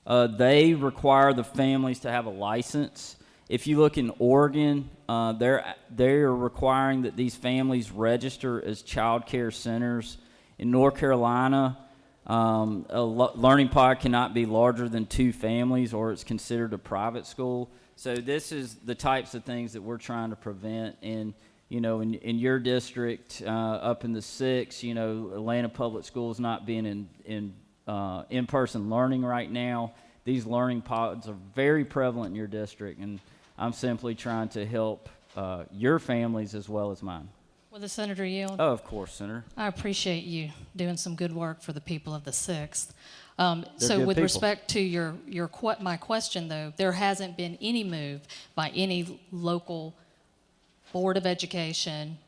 [SPEAKER 20] they require the families to have a license. If you look in Oregon, they're requiring that these families register as child care centers. In North Carolina, a learning pod cannot be larger than 2 families, or it's considered a private school. So this is the types of things that we're trying to prevent. And in your district, up in the 6, Atlanta Public Schools not being in-person learning right now. These learning pods are very prevalent in your district, and I'm simply trying to help your families as well as mine.
[SPEAKER 9] Will the senator yield?
[SPEAKER 20] Oh, of course, Senator.
[SPEAKER 9] I appreciate you doing some good work for the people of the 6th.
[SPEAKER 20] They're
[SPEAKER 9] So
[SPEAKER 20] good
[SPEAKER 9] with
[SPEAKER 20] people.
[SPEAKER 9] respect to my question, though, there hasn't been any move by any local board of education,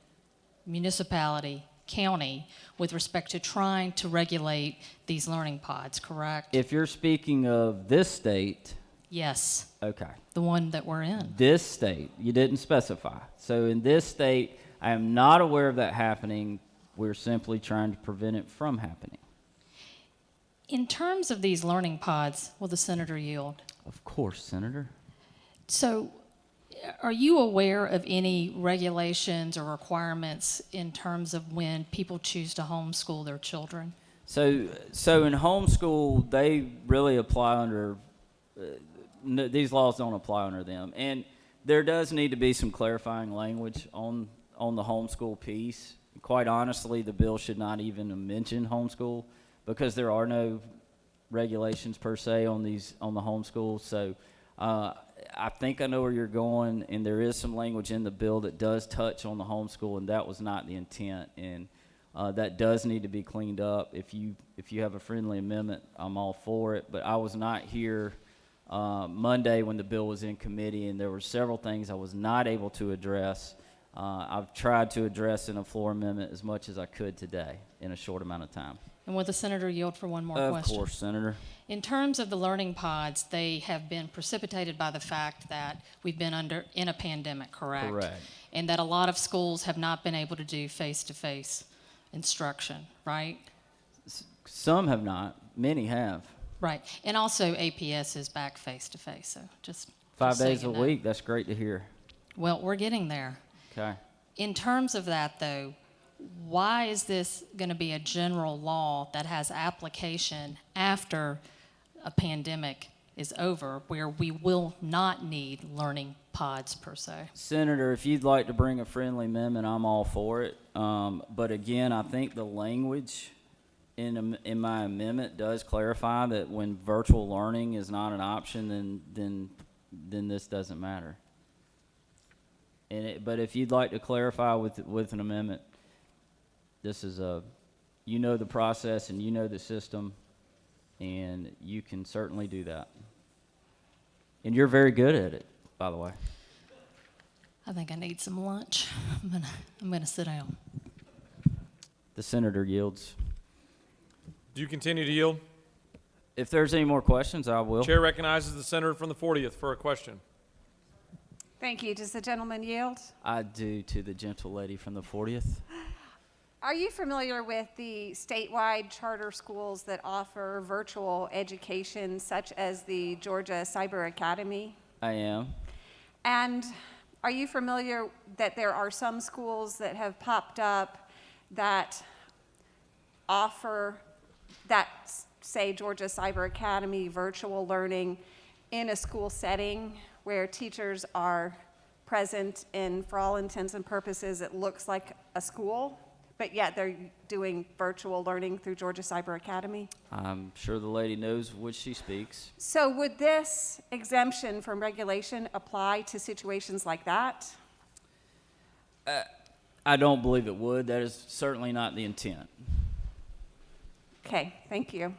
[SPEAKER 9] municipality, county, with respect to trying to regulate these learning pods, correct?
[SPEAKER 20] If you're speaking of this state,
[SPEAKER 9] Yes,
[SPEAKER 20] okay.
[SPEAKER 9] the one that we're in.
[SPEAKER 20] This state, you didn't specify. So in this state, I am not aware of that happening. We're simply trying to prevent it from happening.
[SPEAKER 9] In terms of these learning pods, will the senator yield?
[SPEAKER 20] Of course, Senator.
[SPEAKER 9] So are you aware of any regulations or requirements in terms of when people choose to homeschool their children?
[SPEAKER 20] So in homeschool, they really apply under, these laws don't apply under them. And there does need to be some clarifying language on the homeschool piece. Quite honestly, the bill should not even mention homeschool, because there are no regulations per se on the homeschool. So I think I know where you're going, and there is some language in the bill that does touch on the homeschool, and that was not the intent. And that does need to be cleaned up. If you have a friendly amendment, I'm all for it. But I was not here Monday when the bill was in committee, and there were several things I was not able to address. I've tried to address in a floor amendment as much as I could today in a short amount of time.
[SPEAKER 9] And will the senator yield for one more
[SPEAKER 20] Of
[SPEAKER 9] question?
[SPEAKER 20] course, Senator.
[SPEAKER 9] In terms of the learning pods, they have been precipitated by the fact that we've been in a pandemic, correct?
[SPEAKER 20] Correct.
[SPEAKER 9] And that a lot of schools have not been able to do face-to-face instruction, right?
[SPEAKER 20] Some have not. Many have.
[SPEAKER 9] Right. And also APS is back face-to-face, so just
[SPEAKER 20] 5
[SPEAKER 9] so
[SPEAKER 20] days
[SPEAKER 9] you
[SPEAKER 20] a
[SPEAKER 9] know.
[SPEAKER 20] week. That's great to hear.
[SPEAKER 9] Well, we're getting there.
[SPEAKER 20] Okay.
[SPEAKER 9] In terms of that, though, why is this going to be a general law that has application after a pandemic is over, where we will not need learning pods per se?
[SPEAKER 20] Senator, if you'd like to bring a friendly amendment, I'm all for it. But again, I think the language in my amendment does clarify that when virtual learning is not an option, then this doesn't matter. But if you'd like to clarify with an amendment, this is you know the process and you know the system, and you can certainly do that. And you're very good at it, by the way.
[SPEAKER 9] I think I need some lunch. I'm gonna sit down.
[SPEAKER 20] The senator yields.
[SPEAKER 1] Do you continue to yield?
[SPEAKER 20] If there's any more questions, I will.
[SPEAKER 1] Chair recognizes the senator from the 40th for a question.
[SPEAKER 5] Thank you. Does the gentleman yield?
[SPEAKER 20] I do, to the gentle lady from the 40th.
[SPEAKER 5] Are you familiar with the statewide charter schools that offer virtual education, such as the Georgia Cyber Academy?
[SPEAKER 20] I am.
[SPEAKER 5] And are you familiar that there are some schools that have popped up that offer that, say, Georgia Cyber Academy virtual learning in a school setting where teachers are present and for all intents and purposes it looks like a school, but yet they're doing virtual learning through Georgia Cyber Academy?
[SPEAKER 20] I'm sure the lady knows which she speaks.
[SPEAKER 5] So would this exemption from regulation apply to situations like that?
[SPEAKER 20] I don't believe it would. That is certainly not the intent.
[SPEAKER 5] Okay, thank you.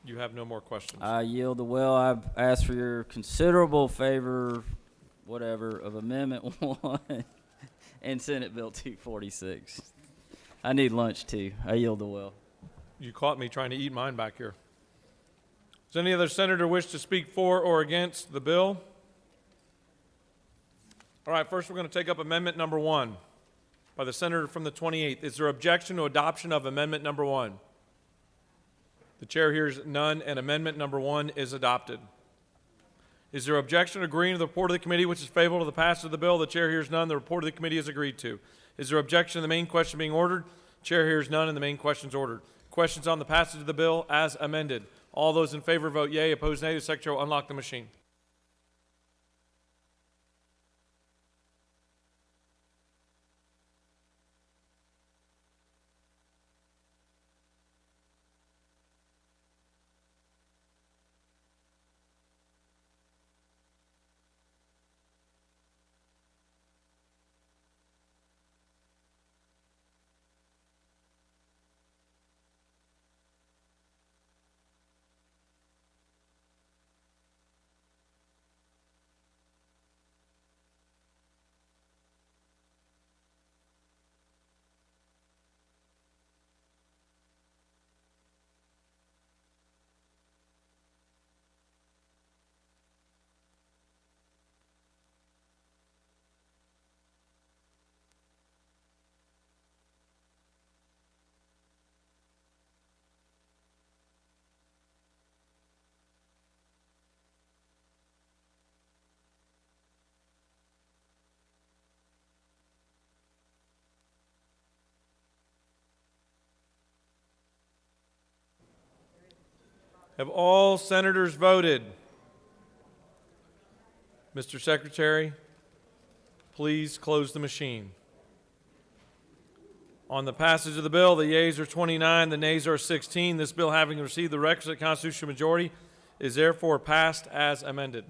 [SPEAKER 1] You have no more questions.
[SPEAKER 20] I yield the will. I've asked for your considerable favor, whatever, of Amendment 1 and Senate Bill 246. I need lunch too. I yield the will.
[SPEAKER 1] You caught me trying to eat mine back here. Does any other senator wish to speak for or against the bill? All right, first we're going to take up Amendment number 1 by the senator from the 28th. Is there objection to adoption of Amendment number 1? The chair hears none, and Amendment number 1 is adopted. Is there objection to agreeing to the report of the committee which is favorable to the passage of the bill? The chair hears none. The report of the committee is agreed to. Is there objection to the main question being ordered? Chair hears none, and the main question is ordered. Questions on the passage of the bill as amended. All those in favor vote yea. Opposed nay. The secretary will unlock the machine. Have all senators voted? Mr. Secretary, please close the machine. On the passage of the bill, the yeas are 29, the nays are 16. This bill, having received the requisite constitutional majority, is therefore passed as amended.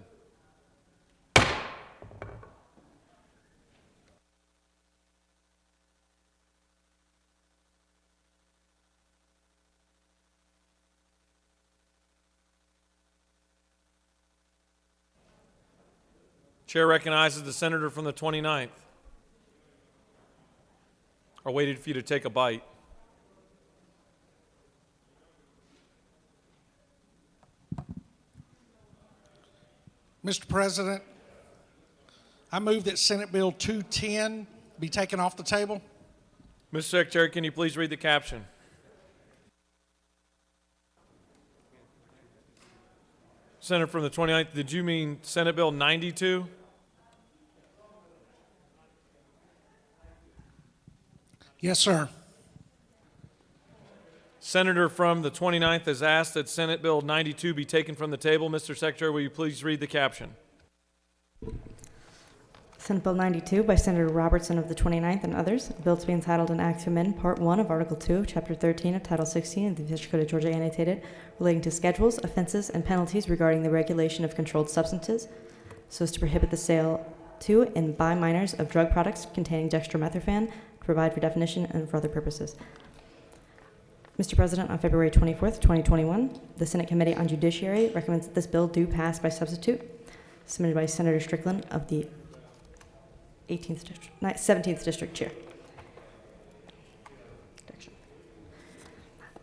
[SPEAKER 1] Chair recognizes the senator from the 29th. I waited for you to take a bite.
[SPEAKER 6] Mr. President, I move that Senate Bill 210 be taken off the table.
[SPEAKER 1] Mr. Secretary, can you please read the caption? Senator from the 29th, did you mean Senate Bill 92?
[SPEAKER 6] Yes, sir.
[SPEAKER 1] Senator from the 29th has asked that Senate Bill 92 be taken from the table. Mr. Secretary, will you please read the caption?
[SPEAKER 3] Senate Bill 92 by Senator Robertson of the 29th and others. A bill to be entitled an act to amend Part 1 of Article 2 of Chapter 13 of Title 16 of the District Code of Georgia annotated relating to schedules, offenses, and penalties regarding the regulation of controlled substances so as to prohibit the sale to and by minors of drug products containing dextromethorphan, to provide for definition and for other purposes. Mr. President, on February 24th, 2021, the Senate Committee on Judiciary recommends that this bill do pass by substitute, submitted by Senator Strickland of the 17th District Chair.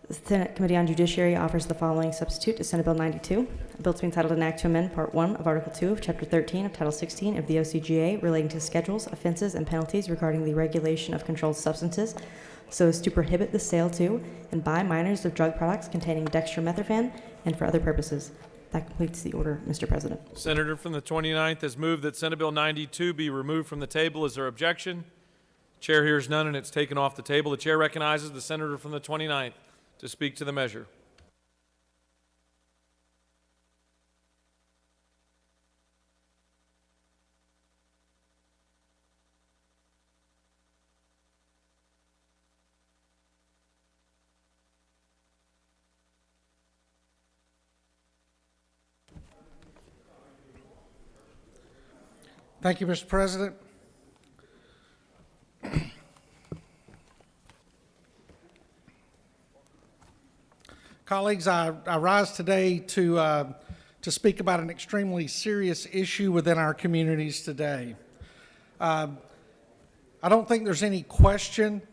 [SPEAKER 3] The Senate Committee on Judiciary offers the following substitute to Senate Bill 92, a bill to be entitled an act to amend Part 1 of Article 2 of Chapter 13 of Title 16 of the OCGA relating to schedules, offenses, and penalties regarding the regulation of controlled substances so as to prohibit the sale to and by minors of drug products containing dextromethorphan and for other purposes. That completes the order, Mr. President.
[SPEAKER 1] Senator from the 29th has moved that Senate Bill 92 be removed from the table. Is there objection? Chair hears none, and it's taken off the table. The chair recognizes the senator from the 29th to speak to the measure.
[SPEAKER 6] Thank you, Mr. President. Colleagues, I rise today to speak about an extremely serious issue within our communities today. I don't think there's any question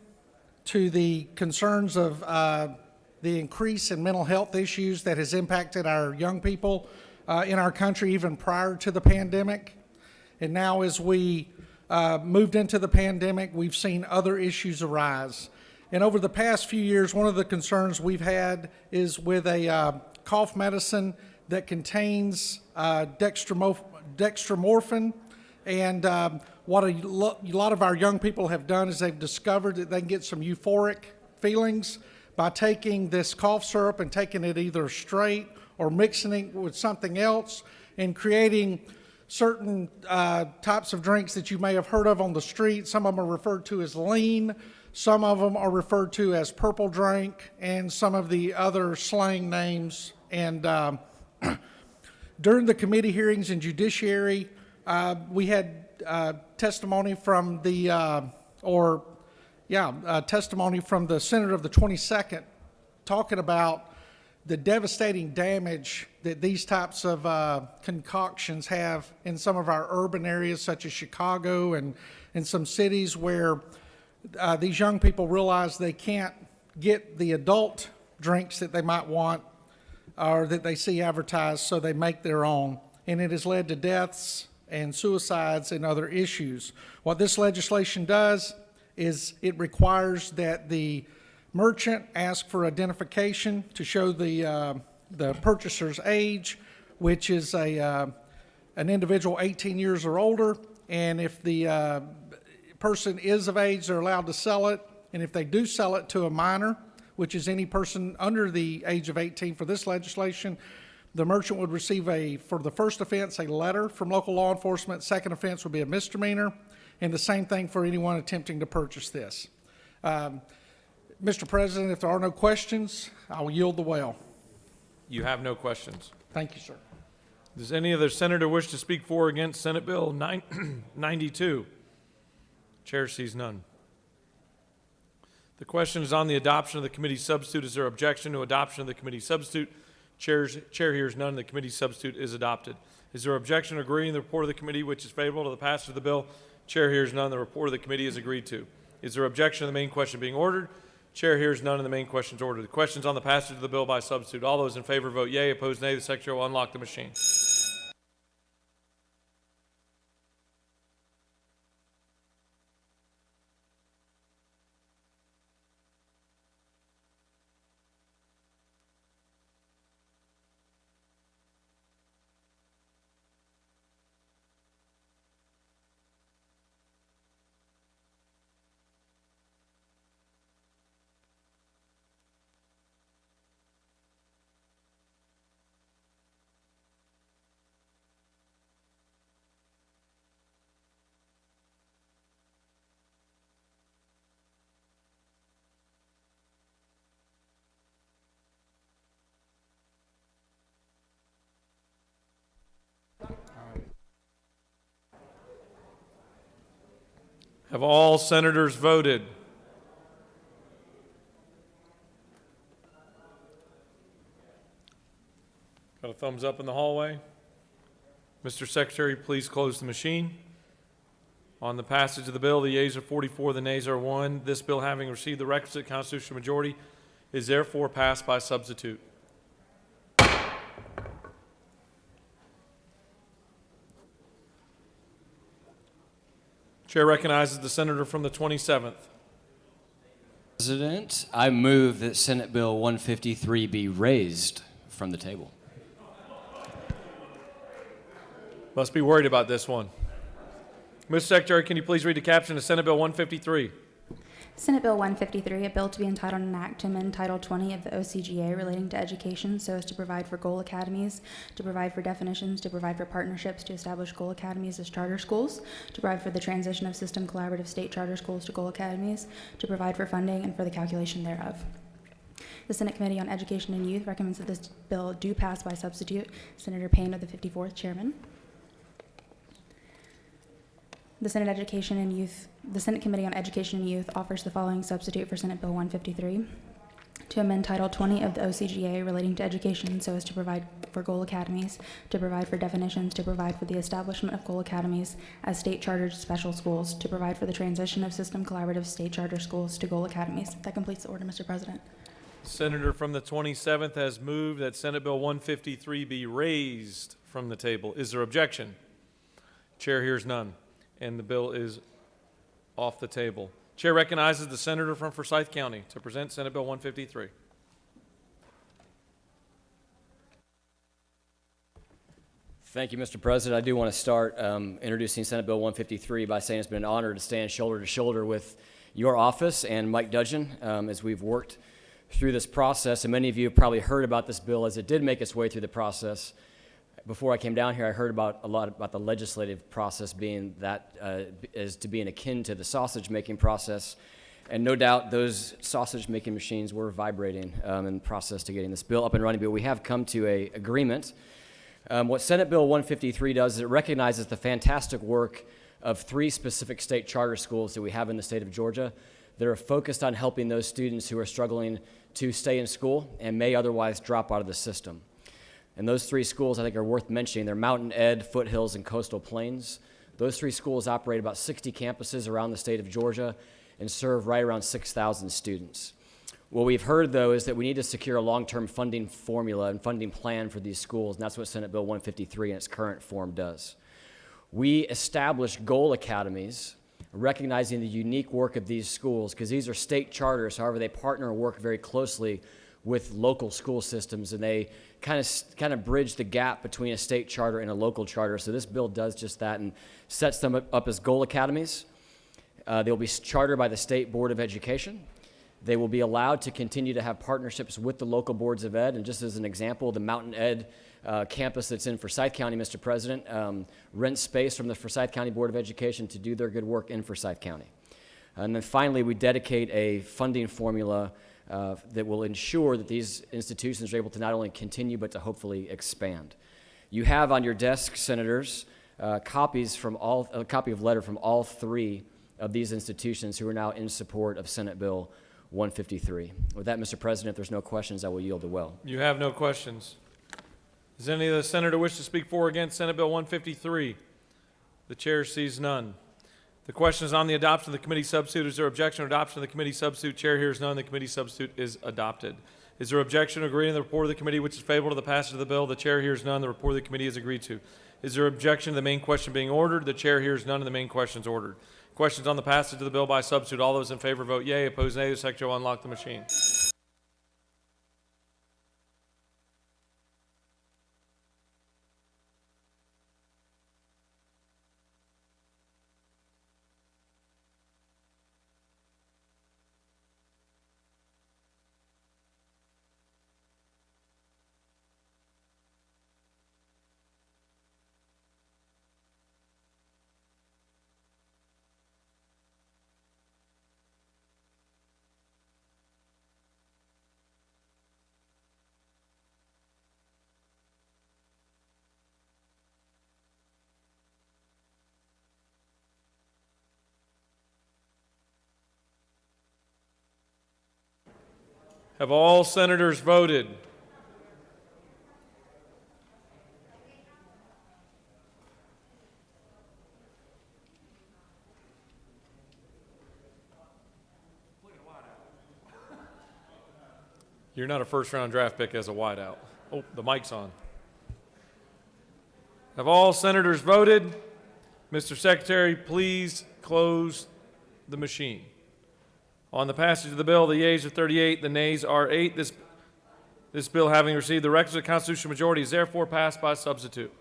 [SPEAKER 6] to the concerns of the increase in mental health issues that has impacted our young people in our country even prior to the pandemic. And now as we moved into the pandemic, we've seen other issues arise. And over the past few years, one of the concerns we've had is with a cough medicine that contains dextromorphin. And what a lot of our young people have done is they've discovered that they can get some euphoric feelings by taking this cough syrup and taking it either straight or mixing it with something else and creating certain types of drinks that you may have heard of on the street. Some of them are referred to as lean. Some of them are referred to as purple drink, and some of the other slang names. And during the committee hearings in Judiciary, we had testimony from the testimony from the Senator of the 22nd talking about the devastating damage that these types of concoctions have in some of our urban areas, such as Chicago and in some cities where these young people realize they can't get the adult drinks that they might want or that they see advertised, so they make their own. And it has led to deaths and suicides and other issues. What this legislation does is it requires that the merchant ask for identification to show the purchaser's age, which is an individual 18 years or older. And if the person is of age, they're allowed to sell it. And if they do sell it to a minor, which is any person under the age of 18 for this legislation, the merchant would receive for the first offense, a letter from local law enforcement. Second offense would be a misdemeanor. And the same thing for anyone attempting to purchase this. Mr. President, if there are no questions, I will yield the well.
[SPEAKER 1] You have no questions.
[SPEAKER 6] Thank you, sir.
[SPEAKER 1] Does any other senator wish to speak for or against Senate Bill 92? Chair sees none. The question is on the adoption of the committee substitute. Is there objection to adoption of the committee substitute? Chair hears none. The committee substitute is adopted. Is there objection to agreeing to the report of the committee which is favorable to the passage of the bill? Chair hears none. The report of the committee is agreed to. Is there objection to the main question being ordered? Chair hears none, and the main question is ordered. The question is on the passage of the bill by substitute. All those in favor vote yea. Opposed, nay. The secretary will unlock the machine. Have all senators voted? Got a thumbs up in the hallway? Mr. Secretary, please close the machine. On the passage of the bill, the yeas are 44, the nays are 1. This bill, having received the requisite constitutional majority, is therefore passed by substitute. Chair recognizes the senator from the 27th.
[SPEAKER 7] President, I move that Senate Bill 153 be raised from the table.
[SPEAKER 1] Must be worried about this one. Mr. Secretary, can you please read the caption of Senate Bill 153?
[SPEAKER 22] Senate Bill 153, a bill to be entitled an act to amend Title 20 of the OCGA relating to education so as to provide for goal academies, to provide for definitions, to provide for partnerships, to establish goal academies as charter schools, to provide for the transition of system collaborative state charter schools to goal academies, to provide for funding and for the calculation thereof. The Senate Committee on Education and Youth recommends that this bill do pass by substitute. Senator Payne of the 54th Chairman. The Senate Committee on Education and Youth offers the following substitute for Senate Bill 153. To amend Title 20 of the OCGA relating to education so as to provide for goal academies, to provide for definitions, to provide for the establishment of goal academies as state chartered special schools, to provide for the transition of system collaborative state charter schools to goal academies. That completes the order, Mr. President.
[SPEAKER 1] Senator from the 27th has moved that Senate Bill 153 be raised from the table. Is there objection? Chair hears none, and the bill is off the table. Chair recognizes the senator from Forsyth County to present Senate Bill 153.
[SPEAKER 7] Thank you, Mr. President. I do want to start introducing Senate Bill 153 by saying it's been an honor to stand shoulder to shoulder with your office and Mike Dudgeon as we've worked through this process. And many of you have probably heard about this bill as it did make its way through the process. Before I came down here, I heard a lot about the legislative process being that as to being akin to the sausage-making process. And no doubt those sausage-making machines were vibrating in the process to getting this bill up and running. But we have come to an agreement. What Senate Bill 153 does is it recognizes the fantastic work of 3 specific state charter schools that we have in the state of Georgia that are focused on helping those students who are struggling to stay in school and may otherwise drop out of the system. And those 3 schools, I think, are worth mentioning. They're Mountain Ed, Foothills, and Coastal Plains. Those 3 schools operate about 60 campuses around the state of Georgia and serve right around 6,000 students. What we've heard, though, is that we need to secure a long-term funding formula and funding plan for these schools, and that's what Senate Bill 153 in its current form does. We establish goal academies, recognizing the unique work of these schools, because these are state charters. However, they partner and work very closely with local school systems, and they kind of bridge the gap between a state charter and a local charter. So this bill does just that and sets them up as goal academies. They'll be chartered by the State Board of Education. They will be allowed to continue to have partnerships with the local boards of ed. And just as an example, the Mountain Ed campus that's in Forsyth County, Mr. President, rents space from the Forsyth County Board of Education to do their good work in Forsyth County. And then finally, we dedicate a funding formula that will ensure that these institutions are able to not only continue but to hopefully expand. You have on your desk, Senators, a copy of letter from all three of these institutions who are now in support of Senate Bill 153. With that, Mr. President, if there's no questions, I will yield the well.
[SPEAKER 1] You have no questions. Does any of the senator wish to speak for or against Senate Bill 153? The chair sees none. The question is on the adoption of the committee substitute. Is there objection to adoption of the committee substitute? Chair hears none. The committee substitute is adopted. Is there objection to agreeing to the report of the committee which is favorable to the passage of the bill? The chair hears none. The report of the committee is agreed to. Is there objection to the main question being ordered? The chair hears none and the main question is ordered. Questions on the passage of the bill by substitute. All those in favor vote yea. Opposed nay. The secretary will unlock the machine. Have all senators voted? You're not a first-round draft pick as a wideout. Oh, the mic's on. Have all senators voted? Mr. Secretary, please close the machine. On the passage of the bill, the yeas are 38, the nays are 8. This bill, having received the requisite constitutional majority, is therefore passed by substitute.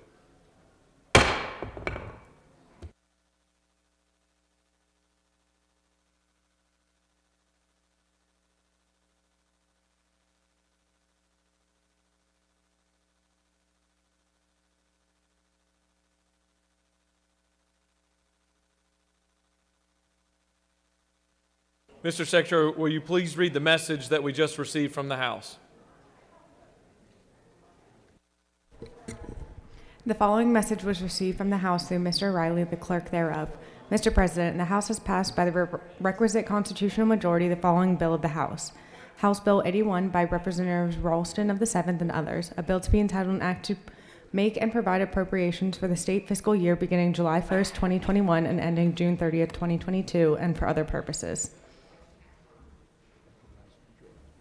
[SPEAKER 1] Mr. Secretary, will you please read the message that we just received from the House?
[SPEAKER 11] The following message was received from the House through Mr. Riley, the clerk thereof. Mr. President, the House has passed by the requisite constitutional majority the following bill of the House. House Bill 81 by Representatives Ralston of the 7th and others, a bill to be entitled an act to make and provide appropriations for the state fiscal year beginning July 1st, 2021 and ending June 30th, 2022, and for other purposes.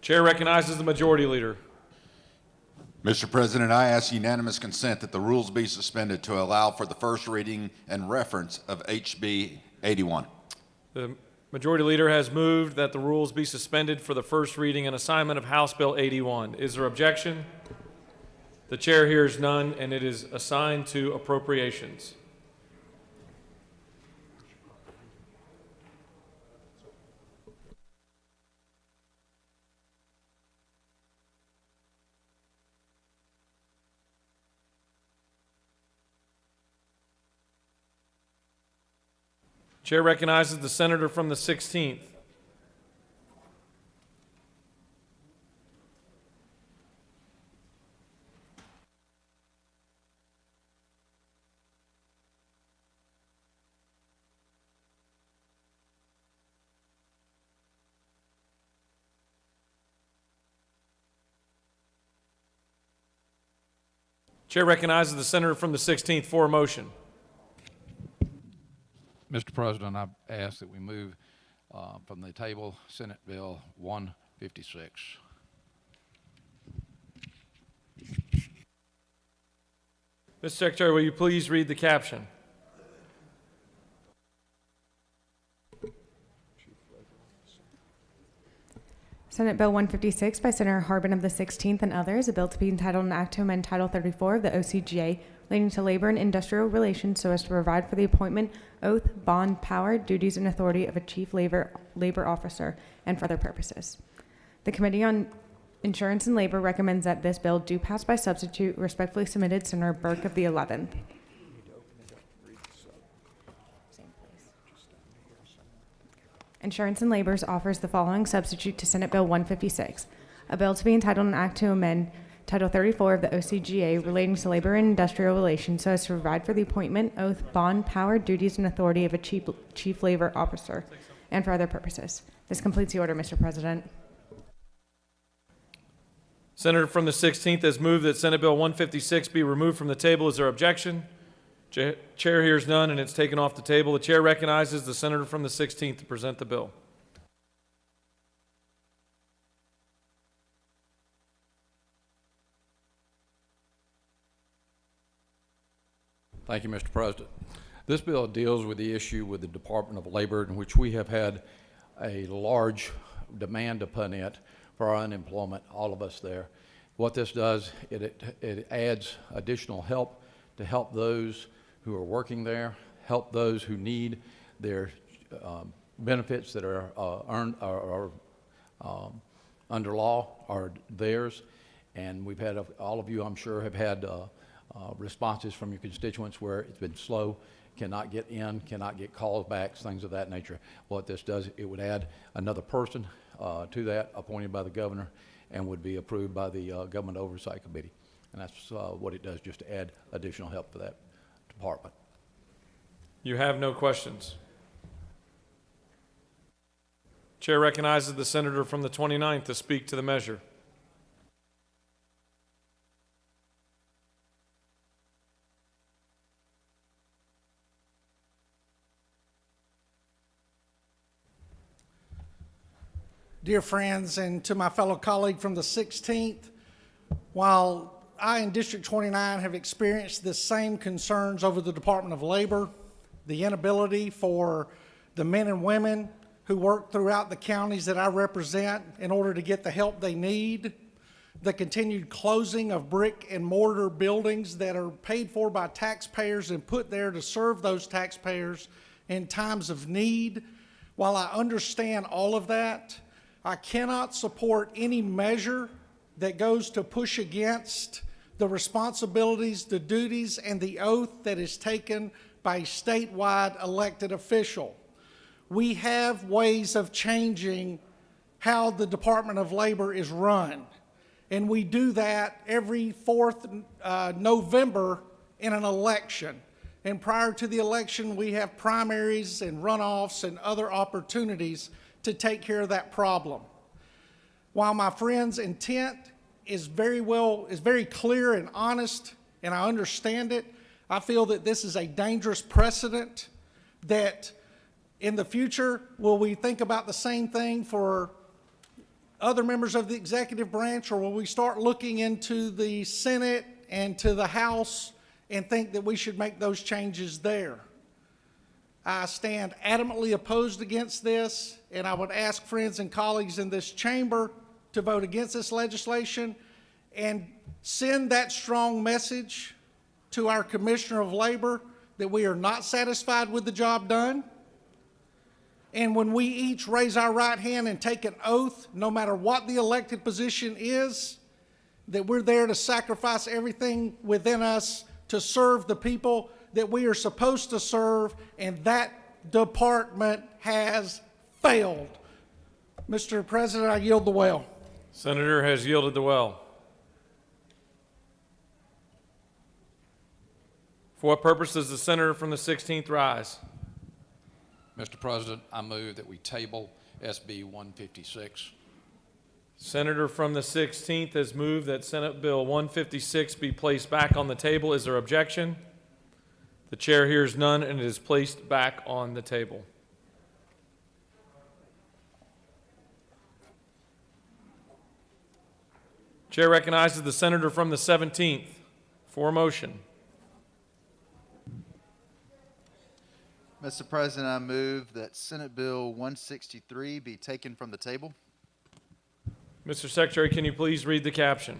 [SPEAKER 1] Chair recognizes the majority leader.
[SPEAKER 12] Mr. President, I ask unanimous consent that the rules be suspended to allow for the first reading and reference of HB 81.
[SPEAKER 1] The majority leader has moved that the rules be suspended for the first reading and assignment of House Bill 81. Is there objection? The chair hears none, and it is assigned to appropriations. Chair recognizes the senator from the 16th. Chair recognizes the senator from the 16th for a motion.
[SPEAKER 23] Mr. President, I ask that we move from the table Senate Bill 156.
[SPEAKER 1] Mr. Secretary, will you please read the caption?
[SPEAKER 11] Senate Bill 156 by Senator Harbin of the 16th and others, a bill to be entitled an act to amend Title 34 of the OCGA relating to labor and industrial relations so as to provide for the appointment, oath, bond, power, duties, and authority of a chief labor officer and for other purposes. The Committee on Insurance and Labor recommends that this bill do pass by substitute. Respectfully submitted, Senator Burke of the 11th. Insurance and Labors offers the following substitute to Senate Bill 156, a bill to be entitled an act to amend Title 34 of the OCGA relating to labor and industrial relations so as to provide for the appointment, oath, bond, power, duties, and authority of a chief labor officer, and for other purposes. This completes the order, Mr. President.
[SPEAKER 1] Senator from the 16th has moved that Senate Bill 156 be removed from the table. Is there objection? Chair hears none, and it's taken off the table. The chair recognizes the senator from the 16th to present the bill.
[SPEAKER 23] Thank you, Mr. President. This bill deals with the issue with the Department of Labor, in which we have had a large demand upon it for our unemployment, all of us there. What this does, it adds additional help to help those who are working there, help those who need their benefits that are earned or under law are theirs. And we've had, all of you I'm sure have had responses from your constituents where it's been slow, cannot get in, cannot get calls back, things of that nature. What this does, it would add another person to that, appointed by the governor, and would be approved by the Government Oversight Committee. And that's what it does, just to add additional help for that department.
[SPEAKER 1] You have no questions. Chair recognizes the senator from the 29th to speak to the measure.
[SPEAKER 6] Dear friends, and to my fellow colleague from the 16th, while I in District 29 have experienced the same concerns over the Department of Labor, the inability for the men and women who work throughout the counties that I represent in order to get the help they need, the continued closing of brick and mortar buildings that are paid for by taxpayers and put there to serve those taxpayers in times of need. While I understand all of that, I cannot support any measure that goes to push against the responsibilities, the duties, and the oath that is taken by a statewide elected official. We have ways of changing how the Department of Labor is run, and we do that every fourth November in an election. And prior to the election, we have primaries and runoffs and other opportunities to take care of that problem. While my friend's intent is very clear and honest, and I understand it, I feel that this is a dangerous precedent that in the future, will we think about the same thing for other members of the executive branch, or will we start looking into the Senate and to the House and think that we should make those changes there? I stand adamantly opposed against this, and I would ask friends and colleagues in this chamber to vote against this legislation and send that strong message to our Commissioner of Labor that we are not satisfied with the job done. And when we each raise our right hand and take an oath, no matter what the elected position is, that we're there to sacrifice everything within us to serve the people that we are supposed to serve, and that department has failed. Mr. President, I yield the well.
[SPEAKER 1] Senator has yielded the well. For what purpose does the senator from the 16th rise?
[SPEAKER 23] Mr. President, I move that we table SB 156.
[SPEAKER 1] Senator from the 16th has moved that Senate Bill 156 be placed back on the table. Is there objection? The chair hears none, and it is placed back on the table. Chair recognizes the senator from the 17th for a motion.
[SPEAKER 10] Mr. President, I move that Senate Bill 163 be taken from the table.
[SPEAKER 1] Mr. Secretary, can you please read the caption?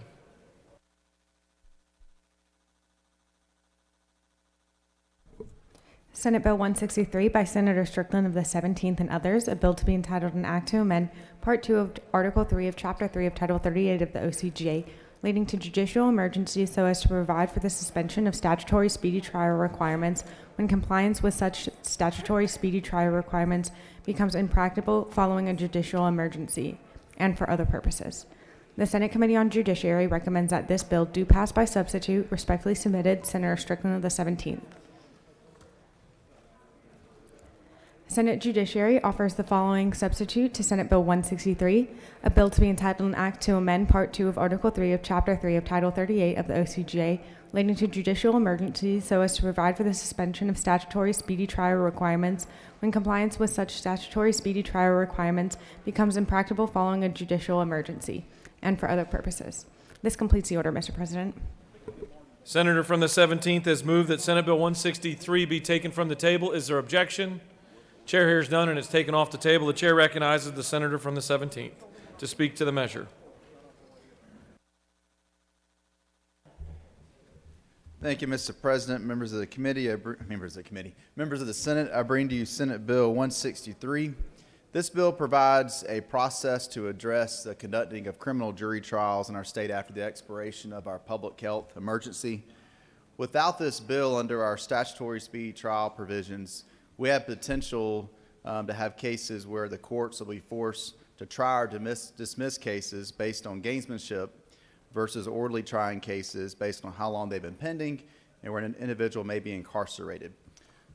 [SPEAKER 11] Senate Bill 163 by Senator Strickland of the 17th and others, a bill to be entitled an act to amend Part 2 of Article 3 of Chapter 3 of Title 38 of the OCGA relating to judicial emergency so as to provide for the suspension of statutory speedy trial requirements when compliance with such statutory speedy trial requirements becomes impracticable following a judicial emergency, and for other purposes. The Senate Committee on Judiciary recommends that this bill do pass by substitute. Respectfully submitted, Senator Strickland of the 17th. Senate Judiciary offers the following substitute to Senate Bill 163, a bill to be entitled an act to amend Part 2 of Article 3 of Chapter 3 of Title 38 of the OCGA relating to judicial emergencies so as to provide for the suspension of statutory speedy trial requirements when compliance with such statutory speedy trial requirements becomes impracticable following a judicial emergency, and for other purposes. This completes the order, Mr. President.
[SPEAKER 1] Senator from the 17th has moved that Senate Bill 163 be taken from the table. Is there objection? Chair hears none and it's taken off the table. The chair recognizes the senator from the 17th to speak to the measure.
[SPEAKER 10] Thank you, Mr. President, members of the committee, members of the Senate. I bring to you Senate Bill 163. This bill provides a process to address the conducting of criminal jury trials in our state after the expiration of our public health emergency. Without this bill, under our statutory speedy trial provisions, we have potential to have cases where the courts will be forced to try or dismiss cases based on gamesmanship versus orderly trying cases based on how long they've been pending and where an individual may be incarcerated.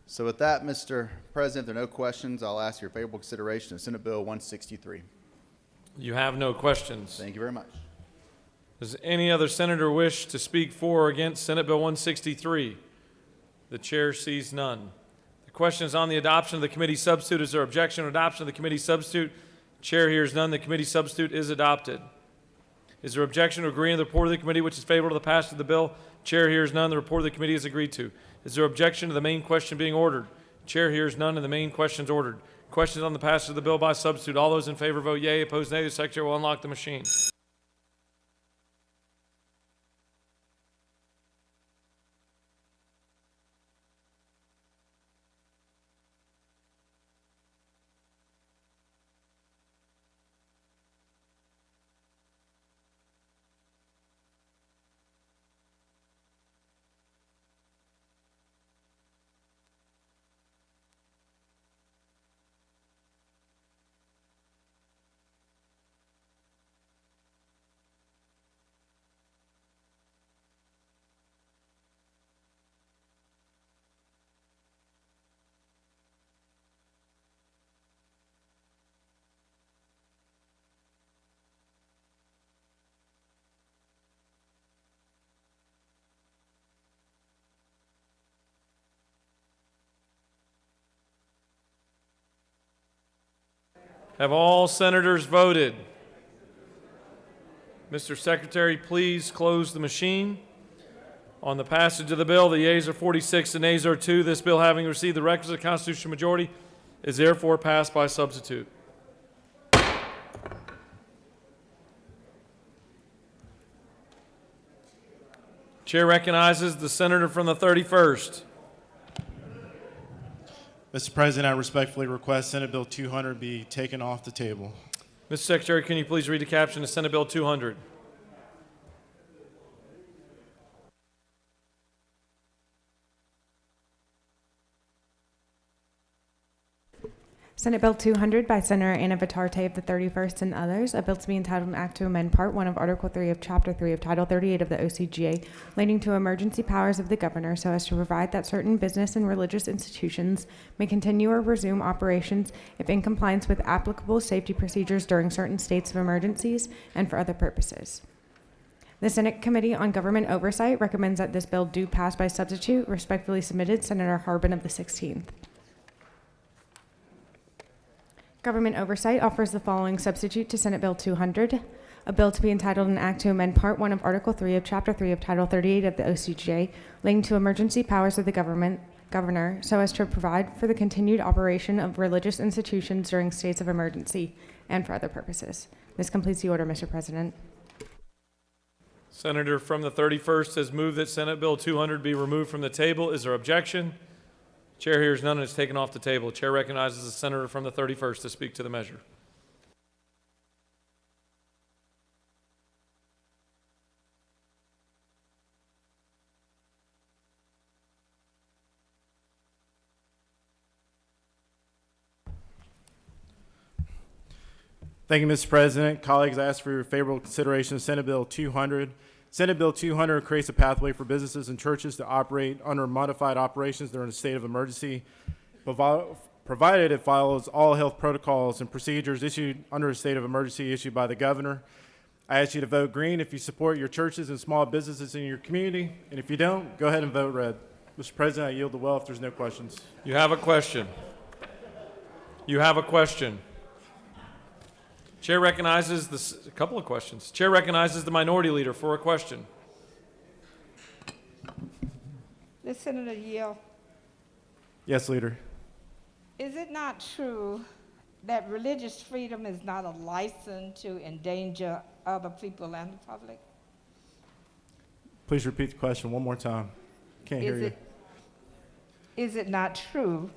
[SPEAKER 10] So with that, Mr. President, if there are no questions, I'll ask your favorable consideration of Senate Bill 163.
[SPEAKER 1] You have no questions.
[SPEAKER 10] Thank you very much.
[SPEAKER 1] Does any other senator wish to speak for or against Senate Bill 163? The chair sees none. The question is on the adoption of the committee substitute. Is there objection to adoption of the committee substitute? Chair hears none. The committee substitute is adopted. Is there objection to agreeing to the report of the committee which is favorable to the passage of the bill? Chair hears none. The report of the committee is agreed to. Is there objection to the main question being ordered? Chair hears none and the main question is ordered. Questions on the passage of the bill by substitute. All those in favor vote yea. Opposed nay. The secretary will unlock the machine. Have all senators voted? Mr. Secretary, please close the machine. On the passage of the bill, the yeas are 46 and nays are 2. This bill, having received the requisite constitutional majority, is therefore passed by substitute. Chair recognizes the senator from the 31st.
[SPEAKER 13] Mr. President, I respectfully request Senate Bill 200 be taken off the table.
[SPEAKER 1] Mr. Secretary, can you please read the caption of Senate Bill 200?
[SPEAKER 11] Senate Bill 200 by Senator Anna Vitarte of the 31st and others, a bill to be entitled an act to amend Part 1 of Article 3 of Chapter 3 of Title 38 of the OCGA relating to emergency powers of the governor so as to provide that certain business and religious institutions may continue or resume operations if in compliance with applicable safety procedures during certain states of emergencies and for other purposes. The Senate Committee on Government Oversight recommends that this bill do pass by substitute. Respectfully submitted, Senator Harbin of the 16th. Government Oversight offers the following substitute to Senate Bill 200, a bill to be entitled an act to amend Part 1 of Article 3 of Chapter 3 of Title 38 of the OCGA relating to emergency powers of the governor so as to provide for the continued operation of religious institutions during states of emergency and for other purposes. This completes the order, Mr. President.
[SPEAKER 1] Senator from the 31st has moved that Senate Bill 200 be removed from the table. Is there objection? Chair hears none and is taken off the table. Chair recognizes the senator from the 31st to speak to the measure.
[SPEAKER 13] Thank you, Mr. President. Colleagues, I ask for your favorable consideration of Senate Bill 200. Senate Bill 200 creates a pathway for businesses and churches to operate under modified operations during a state of emergency, provided it follows all health protocols and procedures issued under a state of emergency issued by the governor. I ask you to vote green if you support your churches and small businesses in your community, and if you don't, go ahead and vote red. Mr. President, I yield the well if there's no questions.
[SPEAKER 1] You have a question. You have a question. Chair recognizes a couple of questions. Chair recognizes the minority leader for a question.
[SPEAKER 14] Senator Yield,
[SPEAKER 13] Yes, Leader.
[SPEAKER 14] is it not true that religious freedom is not a license to endanger other people and the public?
[SPEAKER 13] Please repeat the question one more time. Can't hear you.
[SPEAKER 14] Is it not true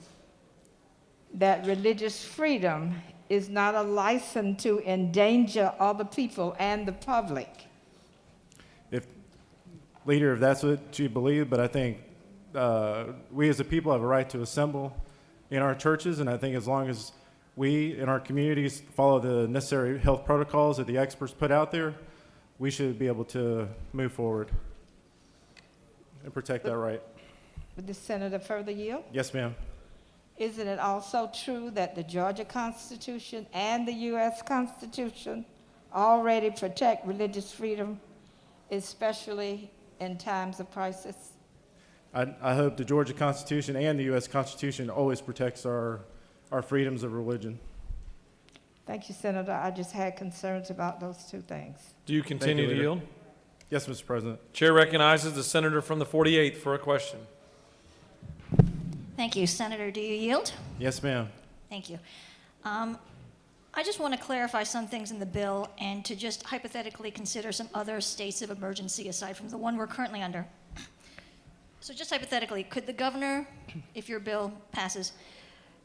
[SPEAKER 14] that religious freedom is not a license to endanger other people and the public?
[SPEAKER 13] Leader, if that's what you believe, but I think we as a people have a right to assemble in our churches, and I think as long as we in our communities follow the necessary health protocols that the experts put out there, we should be able to move forward and protect that right.
[SPEAKER 14] Would the senator further yield?
[SPEAKER 13] Yes, ma'am.
[SPEAKER 14] Isn't it also true that the Georgia Constitution and the U.S. Constitution already protect religious freedom, especially in times of crisis?
[SPEAKER 13] I hope the Georgia Constitution and the U.S. Constitution always protects our freedoms of religion.
[SPEAKER 14] Thank you, Senator. I just had concerns about those two things.
[SPEAKER 1] Do you continue to
[SPEAKER 13] Leader.
[SPEAKER 1] yield?
[SPEAKER 13] Yes, Mr. President.
[SPEAKER 1] Chair recognizes the senator from the 48th for a question.
[SPEAKER 15] Thank you. Senator, do you yield?
[SPEAKER 13] Yes, ma'am.
[SPEAKER 15] Thank you. I just want to clarify some things in the bill and to just hypothetically consider some other states of emergency aside from the one we're currently under. So just hypothetically, could the governor, if your bill passes,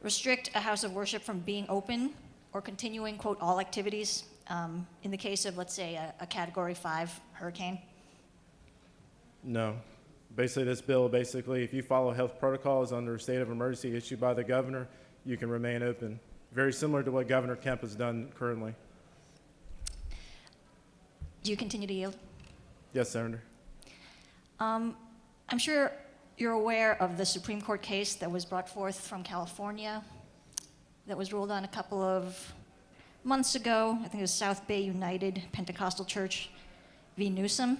[SPEAKER 15] restrict a house of worship from being open or continuing, quote, all activities in the case of, let's say, a Category 5 hurricane?
[SPEAKER 13] No. Basically, this bill, if you follow health protocols under a state of emergency issued by the governor, you can remain open. Very similar to what Governor Kemp has done currently.
[SPEAKER 15] Do you continue to yield?
[SPEAKER 13] Yes, Senator.
[SPEAKER 15] I'm sure you're aware of the Supreme Court case that was brought forth from California that was ruled on a couple of months ago. I think it was South Bay United Pentecostal Church v. Newsom,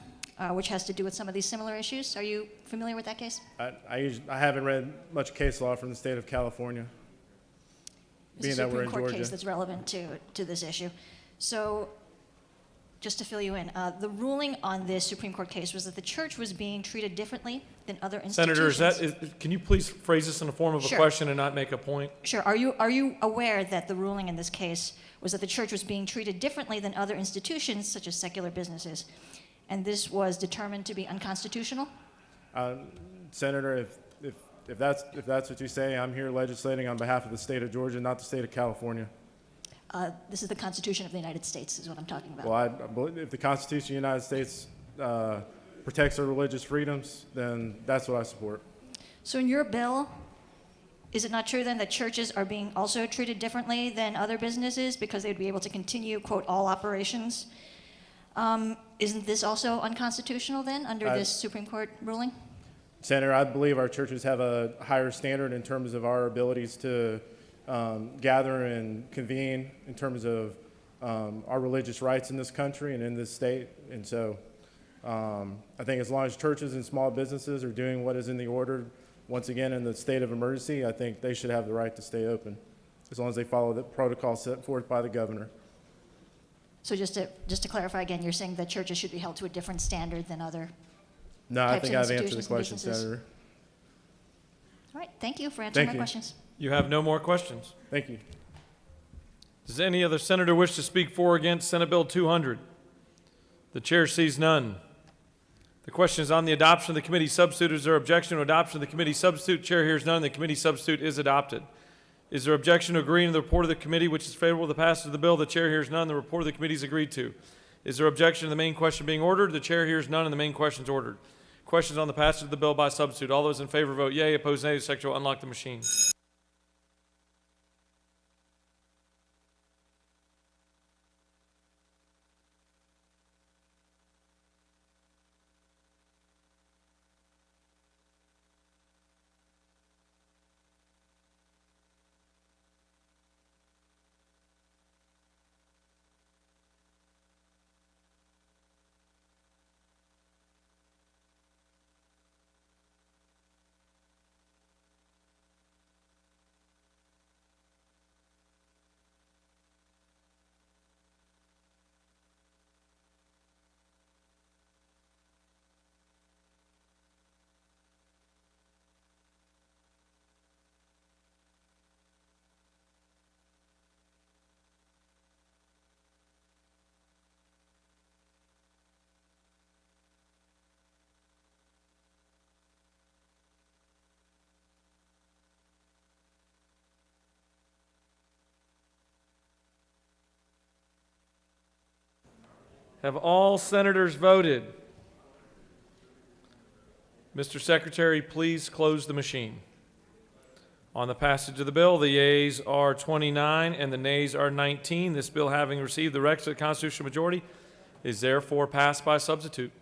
[SPEAKER 15] which has to do with some of these similar issues. Are you familiar with that case?
[SPEAKER 13] I haven't read much case law from the state of California, being that we're in
[SPEAKER 15] It's a Supreme Court
[SPEAKER 13] Georgia.
[SPEAKER 15] case that's relevant to this issue. So just to fill you in, the ruling on this Supreme Court case was that the church was being treated differently than other institutions.
[SPEAKER 1] Senator, can you please phrase this in the form of a
[SPEAKER 15] Sure.
[SPEAKER 1] question and not make a point?
[SPEAKER 15] Sure. Are you aware that the ruling in this case was that the church was being treated differently than other institutions, such as secular businesses, and this was determined to be unconstitutional?
[SPEAKER 13] Senator, if that's what you say, I'm here legislating on behalf of the state of Georgia, not the state of California.
[SPEAKER 15] This is the Constitution of the United States, is what I'm talking about.
[SPEAKER 13] Well, I believe if the Constitution of the United States protects our religious freedoms, then that's what I support.
[SPEAKER 15] So in your bill, is it not true then that churches are being also treated differently than other businesses because they'd be able to continue, quote, all operations? Isn't this also unconstitutional then under this Supreme Court ruling?
[SPEAKER 13] Senator, I believe our churches have a higher standard in terms of our abilities to gather and convene in terms of our religious rights in this country and in this state. And so I think as long as churches and small businesses are doing what is in the order, once again, in the state of emergency, I think they should have the right to stay open, as long as they follow the protocol set forth by the governor.
[SPEAKER 15] So just to clarify again, you're saying that churches should be held to a different standard than other
[SPEAKER 13] No, I
[SPEAKER 15] types
[SPEAKER 13] think
[SPEAKER 15] of
[SPEAKER 13] I've answered the
[SPEAKER 15] institutions and
[SPEAKER 13] question,
[SPEAKER 15] businesses?
[SPEAKER 13] Senator.
[SPEAKER 15] All right, thank you for answering
[SPEAKER 13] Thank
[SPEAKER 15] my
[SPEAKER 13] you.
[SPEAKER 15] questions.
[SPEAKER 1] You have no more questions.
[SPEAKER 13] Thank you.
[SPEAKER 1] Does any other senator wish to speak for or against Senate Bill 200? The chair sees none. The question is on the adoption of the committee substitute. Is there objection to adoption of the committee substitute? Chair hears none. The committee substitute is adopted. Is there objection to agreeing to the report of the committee which is favorable to the passage of the bill? The chair hears none. The report of the committee is agreed to. Is there objection to the main question being ordered? The chair hears none and the main question is ordered. Questions on the passage of the bill by substitute. All those in favor vote yea. Opposed nay. The secretary will unlock the machine. Have all senators voted? Mr. Secretary, please close the machine. On the passage of the bill, the yeas are 29 and the nays are 19. This bill, having received the requisite constitutional majority, is therefore passed by substitute.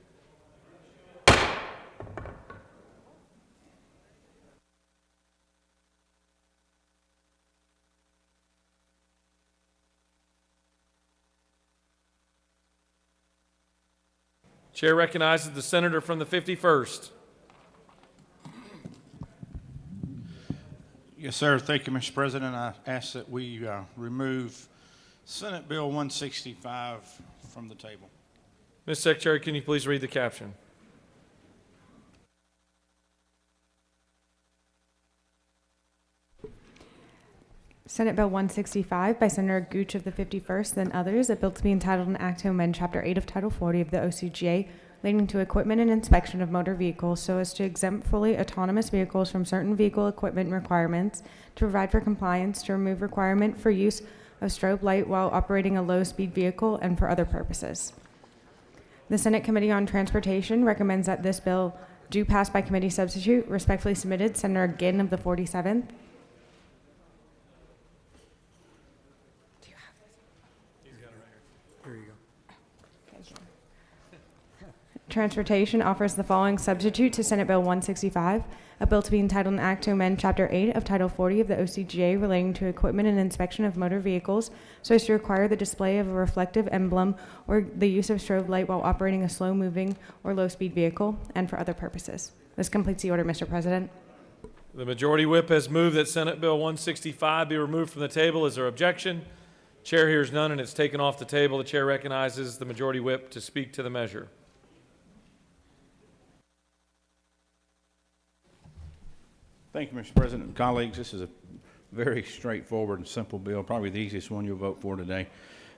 [SPEAKER 1] Chair recognizes the senator from the 51st.
[SPEAKER 8] Yes, sir. Thank you, Mr. President. I ask that we remove Senate Bill 165 from the table.
[SPEAKER 1] Ms. Secretary, can you please read the caption?
[SPEAKER 11] Senate Bill 165 by Senator Gooch of the 51st and others, a bill to be entitled an act to amend Chapter 8 of Title 40 of the OCGA relating to equipment and inspection of motor vehicles so as to exempt fully autonomous vehicles from certain vehicle equipment requirements, to provide for compliance, to remove requirement for use of strobe light while operating a low-speed vehicle, and for other purposes. The Senate Committee on Transportation recommends that this bill do pass by committee substitute. Respectfully submitted, Senator Ginn of the 47th. Transportation offers the following substitute to Senate Bill 165, a bill to be entitled an act to amend Chapter 8 of Title 40 of the OCGA relating to equipment and inspection of motor vehicles so as to require the display of a reflective emblem or the use of strobe light while operating a slow-moving or low-speed vehicle, and for other purposes. This completes the order, Mr. President.
[SPEAKER 1] The Majority Whip has moved that Senate Bill 165 be removed from the table. Is there objection? Chair hears none, and it's taken off the table. The Chair recognizes the Majority Whip to speak to the measure.
[SPEAKER 8] Thank you, Mr. President. Colleagues, this is a very straightforward and simple bill, probably the easiest one you'll vote for today.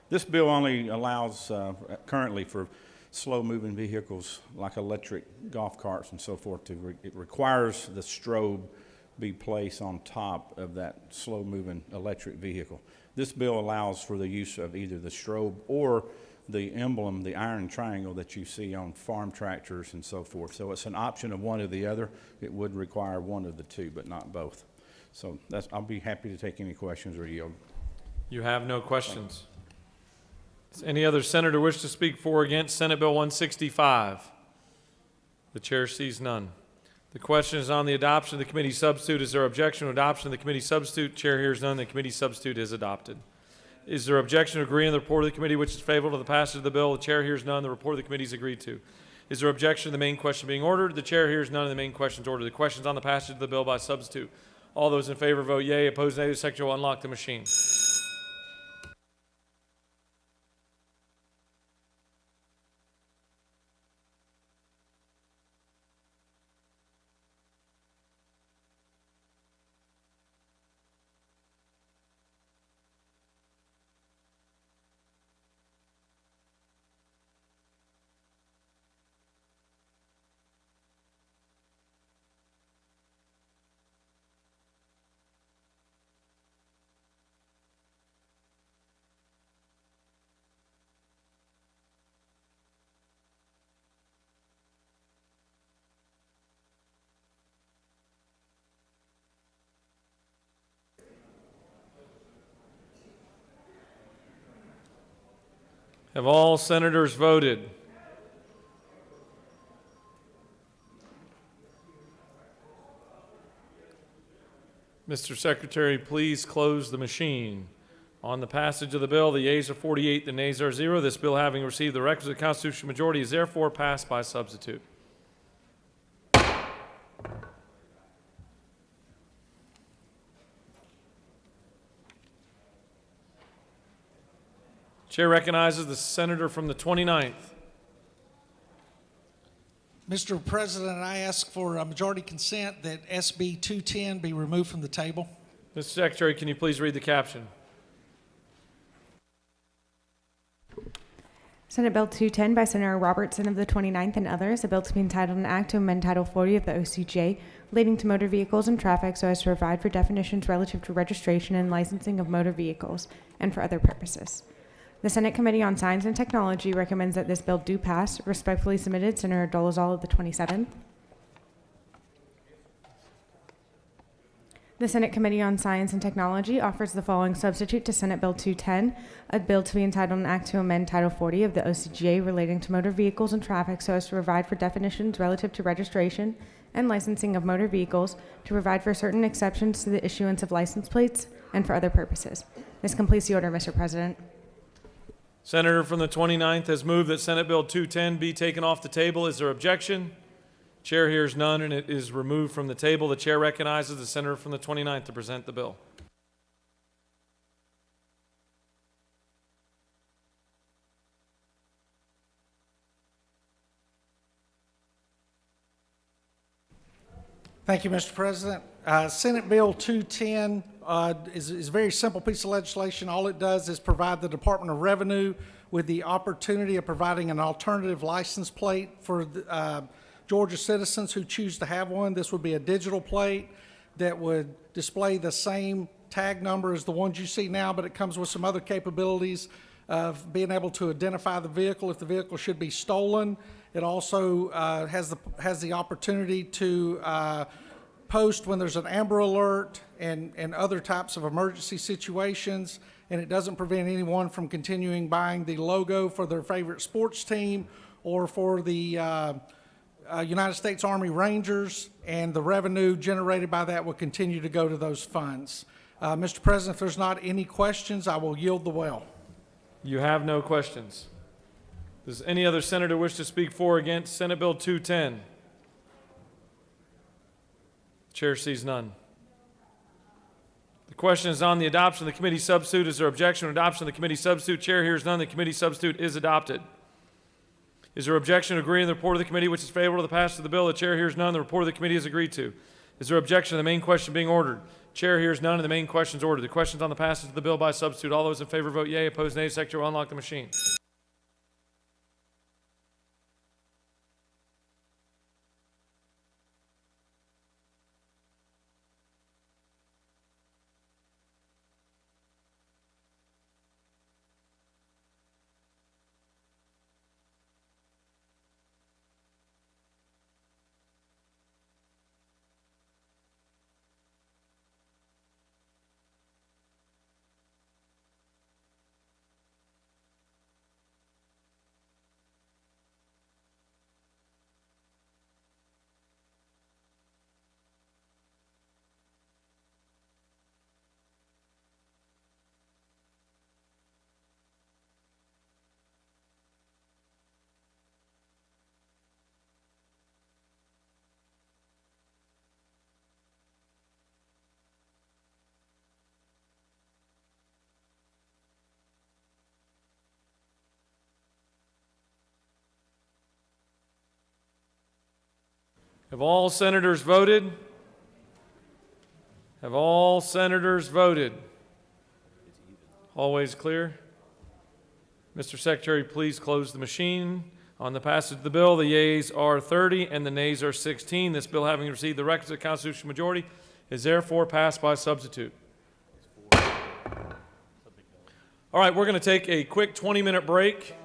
[SPEAKER 8] This bill only allows currently for slow-moving vehicles like electric golf carts and so forth. It requires the strobe be placed on top of that slow-moving electric vehicle. This bill allows for the use of either the strobe or the emblem, the iron triangle that you see on farm tractors and so forth. So it's an option of one or the other. It would require one of the two, but not both. So I'll be happy to take any questions or yield.
[SPEAKER 1] You have no questions. Does any other senator wish to speak for or against Senate Bill 165? The chair sees none. The question is on the adoption of the committee substitute. Is there objection to adoption of the committee substitute? Chair hears none. The committee substitute is adopted. Is there objection to agreeing to the report of the committee which is favorable to the passage of the bill? The chair hears none. The report of the committee is agreed to. Is there objection to the main question being ordered? The chair hears none, and the main question is ordered. The question is on the passage of the bill by substitute. All those in favor vote yea. Opposed, nay. The secretary will unlock the machine. Have all senators voted? Mr. Secretary, please close the machine. On the passage of the bill, the yeas are 48, the nays are 0. This bill, having received the requisite constitutional majority, is therefore passed by substitute. Chair recognizes the senator from the 29th.
[SPEAKER 6] Mr. President, I ask for a majority consent that SB 210 be removed from the table.
[SPEAKER 1] Mr. Secretary, can you please read the caption?
[SPEAKER 11] Senate Bill 210 by Senator Robertson of the 29th and others, a bill to be entitled an act to amend Title 40 of the OCGA relating to motor vehicles and traffic so as to provide for definitions relative to registration and licensing of motor vehicles and for other purposes. The Senate Committee on Science and Technology recommends that this bill do pass. Respectfully submitted, Senator Dolezal of the 27th. The Senate Committee on Science and Technology offers the following substitute to Senate Bill 210, a bill to be entitled an act to amend Title 40 of the OCGA relating to motor vehicles and traffic so as to provide for definitions relative to registration and licensing of motor vehicles, to provide for certain exceptions to the issuance of license plates, and for other purposes. This completes the order, Mr. President.
[SPEAKER 1] Senator from the 29th has moved that Senate Bill 210 be taken off the table. Is there objection? Chair hears none, and it is removed from the table. The chair recognizes the senator from the 29th to present the bill.
[SPEAKER 6] Thank you, Mr. President. Senate Bill 210 is a very simple piece of legislation. All it does is provide the Department of Revenue with the opportunity of providing an alternative license plate for Georgia citizens who choose to have one. This would be a digital plate that would display the same tag number as the ones you see now, but it comes with some other capabilities of being able to identify the vehicle if the vehicle should be stolen. It also has the opportunity to post when there's an Amber Alert and other types of emergency situations, and it doesn't prevent anyone from continuing buying the logo for their favorite sports team or for the United States Army Rangers, and the revenue generated by that will continue to go to those funds. Mr. President, if there's not any questions, I will yield the well.
[SPEAKER 1] You have no questions. Does any other senator wish to speak for or against Senate Bill 210? Chair sees none. The question is on the adoption of the committee substitute. Is there objection to adoption of the committee substitute? Chair hears none. The committee substitute is adopted. Is there objection to agreeing to the report of the committee which is favorable to the passage of the bill? The chair hears none. The report of the committee is agreed to. Is there objection to the main question being ordered? Chair hears none, and the main question is ordered. The question is on the passage of the bill by substitute. All those in favor vote yea. Opposed, nay. Secretary will unlock the machine. Have all senators voted? Have all senators voted? Always clear? Mr. Secretary, please close the machine. On the passage of the bill, the yeas are 30 and the nays are 16. This bill, having received the requisite constitutional majority, is therefore passed by substitute. All right, we're going to take a quick 20-minute break.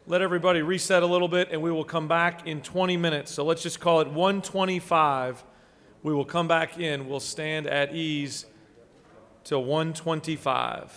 [SPEAKER 1] Let everybody reset a little bit, and we will come back in 20 minutes. So let's just call it 1:25. We will come back in. We'll stand at ease till 1:25.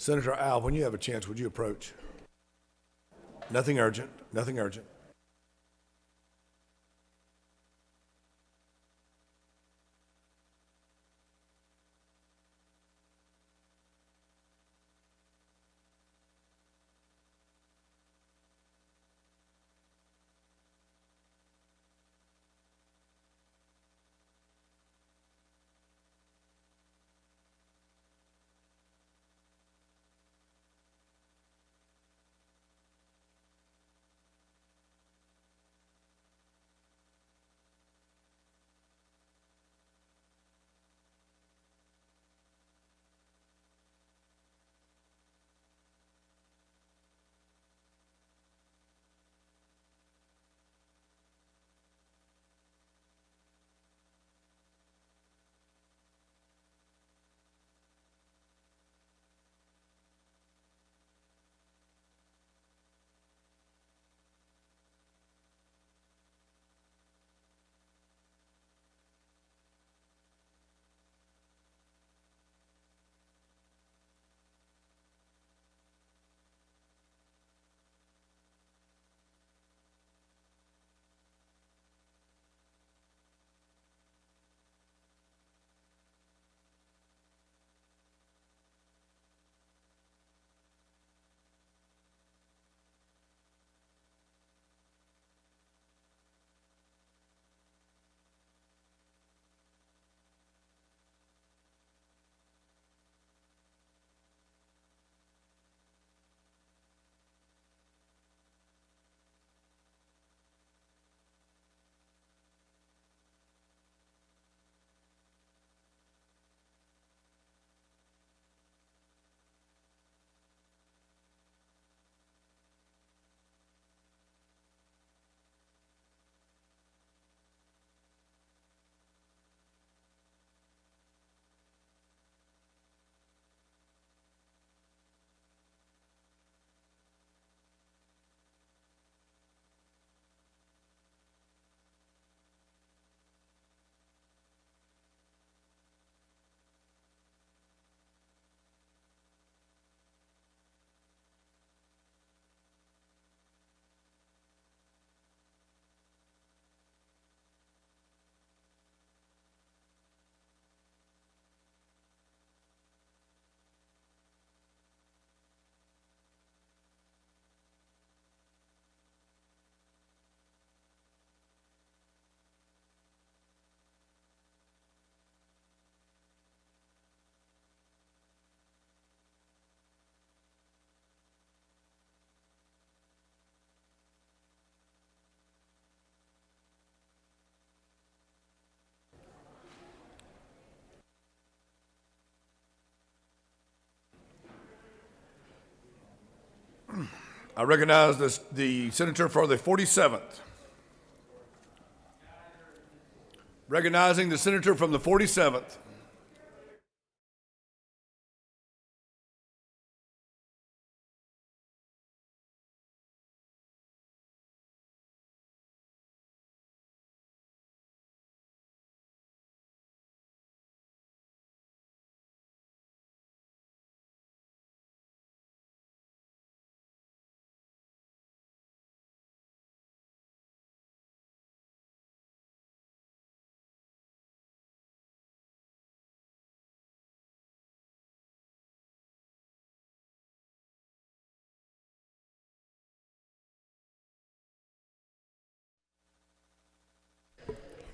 [SPEAKER 4] Senator Al, when you have a chance, would you approach? Nothing urgent, nothing urgent. I recognize the senator for the 47th. Recognizing the senator from the 47th.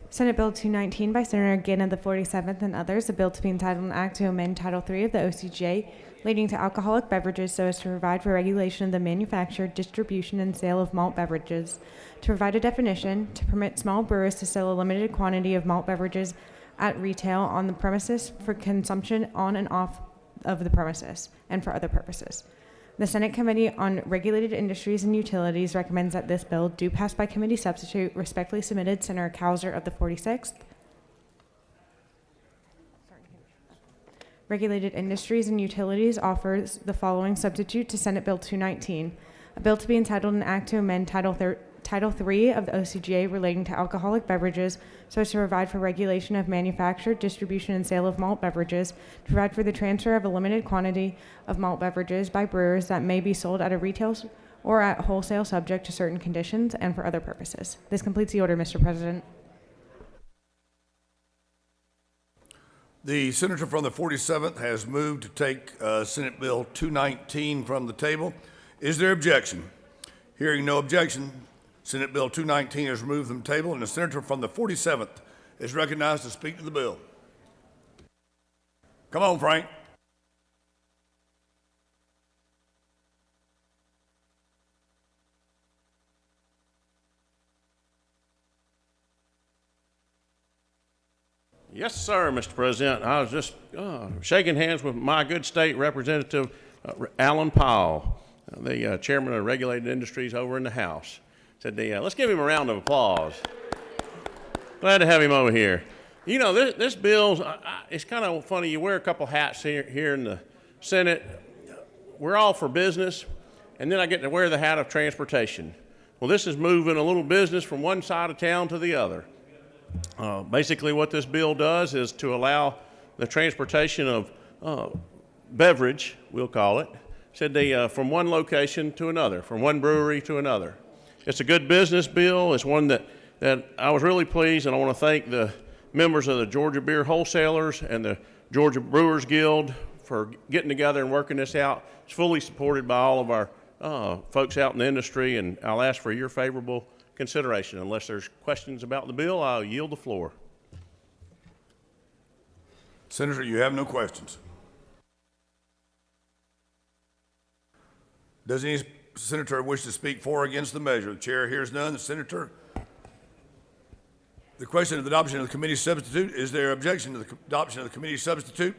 [SPEAKER 11] Senate Bill 219 by Senator Ginn of the 47th and others, a bill to be entitled an act to amend Title III of the OCGA relating to alcoholic beverages so as to provide for regulation of the manufacture, distribution, and sale of malt beverages, to provide a definition, to permit small brewers to sell a limited quantity of malt beverages at retail on the premises for consumption on and off of the premises, and for other purposes. The Senate Committee on Regulated Industries and Utilities recommends that this bill do pass by committee substitute. Respectfully submitted, Senator Cowser of the 46th. Regulated Industries and Utilities offers the following substitute to Senate Bill 219. A bill to be entitled an act to amend Title Title III of the OCGA relating to alcoholic beverages so as to provide for regulation of manufacture, distribution, and sale of malt beverages, to provide for the transfer of a limited quantity of malt beverages by brewers that may be sold at a retail or at wholesale subject to certain conditions and for other purposes. This completes the order, Mr. President.
[SPEAKER 4] The senator from the 47th has moved to take Senate Bill 219 from the table. Is there objection? Hearing no objection, Senate Bill 219 is removed from the table, and the senator from the 47th is recognized to speak to the bill. Come on, Frank.
[SPEAKER 17] Yes, sir, Mr. President. I was just shaking hands with my good state representative, Alan Powell, the chairman of Regulated Industries over in the House. Said, let's give him a round of applause. Glad to have him over here. You know, this bill, it's kind of funny. You wear a couple hats here in the Senate. We're all for business, and then I get to wear the hat of transportation. Well, this is moving a little business from one side of town to the other. Basically, what this bill does is to allow the transportation of beverage, we'll call it, from one location to another, from one brewery to another. It's a good business bill. It's one that I was really pleased, and I want to thank the members of the Georgia Beer Wholesalers and the Georgia Brewers Guild for getting together and working this out. It's fully supported by all of our folks out in the industry, and I'll ask for your favorable consideration. Unless there's questions about the bill, I'll yield the floor.
[SPEAKER 4] Senator, you have no questions. Does any senator wish to speak for or against the measure? The chair hears none. The question of the adoption of the committee substitute. Is there objection to the adoption of the committee substitute?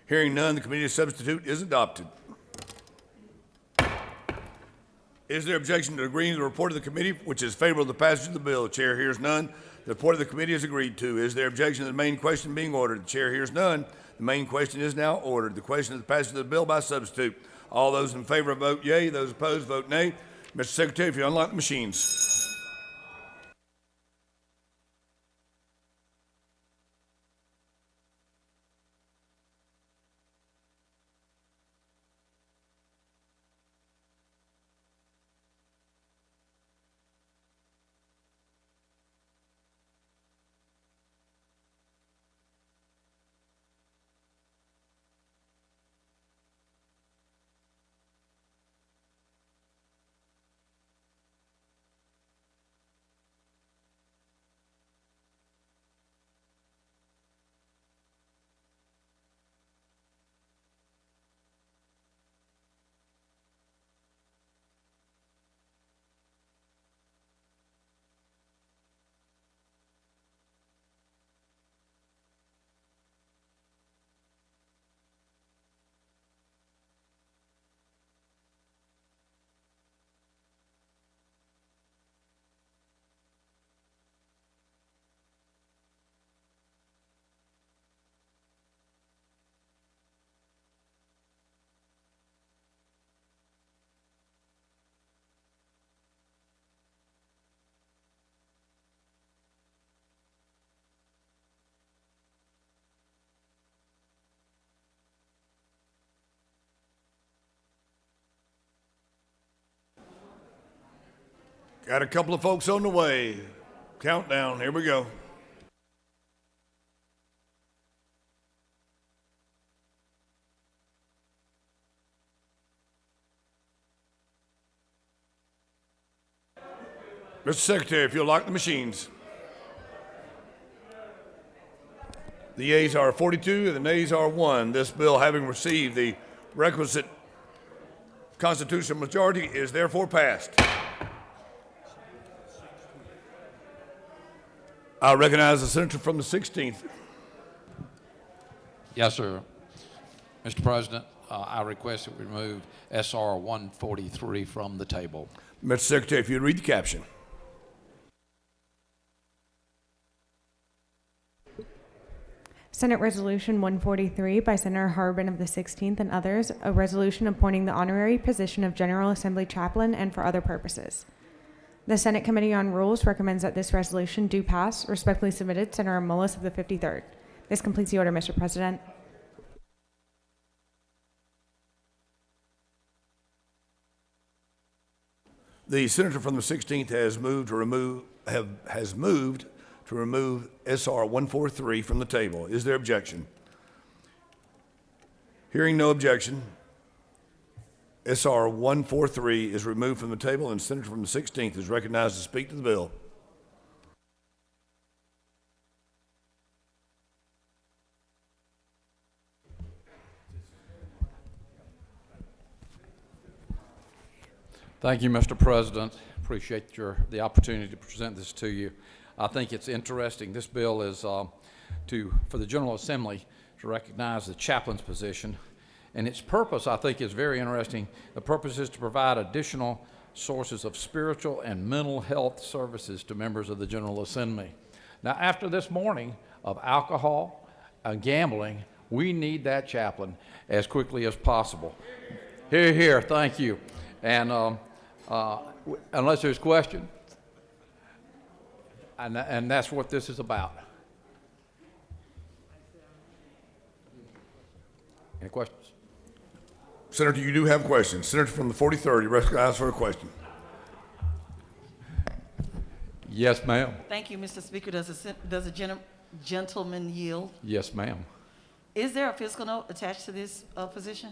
[SPEAKER 4] Hearing none, the committee substitute is adopted. Is there objection to agreeing to the report of the committee, which is favorable to the passage of the bill? The chair hears none. The report of the committee is agreed to. Is there objection to the main question being ordered? The chair hears none. The main question is now ordered. The question of the passage of the bill by substitute. All those in favor vote yea. Those opposed vote nay. Mr. Secretary, if you unlock the machines. Got a couple of folks on the way. Countdown, here we go. Mr. Secretary, if you'll lock the machines. The yeas are 42 and the nays are 1. This bill, having received the requisite constitutional majority, is therefore passed. I recognize the senator from the 16th.
[SPEAKER 23] Yes, sir. Mr. President, I request that we remove SR 143 from the table.
[SPEAKER 4] Mr. Secretary, if you'd read the caption.
[SPEAKER 11] Senate Resolution 143 by Senator Harbin of the 16th and others, a resolution appointing the honorary position of General Assembly Chaplain and for other purposes. The Senate Committee on Rules recommends that this resolution do pass. Respectfully submitted, Senator Mullis of the 53rd. This completes the order, Mr. President.
[SPEAKER 4] The senator from the 16th has moved to remove SR 143 from the table. Is there objection? Hearing no objection, SR 143 is removed from the table, and the senator from the 16th is recognized to speak to the bill.
[SPEAKER 23] Thank you, Mr. President. Appreciate the opportunity to present this to you. I think it's interesting. This bill is for the General Assembly to recognize the chaplain's position, and its purpose, I think, is very interesting. The purpose is to provide additional sources of spiritual and mental health services to members of the General Assembly. Now, after this morning of alcohol and gambling, we need that chaplain as quickly as possible. Hear, hear. Thank you. And unless there's question, and that's what this is about. Any questions?
[SPEAKER 4] Senator, you do have questions. Senator from the 43rd, you recognized for a question.
[SPEAKER 23] Yes, ma'am.
[SPEAKER 16] Thank you, Mr. Speaker. Does a gentleman yield?
[SPEAKER 23] Yes, ma'am.
[SPEAKER 16] Is there a fiscal note attached to this position?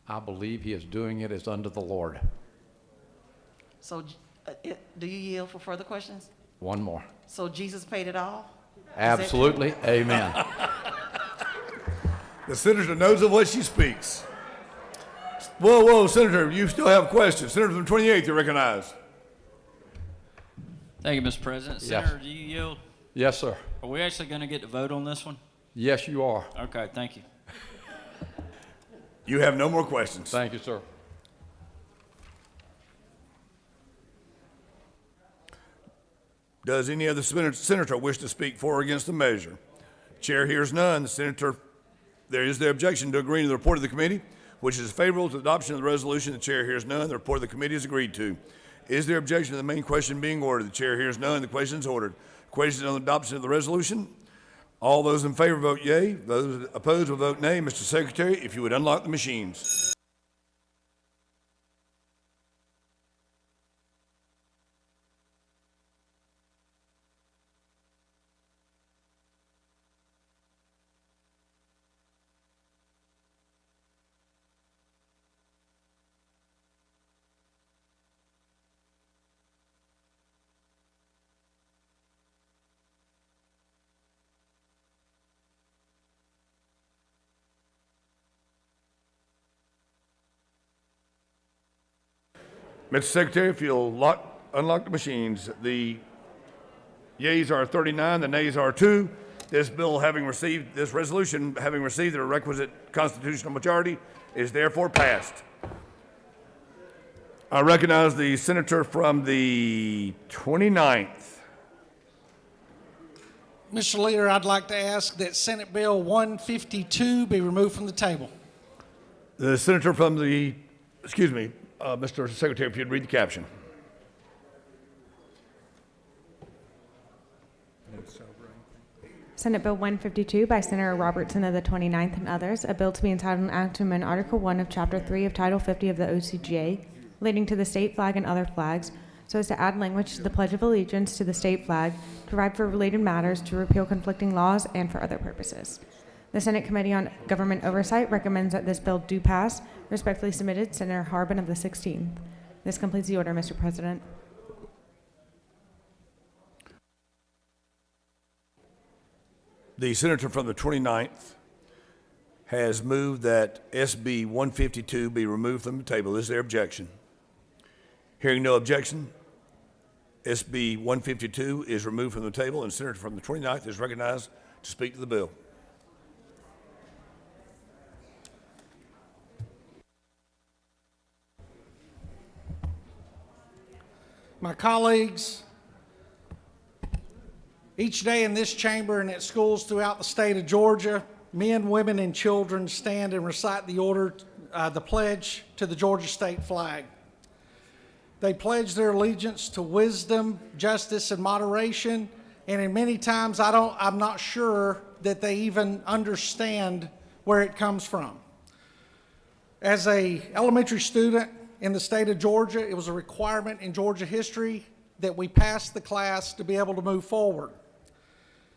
[SPEAKER 23] I believe he is doing it as unto the Lord.
[SPEAKER 16] So do you yield for further questions?
[SPEAKER 23] One more.
[SPEAKER 16] So Jesus paid it all?
[SPEAKER 23] Absolutely. Amen.
[SPEAKER 4] The senator knows of what she speaks. Whoa, Senator, you still have questions. Senator from the 28th, you're recognized.
[SPEAKER 20] Thank you, Mr. President.
[SPEAKER 23] Yes.
[SPEAKER 20] Senator, do you yield?
[SPEAKER 23] Yes, sir.
[SPEAKER 20] Are we actually going to get to vote on this one?
[SPEAKER 23] Yes, you are.
[SPEAKER 20] Okay, thank you.
[SPEAKER 4] You have no more questions.
[SPEAKER 23] Thank you, sir.
[SPEAKER 4] Does any other senator wish to speak for or against the measure? Chair hears none. There is the objection to agreeing to the report of the committee, which is favorable to the adoption of the resolution. The chair hears none. The report of the committee is agreed to. Is there objection to the main question being ordered? The chair hears none. The question is ordered. Question on the adoption of the resolution. All those in favor vote yea. Those opposed will vote nay. Mr. Secretary, if you would unlock the machines. Mr. Secretary, if you'll unlock the machines, the yeas are 39, the nays are 2. This resolution having received the requisite constitutional majority is therefore passed. I recognize the senator from the 29th.
[SPEAKER 6] Mr. Leader, I'd like to ask that Senate Bill 152 be removed from the table.
[SPEAKER 4] The senator from the, Mr. Secretary, if you'd read the caption.
[SPEAKER 11] Senate Bill 152 by Senator Robertson of the 29th and others, a bill to be entitled an act to amend Article 1 of Chapter 3 of Title 50 of the OCGA relating to the state flag and other flags, so as to add language to the Pledge of Allegiance to the state flag, to provide for related matters, to repeal conflicting laws, and for other purposes. The Senate Committee on Government Oversight recommends that this bill do pass. Respectfully submitted, Senator Harbin of the 16th. This completes the order, Mr. President.
[SPEAKER 4] The senator from the 29th has moved that SB 152 be removed from the table. Is there objection? Hearing no objection, SB 152 is removed from the table, and the senator from the 29th is recognized to speak to the bill.
[SPEAKER 6] My colleagues, each day in this chamber and at schools throughout the state of Georgia, men, women, and children stand and recite the pledge to the Georgia state flag. They pledge their allegiance to wisdom, justice, and moderation, and in many times I'm not sure that they even understand where it comes from. As an elementary student in the state of Georgia, it was a requirement in Georgia history that we pass the class to be able to move forward.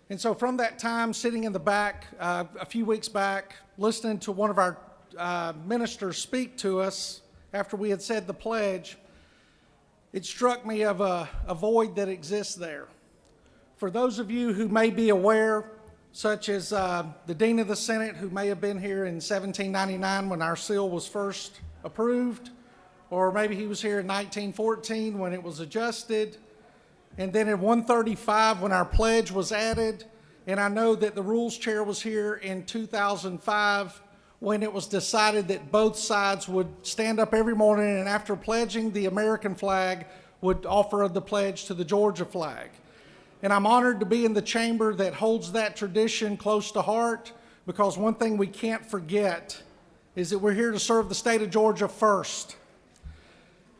[SPEAKER 6] And so from that time, sitting in the back, a few weeks back, listening to one of our ministers speak to us after we had said the pledge, it struck me of a void that exists there. For those of you who may be aware, such as the Dean of the Senate, who may have been here in 1799 when our seal was first approved, or maybe he was here in 1914 when it was adjusted, and then in 135 when our pledge was added, and I know that the rules chair was here in 2005 when it was decided that both sides would stand up every morning and after pledging the American flag would offer the pledge to the Georgia flag. And I'm honored to be in the chamber that holds that tradition close to heart, because one thing we can't forget is that we're here to serve the state of Georgia first.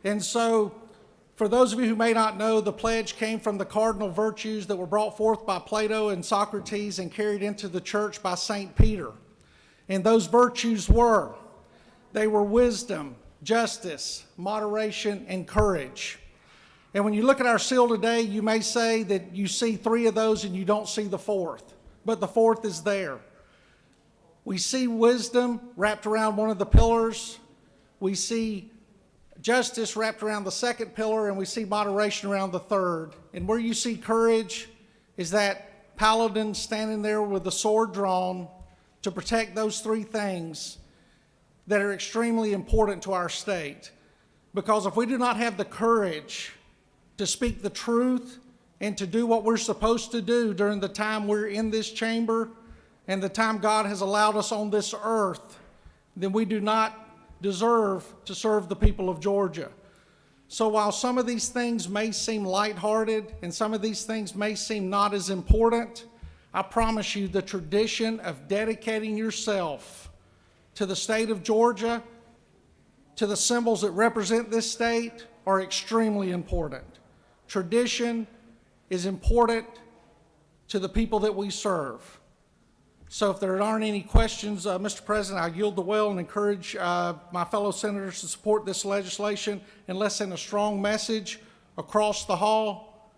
[SPEAKER 6] And so, for those of you who may not know, the pledge came from the cardinal virtues that were brought forth by Plato and Socrates and carried into the church by St. Peter. And those virtues were wisdom, justice, moderation, and courage. And when you look at our seal today, you may say that you see three of those and you don't see the fourth, but the fourth is there. We see wisdom wrapped around one of the pillars. We see justice wrapped around the second pillar, and we see moderation around the third. And where you see courage is that paladin standing there with the sword drawn to protect those three things that are extremely important to our state. Because if we do not have the courage to speak the truth and to do what we're supposed to do during the time we're in this chamber and the time God has allowed us on this earth, then we do not deserve to serve the people of Georgia. So while some of these things may seem lighthearted and some of these things may seem not as important, I promise you the tradition of dedicating yourself to the state of Georgia, to the symbols that represent this state, are extremely important. Tradition is important to the people that we serve. So if there aren't any questions, Mr. President, I yield the well and encourage my fellow senators to support this legislation, and let's send a strong message across the hall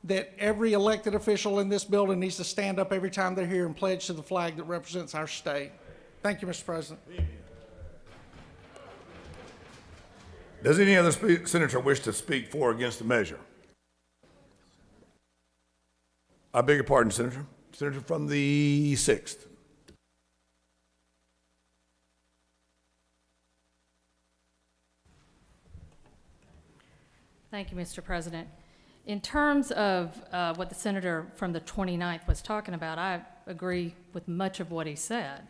[SPEAKER 6] that every elected official in this building needs to stand up every time they're here and pledge to the flag that represents our state. Thank you, Mr. President.
[SPEAKER 4] Does any other senator wish to speak for or against the measure? I beg your pardon, Senator. Senator from the 6th.
[SPEAKER 9] Thank you, Mr. President. In terms of what the senator from the 29th was talking about, I agree with much of what he said.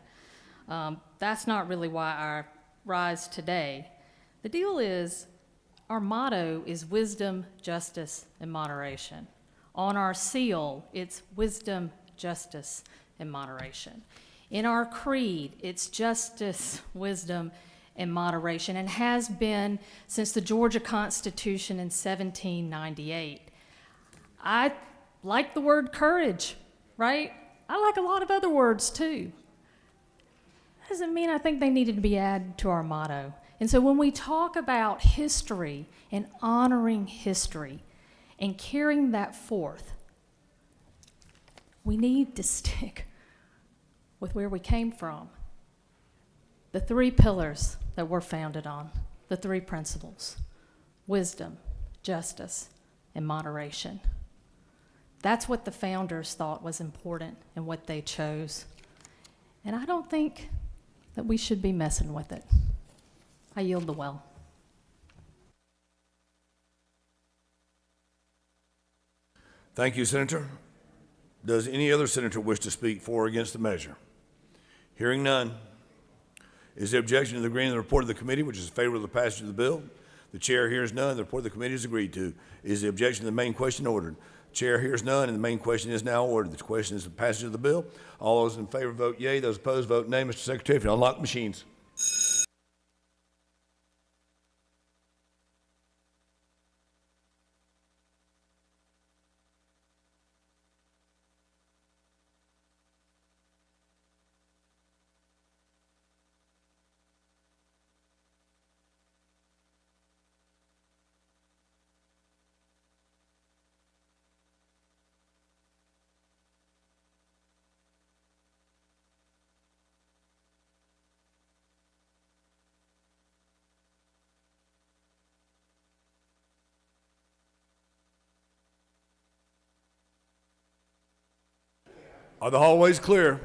[SPEAKER 9] That's not really why I rise today. The deal is, our motto is wisdom, justice, and moderation. On our seal, it's wisdom, justice, and moderation. In our creed, it's justice, wisdom, and moderation, and has been since the Georgia Constitution in 1798. I like the word courage, right? I like a lot of other words too. That doesn't mean I think they needed to be added to our motto. And so when we talk about history and honoring history and carrying that forth, we need to stick with where we came from. The three pillars that we're founded on, the three principles: wisdom, justice, and moderation. That's what the founders thought was important and what they chose. And I don't think that we should be messing with it. I yield the well.
[SPEAKER 4] Thank you, Senator. Does any other senator wish to speak for or against the measure? Hearing none. Is there objection to the agreeing of the report of the committee, which is in favor of the passage of the bill? The chair hears none. The report of the committee is agreed to. Is the objection to the main question ordered? Chair hears none, and the main question is now ordered. The question is the passage of the bill. All those in favor vote yea. Those opposed vote nay. Mr. Secretary, if you unlock machines. Are the hallways clear?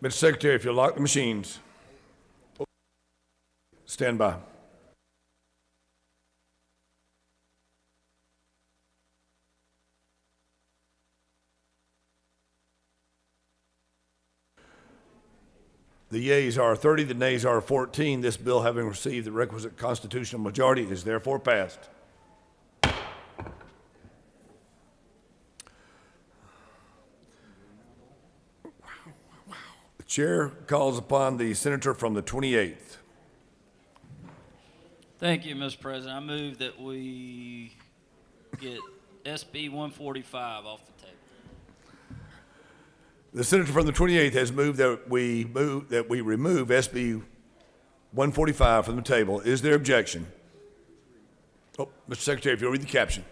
[SPEAKER 4] Mr. Secretary, if you'll lock the machines. Stand by. The yeas are 30, the nays are 14. This bill, having received the requisite constitutional majority, is therefore passed. The chair calls upon the senator from the 28th.
[SPEAKER 20] Thank you, Mr. President. I move that we get SB 145 off the table.
[SPEAKER 4] The senator from the 28th has moved that we remove SB 145 from the table. Is there objection? Oh, Mr. Secretary, if you'll read the caption.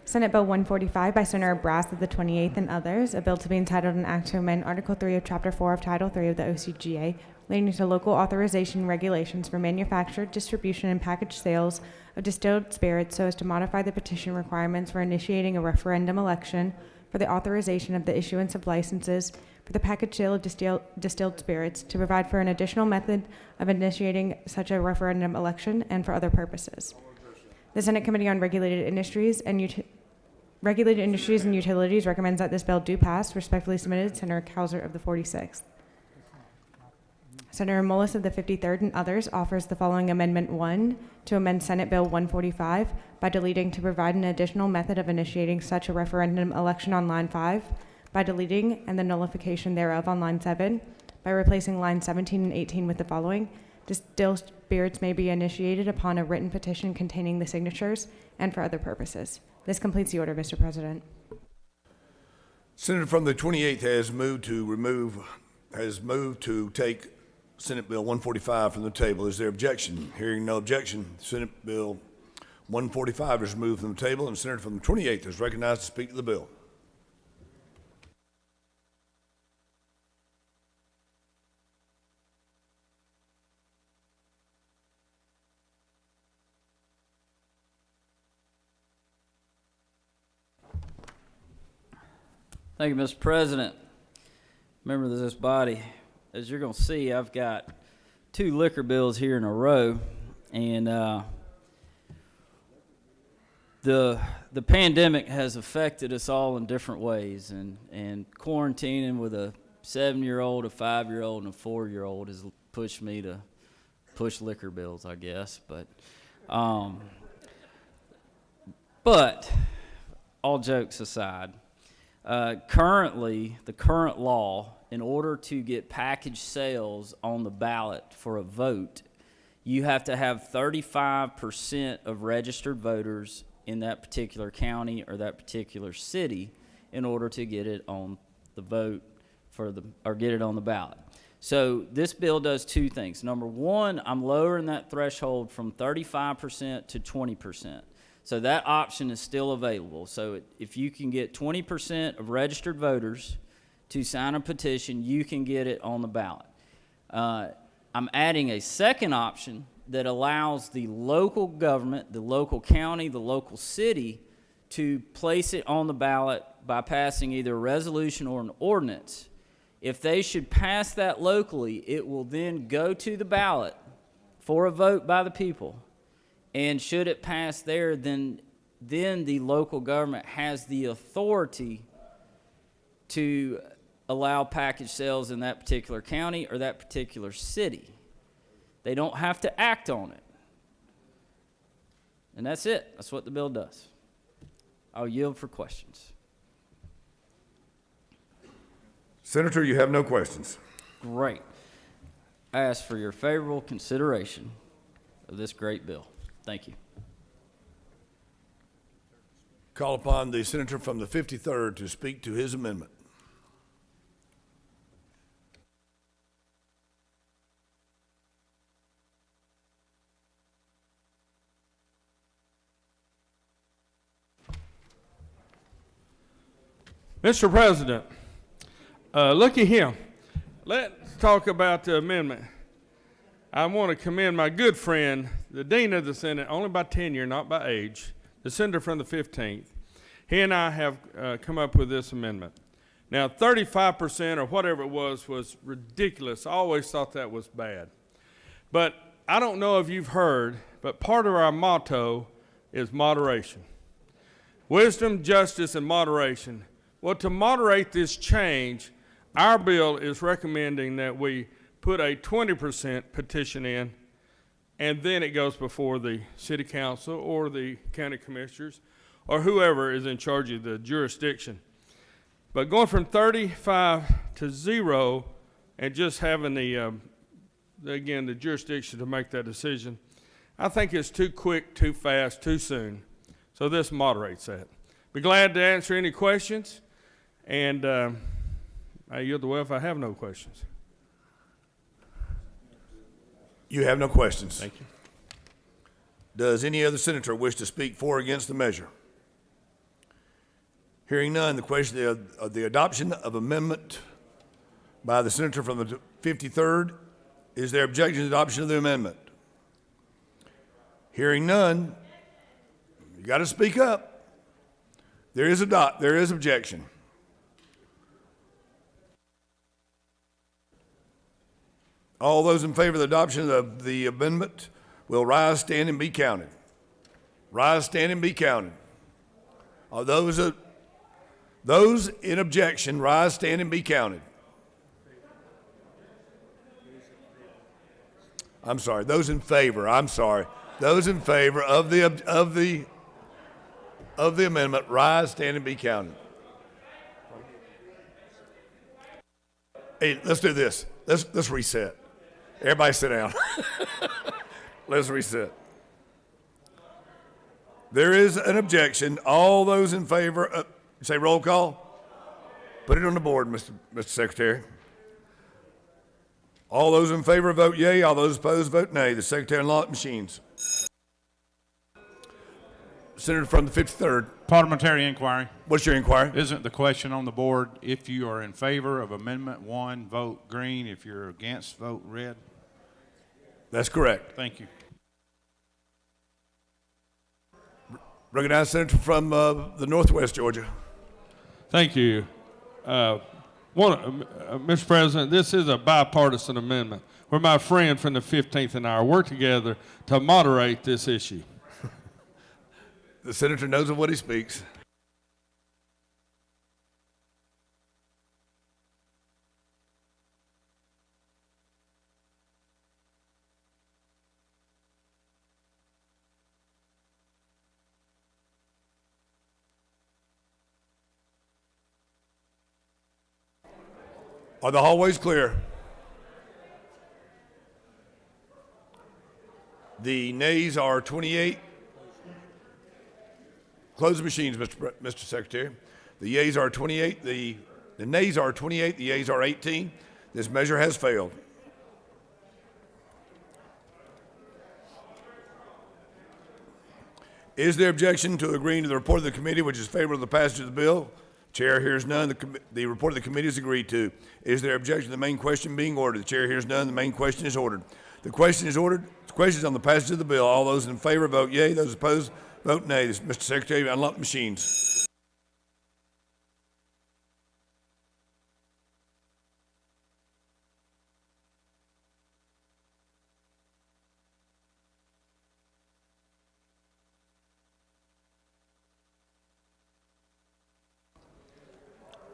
[SPEAKER 11] Senate Bill 145 by Senator Brass of the 28th and others, a bill to be entitled an act to amend Article 3 of Chapter 4 of Title 3 of the OCGA relating to local authorization regulations for manufacture, distribution, and package sales of distilled spirits so as to modify the petition requirements for initiating a referendum election for the authorization of the issuance of licenses for the package sale of distilled spirits, to provide for an additional method of initiating such a referendum election, and for other purposes. The Senate Committee on Regulated Industries and Utilities recommends that this bill do pass. Respectfully submitted, Senator Cowser of the 46th. Senator Mullis of the 53rd and others offers the following Amendment 1 to amend Senate Bill 145 by deleting "to provide an additional method of initiating such a referendum election" on line 5, by deleting "and the nullification thereof" on line 7, by replacing lines 17 and 18 with the following: "Distilled spirits may be initiated upon a written petition containing the signatures, and for other purposes." This completes the order, Mr. President.
[SPEAKER 4] Senator from the 28th has moved to take Senate Bill 145 from the table. Is there objection? Hearing no objection, Senate Bill 145 is removed from the table, and the senator from the 28th is recognized to speak to the bill.
[SPEAKER 20] Thank you, Mr. President. Members of this body, as you're going to see, I've got 2 liquor bills here in a row, and the pandemic has affected us all in different ways, and quarantining with a 7-year-old, a 5-year-old, and a 4-year-old has pushed me to push liquor bills, I guess. But all jokes aside, currently, the current law, in order to get package sales on the ballot for a vote, you have to have 35% of registered voters in that particular county or that particular city in order to get it on the vote or get it on the ballot. So this bill does 2 things. Number 1, I'm lowering that threshold from 35% to 20%. So that option is still available. So if you can get 20% of registered voters to sign a petition, you can get it on the ballot. I'm adding a second option that allows the local government, the local county, the local city, to place it on the ballot by passing either a resolution or an ordinance. If they should pass that locally, it will then go to the ballot for a vote by the people. And should it pass there, then the local government has the authority to allow package sales in that particular county or that particular city. They don't have to act on it. And that's it. That's what the bill does. I'll yield for questions.
[SPEAKER 4] Senator, you have no questions.
[SPEAKER 20] Great. I ask for your favorable consideration of this great bill. Thank you.
[SPEAKER 4] Call upon the senator from the 53rd to speak to his amendment.
[SPEAKER 2] Mr. President, looky here. Let's talk about the amendment. I want to commend my good friend, the Dean of the Senate, only by tenure, not by age, the senator from the 15th. He and I have come up with this amendment. Now, 35% or whatever it was ridiculous. I always thought that was bad. But I don't know if you've heard, but part of our motto is moderation. Wisdom, justice, and moderation. Well, to moderate this change, our bill is recommending that we put a 20% petition in, and then it goes before the city council or the county commissioners or whoever is in charge of the jurisdiction. But going from 35 to 0 and just having the jurisdiction to make that decision, I think it's too quick, too fast, too soon. So this moderates that. Be glad to answer any questions. And I yield the way if I have no questions.
[SPEAKER 4] You have no questions.
[SPEAKER 2] Thank you.
[SPEAKER 4] Does any other senator wish to speak for or against the measure? Hearing none, the question of the adoption of amendment by the senator from the 53rd. Is there objection to the adoption of the amendment? Hearing none, you got to speak up. There is objection. All those in favor of the adoption of the amendment will rise, stand, and be counted. Rise, stand, and be counted. Those in objection, rise, stand, and be counted. I'm sorry, those in favor, I'm sorry. Those in favor of the amendment, rise, stand, and be counted. Hey, let's do this. Let's reset. Everybody sit down. Let's reset. There is an objection. All those in favor, say roll call. Put it on the board, Mr. Secretary. All those in favor vote yea. All those opposed vote nay. The Secretary unlock machines. Senator from the 53rd.
[SPEAKER 8] Parliamentary inquiry.
[SPEAKER 4] What's your inquiry?
[SPEAKER 8] Isn't the question on the board, if you are in favor of Amendment 1, vote green. If you're against, vote red?
[SPEAKER 4] That's correct.
[SPEAKER 8] Thank you.
[SPEAKER 4] Recognize Senator from the Northwest Georgia.
[SPEAKER 2] Thank you. Mr. President, this is a bipartisan amendment where my friend from the 15th and I work together to moderate this issue.
[SPEAKER 4] The senator knows of what he speaks. Are the hallways clear? The nays are 28. Close the machines, Mr. Secretary. The yeas are 28. The nays are 28. The yeas are 18. This measure has failed. Is there objection to agreeing to the report of the committee, which is favorable to the passage of the bill? Chair hears none. The report of the committee is agreed to. Is there objection to the main question being ordered? The chair hears none. The main question is ordered. The question is ordered. The question is on the passage of the bill. All those in favor vote yea. Those opposed vote nay. Mr. Secretary, unlock machines.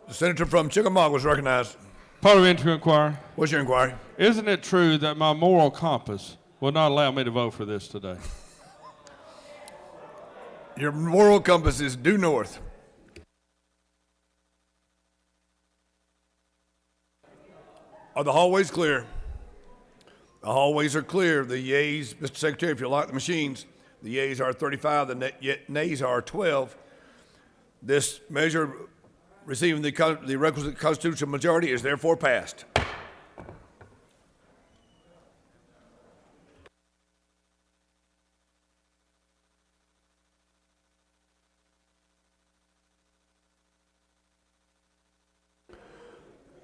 [SPEAKER 4] The senator from Chickamauga was recognized.
[SPEAKER 2] Parliamentary inquiry.
[SPEAKER 4] What's your inquiry?
[SPEAKER 2] Isn't it true that my moral compass will not allow me to vote for this today?
[SPEAKER 4] Your moral compass is due north. Are the hallways clear? The hallways are clear. The yeas, Mr. Secretary, if you lock the machines, the yeas are 35, the nays are 12. This measure receiving the requisite constitutional majority is therefore passed.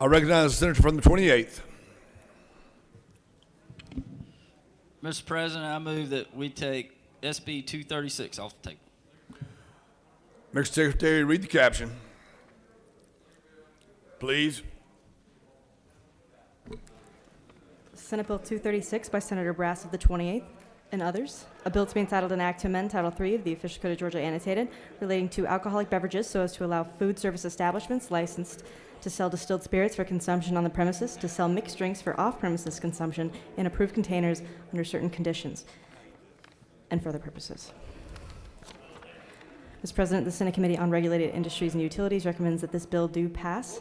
[SPEAKER 4] I recognize the senator from the 28th.
[SPEAKER 20] Mr. President, I move that we take SB 236 off the table.
[SPEAKER 4] Mr. Secretary, read the caption. Please.
[SPEAKER 3] Senate Bill 236 by Senator Brass of the 28th and others. A bill to be entitled an act to amend Title III of the Official Code of Georgia annotated relating to alcoholic beverages so as to allow food service establishments licensed to sell distilled spirits for consumption on the premises, to sell mixed drinks for off-premises consumption in approved containers under certain conditions and for other purposes. Mr. President, the Senate Committee on Regulated Industries and Utilities recommends that this bill do pass.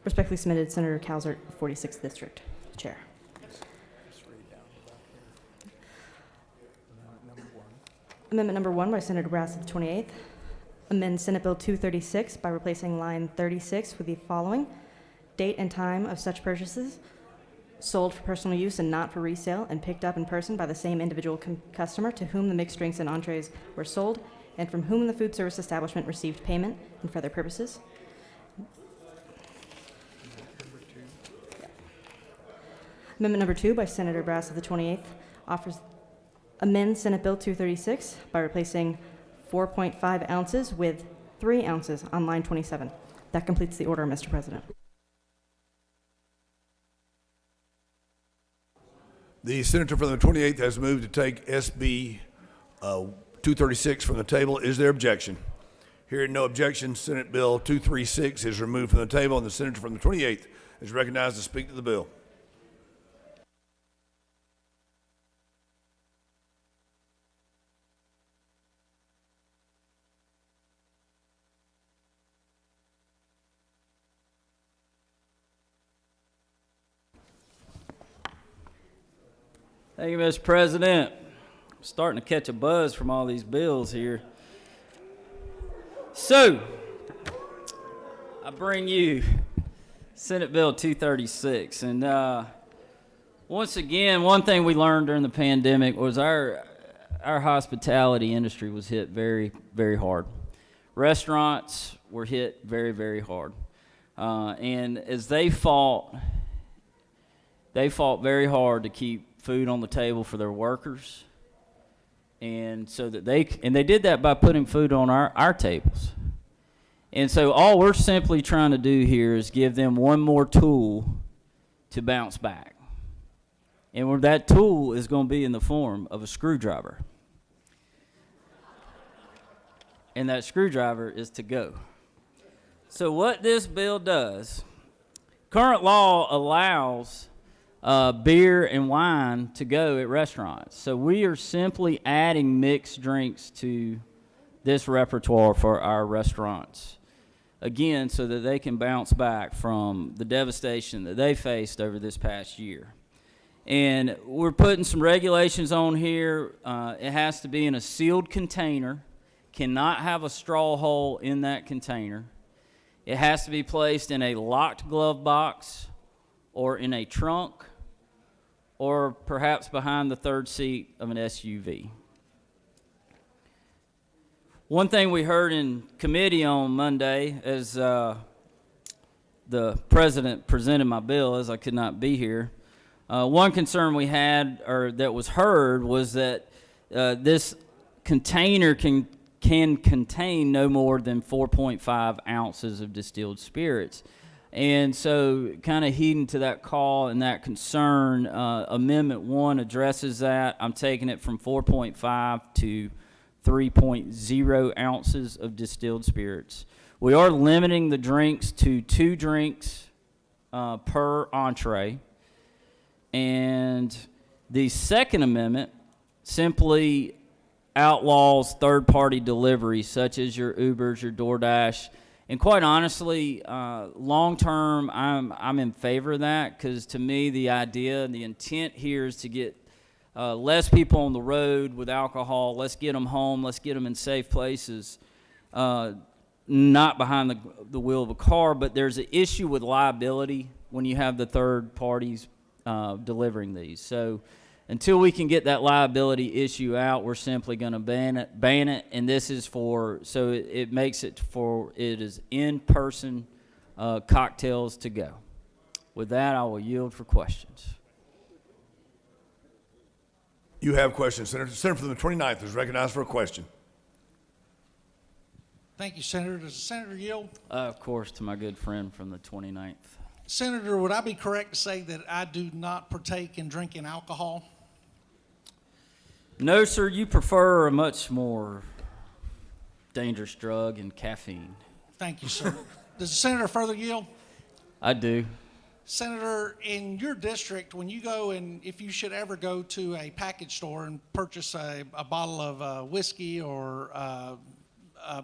[SPEAKER 3] Respectfully submitted, Senator Cowsert, 46th District, Chair. Amendment number 1 by Senator Brass of the 28th. Amend Senate Bill 236 by replacing line 36 with the following: date and time of such purchases sold for personal use and not for resale and picked up in person by the same individual customer to whom the mixed drinks and entrees were sold and from whom the food service establishment received payment and for other purposes. Amendment number 2 by Senator Brass of the 28th offers amend Senate Bill 236 by replacing 4.5 ounces with 3 ounces on line 27. That completes the order, Mr. President.
[SPEAKER 4] The senator from the 28th has moved to take SB 236 from the table. Is there objection? Hearing no objection, Senate Bill 236 is removed from the table, and the senator from the 28th is recognized to speak to the bill.
[SPEAKER 20] Thank you, Mr. President. I'm starting to catch a buzz from all these bills here. So, I bring you Senate Bill 236. And once again, one thing we learned during the pandemic was our hospitality industry was hit very, very hard. Restaurants were hit very, very hard. And as they fought very hard to keep food on the table for their workers, and so that they did that by putting food on our tables. And so all we're simply trying to do here is give them one more tool to bounce back. And where that tool is going to be in the form of a screwdriver. And that screwdriver is to go. So what this bill does, current law allows beer and wine to go at restaurants. So we are simply adding mixed drinks to this repertoire for our restaurants. Again, so that they can bounce back from the devastation that they faced over this past year. And we're putting some regulations on here. It has to be in a sealed container, cannot have a straw hole in that container. It has to be placed in a locked glove box or in a trunk, or perhaps behind the third seat of an SUV. One thing we heard in committee on Monday as the president presented my bill, as I could not be here, one concern we had, or that was heard, was that this container can contain no more than 4.5 ounces of distilled spirits. And so, kind of heeding to that call and that concern, Amendment 1 addresses that. I'm taking it from 4.5 to 3.0 ounces of distilled spirits. We are limiting the drinks to 2 drinks per entree. And the second amendment simply outlaws third-party delivery, such as your Ubers, your DoorDash. And quite honestly, long-term, I'm in favor of that, because to me, the idea and the intent here is to get less people on the road with alcohol. Let's get them home. Let's get them in safe places, not behind the wheel of a car. But there's an issue with liability when you have the third parties delivering these. So until we can get that liability issue out, we're simply going to ban it. And this is so it makes it is in-person cocktails to go. With that, I will yield for questions.
[SPEAKER 4] You have questions, Senator. Senator from the 29th is recognized for a question.
[SPEAKER 6] Thank you, Senator. Does the senator yield?
[SPEAKER 20] Of course, to my good friend from the 29th.
[SPEAKER 6] Senator, would I be correct to say that I do not partake in drinking alcohol?
[SPEAKER 20] No, sir, you prefer a much more dangerous drug and caffeine.
[SPEAKER 6] Thank you, sir. Does the senator further yield?
[SPEAKER 20] I do.
[SPEAKER 6] Senator, in your district, when you go and if you should ever go to a package store and purchase a bottle of whiskey or a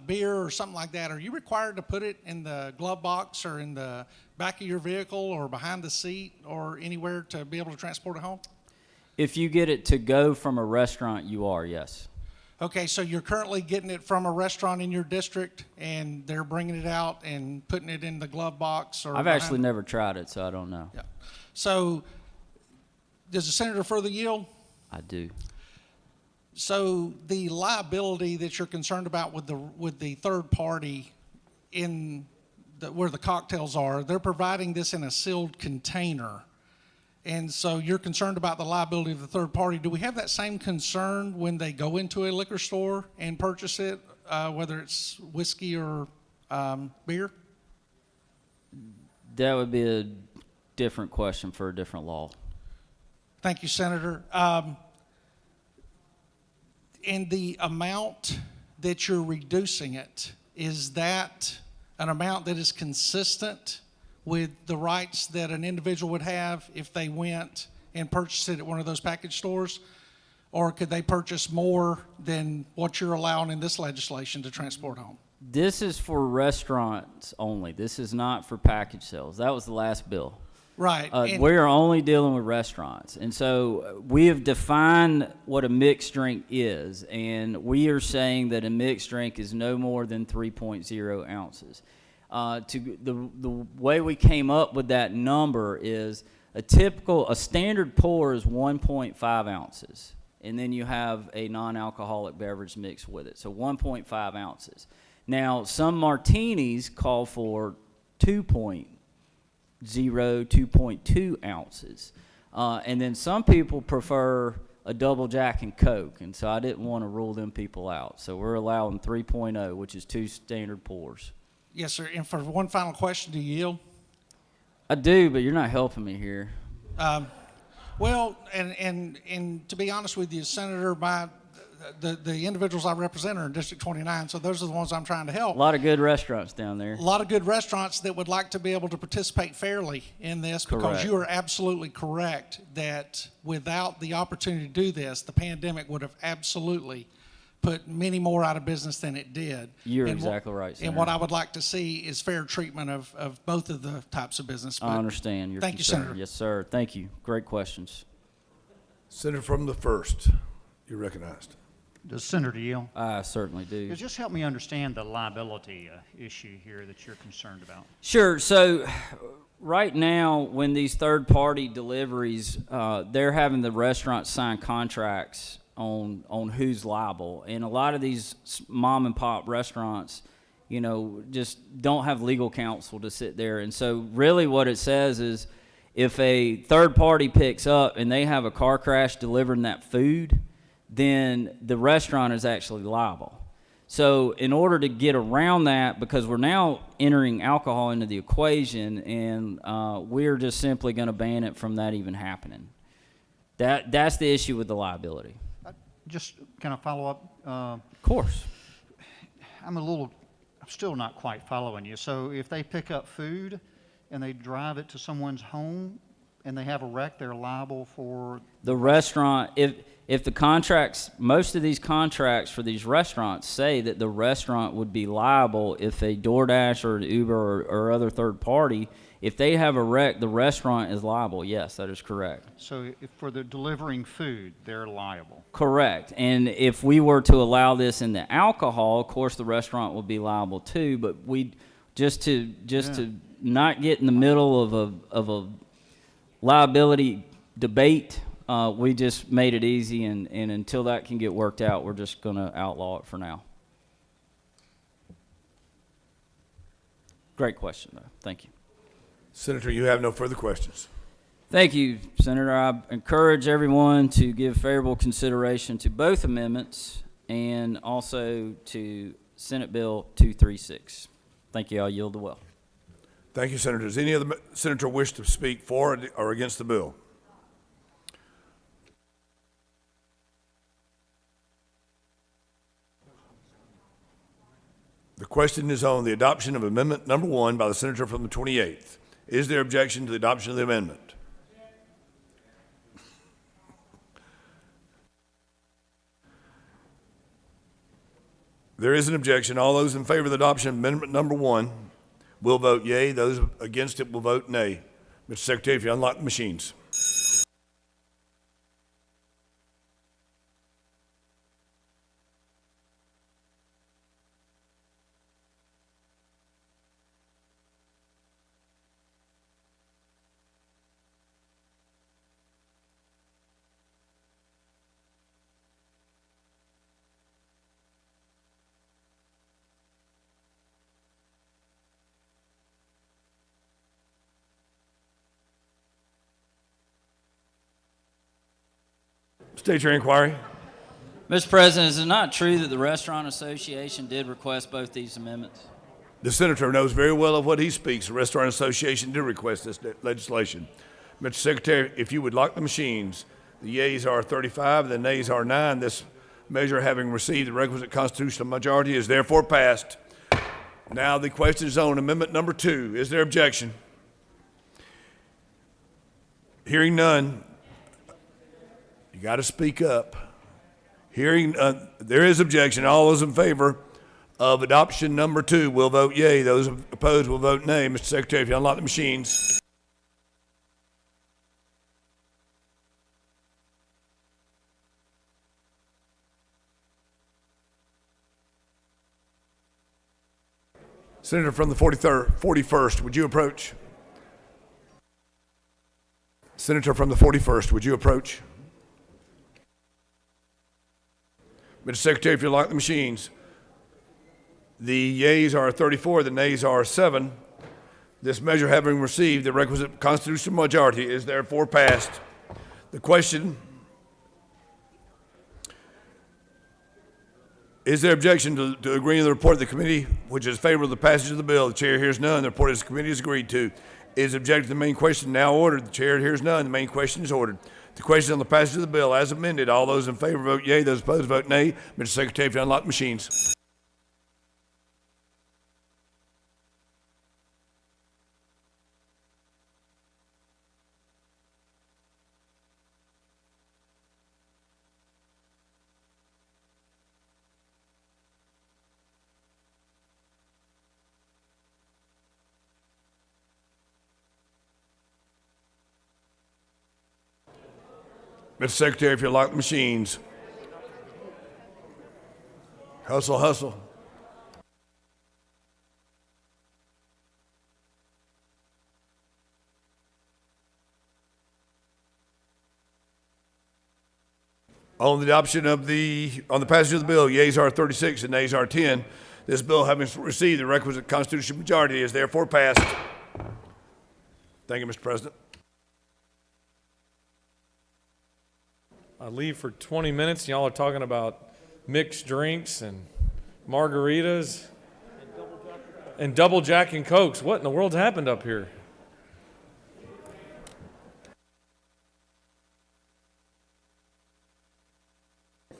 [SPEAKER 6] beer or something like that, are you required to put it in the glove box or in the back of your vehicle or behind the seat or anywhere to be able to transport it home?
[SPEAKER 20] If you get it to go from a restaurant, you are, yes.
[SPEAKER 6] Okay, so you're currently getting it from a restaurant in your district and they're bringing it out and putting it in the glove box? Or
[SPEAKER 20] I've actually never tried it, so I don't know.
[SPEAKER 6] Yeah. So does the senator further yield?
[SPEAKER 20] I do.
[SPEAKER 6] So the liability that you're concerned about with the third party where the cocktails are, they're providing this in a sealed container. And so you're concerned about the liability of the third party. Do we have that same concern when they go into a liquor store and purchase it, whether it's whiskey or beer?
[SPEAKER 20] That would be a different question for a different law.
[SPEAKER 6] Thank you, Senator. And the amount that you're reducing it, is that an amount that is consistent with the rights that an individual would have if they went and purchased it at one of those package stores? Or could they purchase more than what you're allowing in this legislation to transport home?
[SPEAKER 20] This is for restaurants only. This is not for package sales. That was the last bill.
[SPEAKER 6] Right.
[SPEAKER 20] We are only dealing with restaurants. And so we have defined what a mixed drink is, and we are saying that a mixed drink is no more than 3.0 ounces. The way we came up with that number is a standard pour is 1.5 ounces, and then you have a non-alcoholic beverage mixed with it, so 1.5 ounces. Now, some martinis call for 2.2 ounces, and then some people prefer a double Jack and Coke, and so I didn't want to rule them people out. So we're allowing 3.0, which is 2 standard pours.
[SPEAKER 6] Yes, sir. And for one final question, do you yield?
[SPEAKER 20] I do, but you're not helping me here.
[SPEAKER 6] Well, and to be honest with you, Senator, the individuals I represent are in District 29, so those are the ones I'm trying to help.
[SPEAKER 20] A lot of good restaurants down there.
[SPEAKER 6] A lot of good restaurants that would like to be able to participate fairly in this, because
[SPEAKER 20] Correct.
[SPEAKER 6] you are absolutely correct that without the opportunity to do this, the pandemic would have absolutely put many more out of business than it did.
[SPEAKER 20] You're exactly right,
[SPEAKER 6] And
[SPEAKER 20] Senator.
[SPEAKER 6] what I would like to see is fair treatment of both of the types of business.
[SPEAKER 20] I
[SPEAKER 6] But
[SPEAKER 20] understand your
[SPEAKER 6] Thank
[SPEAKER 20] concern.
[SPEAKER 6] you, Senator.
[SPEAKER 20] Yes, sir. Thank you. Great questions.
[SPEAKER 4] Senator from the 1st, you're recognized.
[SPEAKER 18] Does Senator yield?
[SPEAKER 20] I certainly do.
[SPEAKER 18] Just help me understand the liability issue here that you're concerned about.
[SPEAKER 20] Sure. So right now, when these third-party deliveries, they're having the restaurants sign contracts on who's liable. And a lot of these mom-and-pop restaurants, just don't have legal counsel to sit there. And so really what it says is if a third party picks up and they have a car crash delivering that food, then the restaurant is actually liable. So in order to get around that, because we're now entering alcohol into the equation, and we're just simply going to ban it from that even happening. That's the issue with the liability.
[SPEAKER 18] Just kind of follow up.
[SPEAKER 20] Of course.
[SPEAKER 18] I'm still not quite following you. So if they pick up food and they drive it to someone's home and they have a wreck, they're liable for
[SPEAKER 20] The restaurant, If the contracts, most of these contracts for these restaurants say that the restaurant would be liable if a DoorDash or an Uber or other third party, if they have a wreck, the restaurant is liable. Yes, that is correct.
[SPEAKER 18] So if for the delivering food, they're liable.
[SPEAKER 20] Correct. And if we were to allow this in the alcohol, of course, the restaurant would be liable too. But we just to not get in the middle of a liability debate, we just made it easy. And until that can get worked out, we're just going to outlaw it for now. Great question, though. Thank you.
[SPEAKER 4] Senator, you have no further questions.
[SPEAKER 20] Thank you, Senator. I encourage everyone to give favorable consideration to both amendments and also to Senate Bill 236. Thank you. I'll yield the well.
[SPEAKER 4] Thank you, Senator. Does any other senator wish to speak for or against the bill? The question is on the adoption of Amendment Number 1 by the senator from the 28th. Is there objection to the adoption of the amendment? There is an objection. All those in favor of the adoption of Amendment Number 1 will vote yea. Those against it will vote nay. Mr. Secretary, if you unlock the machines. State your inquiry.
[SPEAKER 20] Mr. President, is it not true that the Restaurant Association did request both these amendments?
[SPEAKER 4] The senator knows very well of what he speaks. The Restaurant Association did request this legislation. Mr. Secretary, if you would lock the machines, the yeas are 35, the nays are 9. This measure, having received the requisite constitutional majority, is therefore passed. Now the question is on Amendment Number 2. Is there objection? Hearing none. You got to speak up. Hearing there is objection. All those in favor of adoption number 2 will vote yea. Those opposed will vote nay. Mr. Secretary, if you unlock the machines. Senator from the 41st, would you approach? Senator from the 41st, would you approach? Mr. Secretary, if you lock the machines. The yeas are 34, the nays are 7. This measure, having received the requisite constitutional majority, is therefore passed. The question, is there objection to agreeing to the report of the committee, which is favorable to the passage of the bill? The chair hears none. The report of the committee is agreed to. Is objected to the main question now ordered? The chair hears none. The main question is ordered. The question on the passage of the bill as amended. All those in favor vote yea. Those opposed vote nay. Mr. Secretary, if you unlock the machines. Mr. Secretary, if you lock the machines. Hustle, hustle. On the adoption of on the passage of the bill, yeas are 36 and nays are 10. This bill, having received the requisite constitutional majority, is therefore passed. Thank you, Mr. President.
[SPEAKER 1] I leave for 20 minutes, and y'all are talking about mixed drinks and margaritas and double Jack and Cokes. What in the world's happened up here?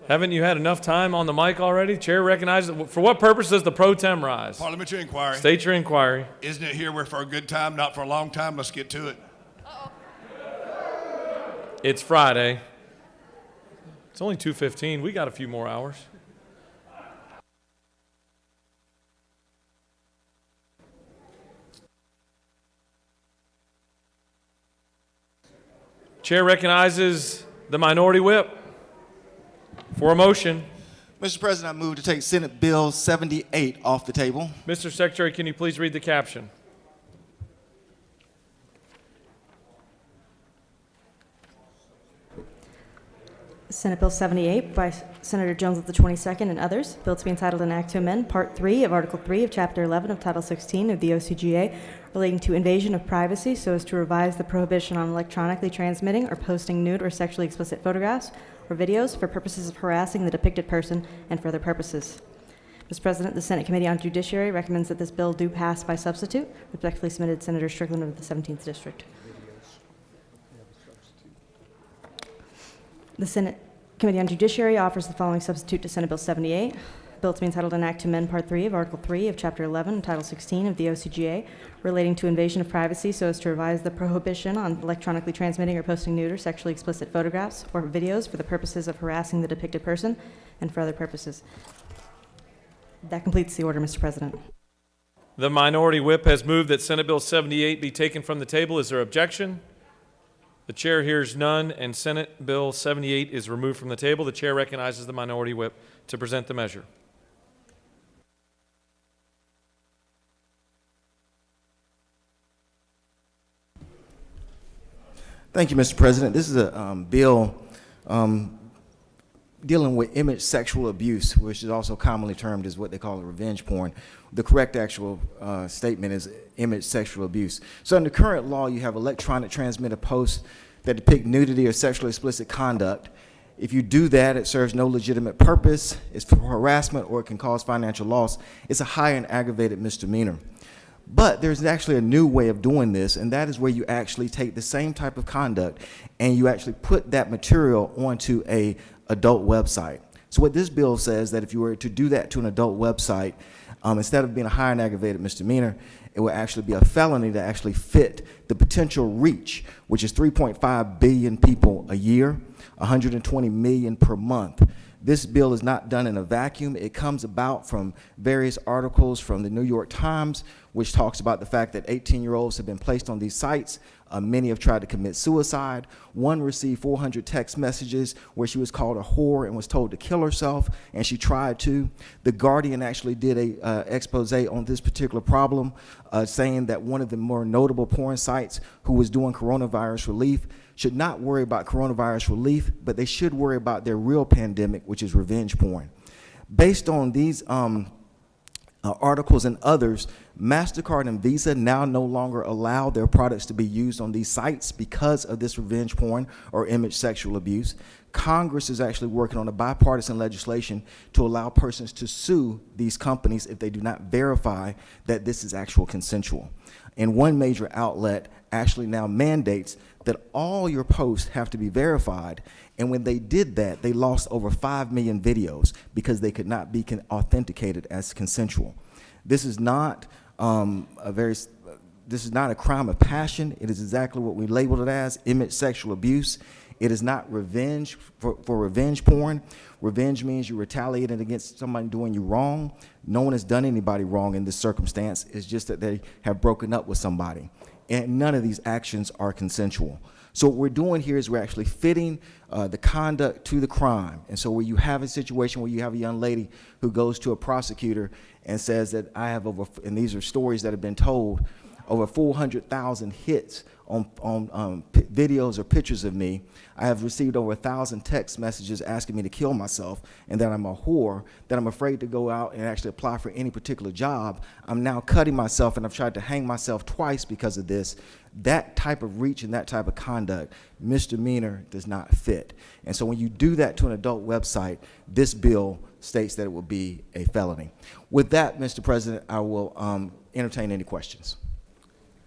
[SPEAKER 1] Haven't you had enough time on the mic already? Chair recognizes. For what purpose does the pro tem rise?
[SPEAKER 4] Parliamentary inquiry.
[SPEAKER 1] State your inquiry.
[SPEAKER 4] Isn't it here we're for a good time, not for a long time? Let's get to it.
[SPEAKER 1] It's Friday. It's only 2:15. We got a few more hours. Chair recognizes the minority whip for a motion.
[SPEAKER 5] Mr. President, I move to take Senate Bill 78 off the table.
[SPEAKER 1] Mr. Secretary, can you please read the caption?
[SPEAKER 3] Senate Bill 78 by Senator Jones of the 22nd and others. Bill to be entitled an act to amend Part 3 of Article 3 of Chapter 11 of Title 16 of the OCGA relating to invasion of privacy so as to revise the prohibition on electronically transmitting or posting nude or sexually explicit photographs or videos for purposes of harassing the depicted person and for other purposes. Mr. President, the Senate Committee on Judiciary recommends that this bill do pass by substitute. Respectfully submitted, Senator Strickland of the 17th District. The Senate Committee on Judiciary offers the following substitute to Senate Bill 78. Bill to be entitled an act to amend Part 3 of Article 3 of Chapter 11, Title 16 of the OCGA relating to invasion of privacy so as to revise the prohibition on electronically transmitting or posting nude or sexually explicit photographs or videos for the purposes of harassing the depicted person and for other purposes. That completes the order, Mr. President.
[SPEAKER 1] The minority whip has moved that Senate Bill 78 be taken from the table. Is there objection? The chair hears none, and Senate Bill 78 is removed from the table. The chair recognizes the minority whip to present the measure.
[SPEAKER 5] Thank you, Mr. President. This is a bill dealing with image sexual abuse, which is also commonly termed as what they call revenge porn. The correct actual statement is image sexual abuse. So under current law, you have electronic transmitted posts that depict nudity or sexually explicit conduct. If you do that, it serves no legitimate purpose, it's for harassment, or it can cause financial loss. It's a high and aggravated misdemeanor. But there's actually a new way of doing this, and that is where you actually take the same type of conduct and you actually put that material onto a adult website. So what this bill says that if you were to do that to an adult website, instead of being a high and aggravated misdemeanor, it would actually be a felony to actually fit the potential reach, which is 3.5 billion people a year, 120 million per month. This bill is not done in a vacuum. It comes about from various articles from the New York Times, which talks about the fact that 18-year-olds have been placed on these sites. Many have tried to commit suicide. One received 400 text messages where she was called a whore and was told to kill herself, and she tried to. The Guardian actually did a expose on this particular problem, saying that one of the more notable porn sites who was doing coronavirus relief should not worry about coronavirus relief, but they should worry about their real pandemic, which is revenge porn. Based on these articles and others, MasterCard and Visa now no longer allow their products to be used on these sites because of this revenge porn or image sexual abuse. Congress is actually working on a bipartisan legislation to allow persons to sue these companies if they do not verify that this is actual consensual. And one major outlet actually now mandates that all your posts have to be verified. And when they did that, they lost over 5 million videos because they could not be authenticated as consensual. This is not this is not a crime of passion. It is exactly what we labeled it as, image sexual abuse. It is not revenge for revenge porn. Revenge means you're retaliating against somebody doing you wrong. No one has done anybody wrong in this circumstance. It's just that they have broken up with somebody. And none of these actions are consensual. So what we're doing here is we're actually fitting the conduct to the crime. And so where you have a situation where you have a young lady who goes to a prosecutor and says that I have over, and these are stories that have been told, over 400,000 hits on videos or pictures of me. I have received over 1,000 text messages asking me to kill myself and that I'm a whore, that I'm afraid to go out and actually apply for any particular job. I'm now cutting myself and I've tried to hang myself twice because of this. That type of reach and that type of conduct, misdemeanor does not fit. And so when you do that to an adult website, this bill states that it will be a felony. With that, Mr. President, I will entertain any questions.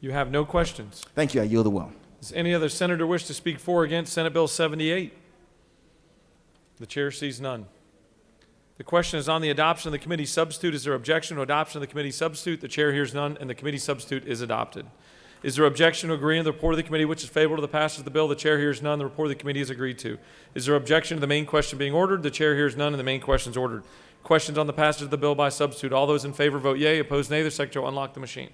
[SPEAKER 1] You have no questions.
[SPEAKER 5] Thank you. I yield the will.
[SPEAKER 1] Does any other senator wish to speak for or against Senate Bill 78? The chair sees none. The question is on the adoption of the committee substitute. Is there objection to adoption of the committee substitute? The chair hears none, and the committee substitute is adopted. Is there objection to agreeing to the report of the committee which is favorable to the passage of the bill? The chair hears none. The report of the committee is agreed to. Is there objection to the main question being ordered? The chair hears none, and the main question is ordered. Questions on the passage of the bill by substitute. All those in favor vote yea. Opposed, nay. The secretary will unlock the machine.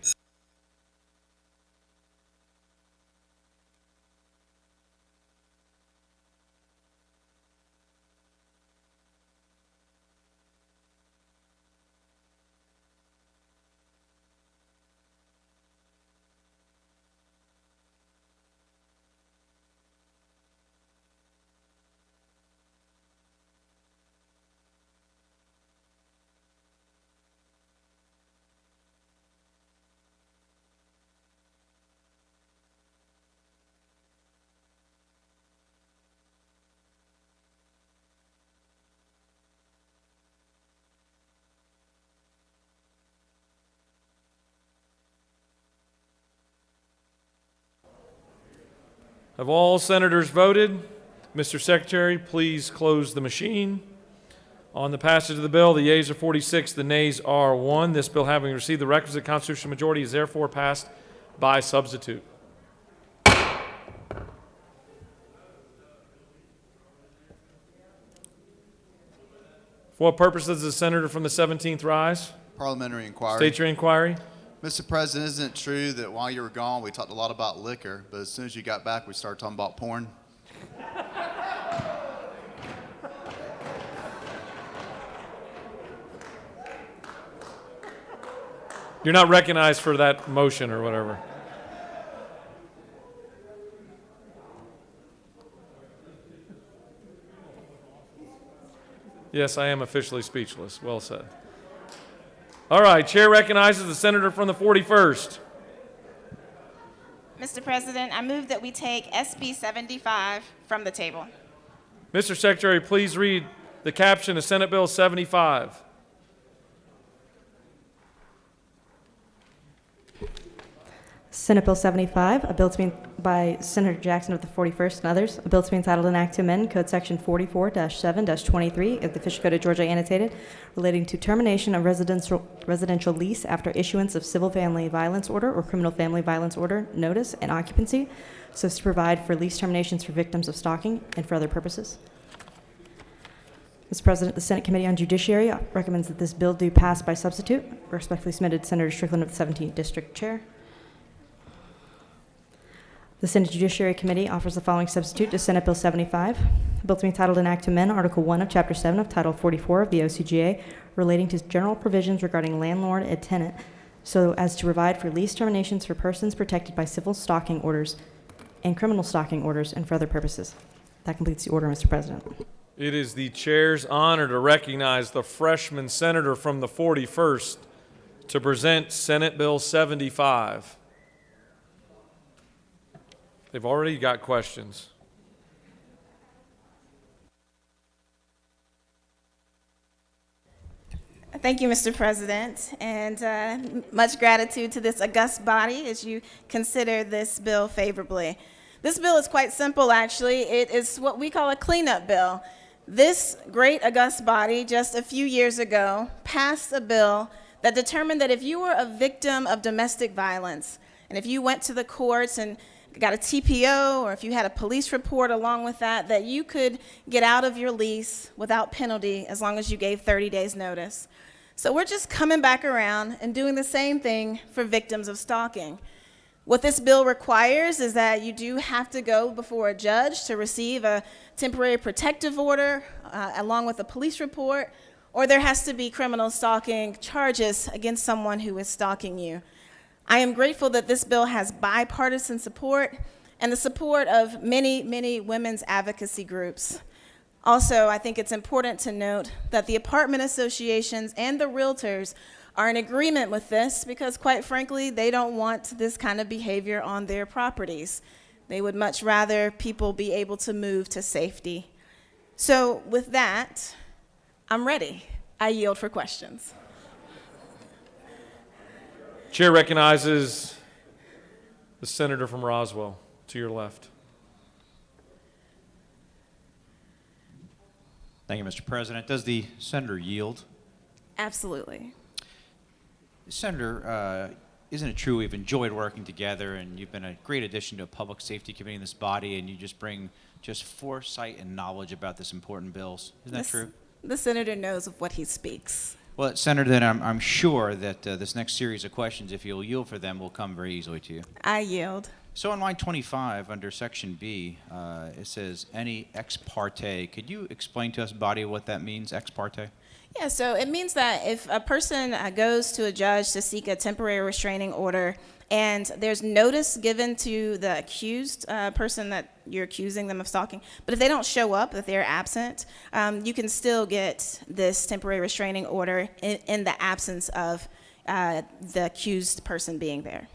[SPEAKER 1] Have all senators voted? Mr. Secretary, please close the machine. On the passage of the bill, the yeas are 46, the nays are 1. This bill, having received the requisite constitutional majority, is therefore passed by substitute. For what purpose does the senator from the 17th rise?
[SPEAKER 10] Parliamentary inquiry.
[SPEAKER 1] State your inquiry.
[SPEAKER 10] Mr. President, isn't it true that while you were gone, we talked a lot about liquor, but as soon as you got back, we started talking about porn?
[SPEAKER 1] You're not recognized for that motion or whatever. Yes, I am officially speechless. Well said. All right, chair recognizes the senator from the 41st.
[SPEAKER 19] Mr. President, I move that we take SB 75 from the table.
[SPEAKER 1] Mr. Secretary, please read the caption of Senate Bill 75.
[SPEAKER 3] Senate Bill 75, a bill to be by Senator Jackson of the 41st and others, a bill to be entitled an act to amend Code Section 44-7-23 of the Official Code of Georgia annotated relating to termination of residential lease after issuance of civil family violence order or criminal family violence order notice and occupancy, so as to provide for lease terminations for victims of stalking and for other purposes. Mr. President, the Senate Committee on Judiciary recommends that this bill do pass by substitute. Respectfully submitted, Senator Strickland of the 17th District Chair. The Senate Judiciary Committee offers the following substitute to Senate Bill 75. A bill to be entitled an act to amend Article 1 of Chapter 7 of Title 44 of the OCGA relating to general provisions regarding landlord and tenant so as to provide for lease terminations for persons protected by civil stalking orders and criminal stalking orders and for other purposes. That completes the order, Mr. President.
[SPEAKER 1] It is the chair's honor to recognize the freshman senator from the 41st to present Senate Bill 75. They've already got questions.
[SPEAKER 19] Thank you, Mr. President, and much gratitude to this august body as you consider this bill favorably. This bill is quite simple, actually. It is what we call a cleanup bill. This great august body, just a few years ago, passed a bill that determined that if you were a victim of domestic violence, and if you went to the courts and got a TPO, or if you had a police report along with that, that you could get out of your lease without penalty as long as you gave 30 days notice. So we're just coming back around and doing the same thing for victims of stalking. What this bill requires is that you do have to go before a judge to receive a temporary protective order along with a police report, or there has to be criminal stalking charges against someone who is stalking you. I am grateful that this bill has bipartisan support and the support of many, many women's advocacy groups. Also, I think it's important to note that the apartment associations and the realtors are in agreement with this because, quite frankly, they don't want this kind of behavior on their properties. They would much rather people be able to move to safety. So with that, I'm ready. I yield for questions.
[SPEAKER 1] Chair recognizes the senator from Roswell to your left.
[SPEAKER 21] Thank you, Mr. President. Does the senator yield?
[SPEAKER 19] Absolutely.
[SPEAKER 21] Senator,
[SPEAKER 7] isn't it true we've enjoyed working together, and you've been a great addition to a public safety committee in this body, and you just bring just foresight and knowledge about this important bills. Isn't that true?
[SPEAKER 19] The senator knows of what he speaks.
[SPEAKER 7] Well, Senator, then I'm sure that this next series of questions, if you'll yield for them, will come very easily to you.
[SPEAKER 19] I yield.
[SPEAKER 7] So on line 25, under section B, it says any ex parte. Could you explain to us, body, what that means, ex parte?
[SPEAKER 19] Yeah, so it means that if a person goes to a judge to seek a temporary restraining order and there's notice given to the accused person that you're accusing them of stalking, but if they don't show up, if they're absent, you can still get this temporary restraining order in the absence of the accused person being there.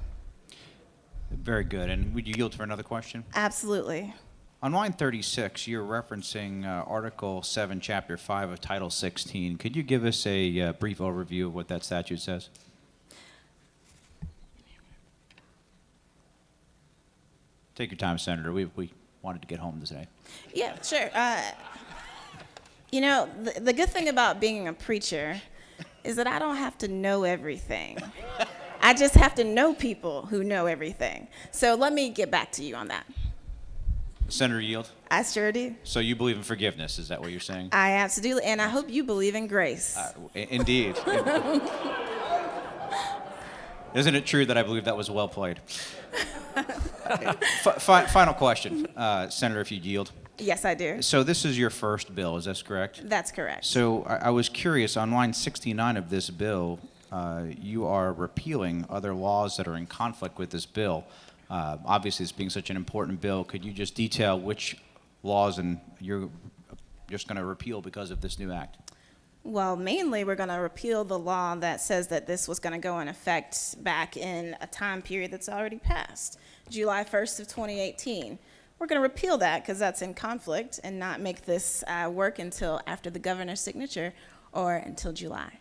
[SPEAKER 7] Very good. And would you yield for another question?
[SPEAKER 19] Absolutely.
[SPEAKER 7] On line 36, you're referencing Article 7, Chapter 5 of Title 16. Could you give us a brief overview of what that statute says? Take your time, Senator. We wanted to get home today.
[SPEAKER 19] Yeah, sure. You know, the good thing about being a preacher is that I don't have to know everything. I just have to know people who know everything. So let me get back to you on that.
[SPEAKER 7] Senator, yield.
[SPEAKER 19] I sure do.
[SPEAKER 7] So you believe in forgiveness, is that what you're saying?
[SPEAKER 19] I absolutely, and I hope you believe in grace.
[SPEAKER 7] Indeed. Isn't it true that I believe that was well played? Final question, Senator, if you'd yield.
[SPEAKER 19] Yes, I do.
[SPEAKER 7] So this is your first bill, is this correct?
[SPEAKER 19] That's correct.
[SPEAKER 7] So I was curious, on line 69 of this bill, you are repealing other laws that are in conflict with this bill. Obviously, this being such an important bill, could you just detail which laws and you're just going to repeal because of this new act?
[SPEAKER 19] Well, mainly we're going to repeal the law that says that this was going to go in effect back in a time period that's already passed, July 1st of 2018. We're going to repeal that because that's in conflict and not make this work until after the governor's signature or until July.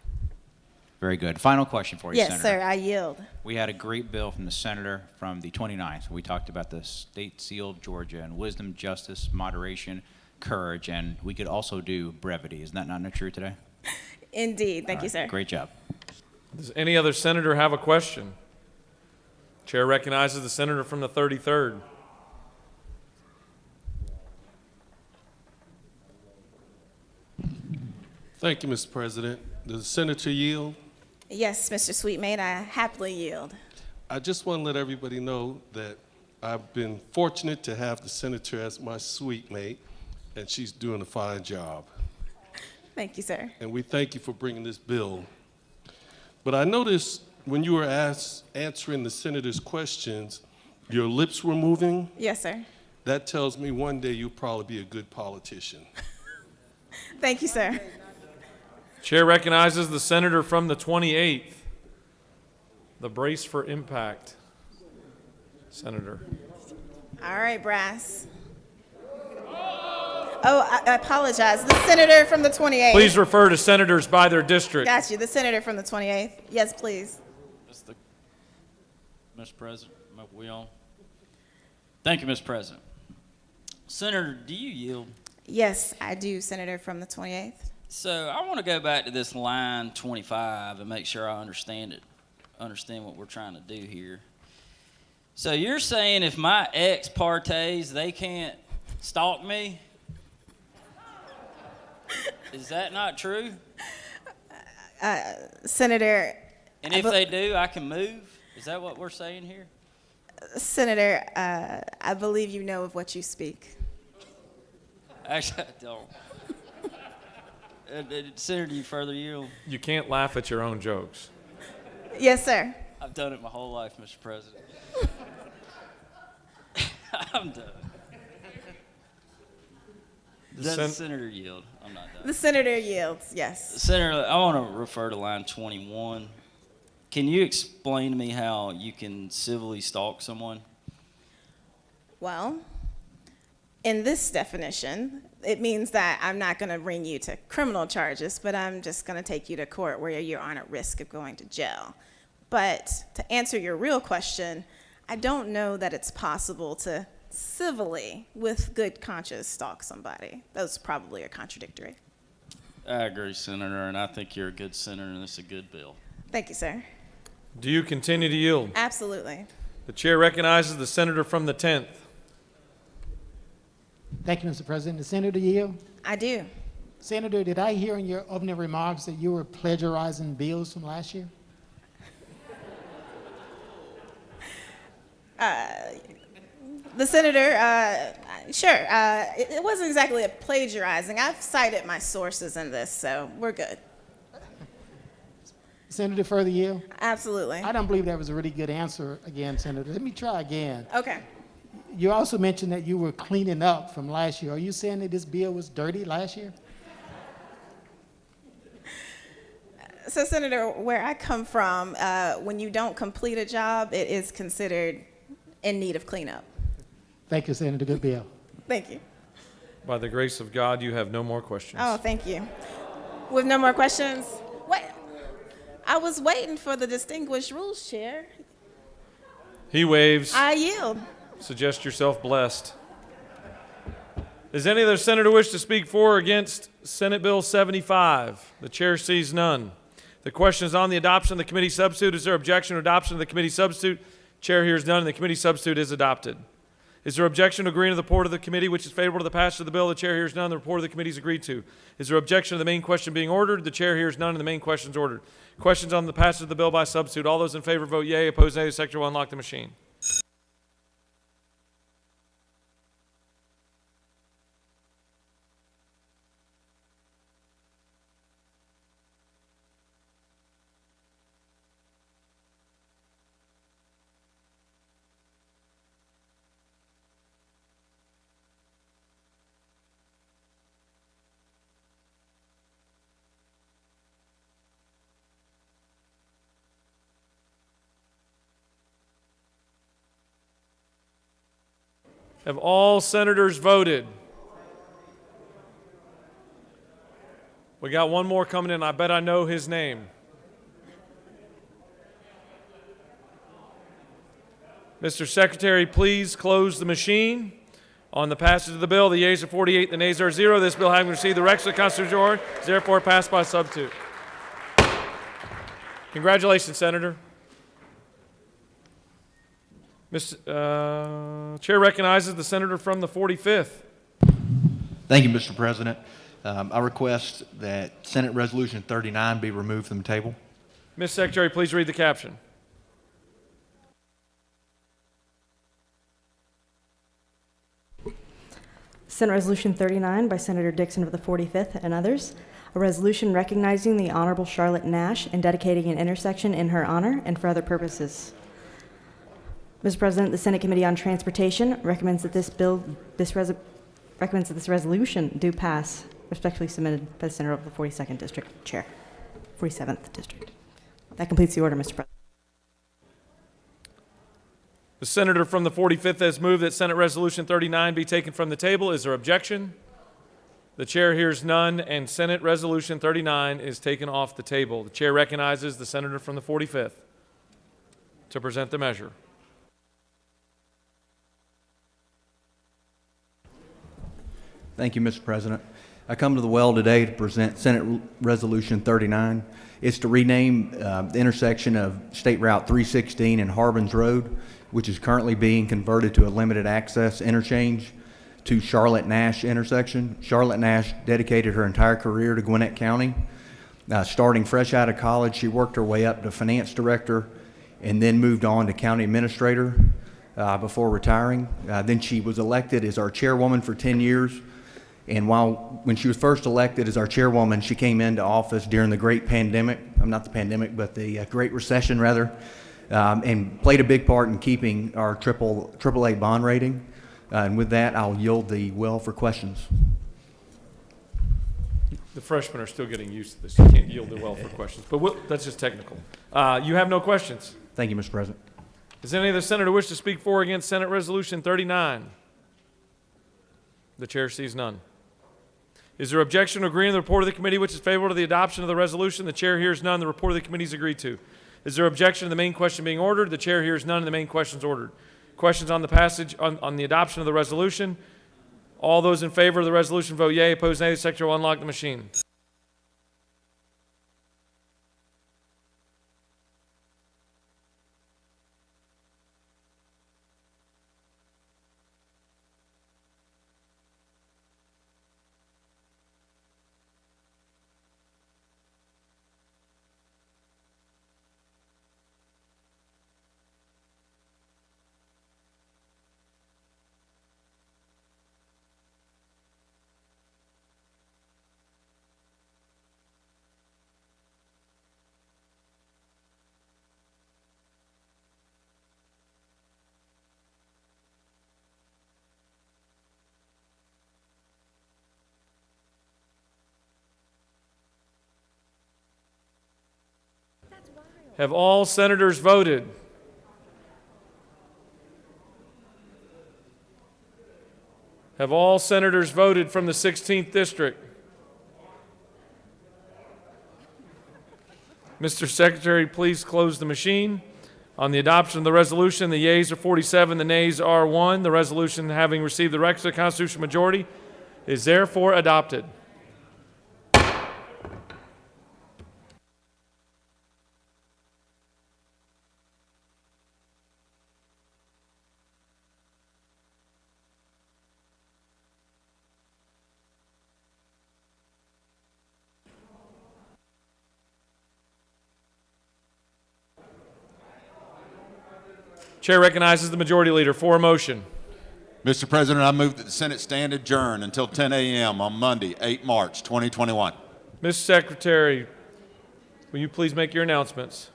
[SPEAKER 7] Very good. Final question for you,
[SPEAKER 19] Yes,
[SPEAKER 7] Senator.
[SPEAKER 19] sir, I yield.
[SPEAKER 7] We had a great bill from the senator from the 29th. We talked about the state seal of Georgia and wisdom, justice, moderation, courage, and we could also do brevity. Isn't that not true today?
[SPEAKER 19] Indeed. Thank you, sir.
[SPEAKER 7] Great job.
[SPEAKER 1] Does any other senator have a question? Chair recognizes the senator from the 33rd.
[SPEAKER 12] Thank you, Mr. President. Does the senator yield?
[SPEAKER 19] Yes, Mr. Sweetmate, I happily yield.
[SPEAKER 12] I just want to let everybody know that I've been fortunate to have the senator as my sweetmate, and she's doing a fine job.
[SPEAKER 19] Thank you, sir.
[SPEAKER 12] And we thank you for bringing this bill. But I noticed when you were answering the senator's questions, your lips were moving.
[SPEAKER 19] Yes, sir.
[SPEAKER 12] That tells me one day you'll probably be a good politician.
[SPEAKER 19] Thank you, sir.
[SPEAKER 1] Chair recognizes the senator from the 28th, the Brace for Impact senator.
[SPEAKER 19] All right, Brass. Oh, I apologize. The senator from the 28th.
[SPEAKER 1] Please refer to senators by their district.
[SPEAKER 19] Got you. The senator from the 28th. Yes, please.
[SPEAKER 20] Mr. President, are we on? Thank you, Mr. President. Senator, do you yield?
[SPEAKER 19] Yes, I do, Senator from the 28th.
[SPEAKER 20] So I want to go back to this line 25 and make sure I understand what we're trying to do here. So you're saying if my ex partes, they can't stalk me? Is that not true?
[SPEAKER 19] Senator.
[SPEAKER 20] And if they do, I can move? Is that what we're saying here?
[SPEAKER 19] Senator, I believe you know of what you speak.
[SPEAKER 20] Actually, I don't. Senator, do you further yield?
[SPEAKER 1] You can't laugh at your own jokes.
[SPEAKER 19] Yes, sir.
[SPEAKER 20] I've done it my whole life, Mr. President. I'm done. Does the senator yield? I'm not done.
[SPEAKER 19] The senator yields, yes.
[SPEAKER 20] Senator, I want to refer to line 21. Can you explain to me how you can civilly stalk someone?
[SPEAKER 19] Well, in this definition, it means that I'm not going to bring you to criminal charges, but I'm just going to take you to court where you aren't at risk of going to jail. But to answer your real question, I don't know that it's possible to civilly, with good conscience, stalk somebody. Those probably are contradictory.
[SPEAKER 20] I agree, Senator, and I think you're a good senator, and it's a good bill.
[SPEAKER 19] Thank you, sir.
[SPEAKER 1] Do you continue to yield?
[SPEAKER 19] Absolutely.
[SPEAKER 1] The chair recognizes the senator from the 10th.
[SPEAKER 14] Thank you, Mr. President. The Senator yield.
[SPEAKER 19] I do.
[SPEAKER 14] Senator, did I hear in your opening remarks that you were plagiarizing bills from last year?
[SPEAKER 19] The senator, sure. It wasn't exactly a plagiarizing. I've cited my sources in this, so we're good.
[SPEAKER 14] Senator, further yield.
[SPEAKER 19] Absolutely.
[SPEAKER 14] I don't believe that was a really good answer again, Senator. Let me try again.
[SPEAKER 19] Okay.
[SPEAKER 14] You also mentioned that you were cleaning up from last year. Are you saying that this bill was dirty last year?
[SPEAKER 19] So, Senator, where I come from, when you don't complete a job, it is considered in need of cleanup.
[SPEAKER 14] Thank you, Senator. Good bill.
[SPEAKER 19] Thank you.
[SPEAKER 1] By the grace of God, you have no more questions.
[SPEAKER 19] Oh, thank you. With no more questions, wait. I was waiting for the distinguished rules chair.
[SPEAKER 1] He waves.
[SPEAKER 19] I yield.
[SPEAKER 1] Suggest yourself blessed. Does any other senator wish to speak for or against Senate Bill 75? The chair sees none. The question is on the adoption of the committee substitute. Is there objection to adoption of the committee substitute? Chair hears none, and the committee substitute is adopted. Is there objection to agreeing to the report of the committee, which is favorable to the passage of the bill? The chair hears none. The report of the committee is agreed to. Is there objection to the main question being ordered? The chair hears none, and the main question is ordered. Questions on the passage of the bill by substitute. All those in favor vote yea. Opposed, nay. The secretary will unlock the machine. Have all senators voted? We got one more coming in. I bet I know his name. Mr. Secretary, please close the machine. On the passage of the bill, the yeas are 48, the nays are 0. This bill, having received the requisite constitutional majority, is therefore passed by substitute. Congratulations, Senator. Chair recognizes the senator from the 45th.
[SPEAKER 15] Thank you, Mr. President. I request that Senate Resolution 39 be removed from the table.
[SPEAKER 1] Ms. Secretary, please read the caption.
[SPEAKER 3] Senate Resolution 39 by Senator Dixon of the 45th and others. A resolution recognizing the Honorable Charlotte Nash and dedicating an intersection in her honor and for other purposes. Mr. President, the Senate Committee on Transportation recommends that this resolution do pass. Respectfully submitted by the Senator of the 42nd District Chair, 47th District. That completes the order, Mr. President.
[SPEAKER 1] The senator from the 45th has moved that Senate Resolution 39 be taken from the table. Is there objection? The chair hears none, and Senate Resolution 39 is taken off the table. The chair recognizes the senator from the 45th to present the measure.
[SPEAKER 15] Thank you, Mr. President. I come to the well today to present Senate Resolution 39. It's to rename the intersection of State Route 316 and Harbins Road, which is currently being converted to a limited access interchange, to Charlotte Nash intersection. Charlotte Nash dedicated her entire career to Gwinnett County. Starting fresh out of college, she worked her way up to finance director and then moved on to county administrator before retiring. Then she was elected as our chairwoman for 10 years. And when she was first elected as our chairwoman, she came into office during the Great Pandemic, not the pandemic, but the Great Recession rather, and played a big part in keeping our AAA bond rating. And with that, I'll yield the well for questions.
[SPEAKER 1] The freshmen are still getting used to this. You can't yield the well for questions, but that's just technical. You have no questions.
[SPEAKER 15] Thank you, Mr. President.
[SPEAKER 1] Does any other senator wish to speak for or against Senate Resolution 39? The chair sees none. Is there objection to agreeing to the report of the committee, which is favorable to the adoption of the resolution? The chair hears none. The report of the committee is agreed to. Is there objection to the main question being ordered? The chair hears none, and the main question is ordered. Questions on the passage, on the adoption of the resolution? All those in favor of the resolution vote yea. Opposed, nay. The secretary will unlock the machine. Have all senators voted? Have all senators voted from the 16th district? Mr. Secretary, please close the machine. On the adoption of the resolution, the yeas are 47, the nays are 1. The resolution, having received the requisite constitutional majority, is therefore adopted. Chair recognizes the majority leader for a motion.
[SPEAKER 13] Mr. President, I move that the Senate stand adjourned until 10 a.m. on Monday, 8 March 2021.
[SPEAKER 1] Mr. Secretary, will you please make your announcements?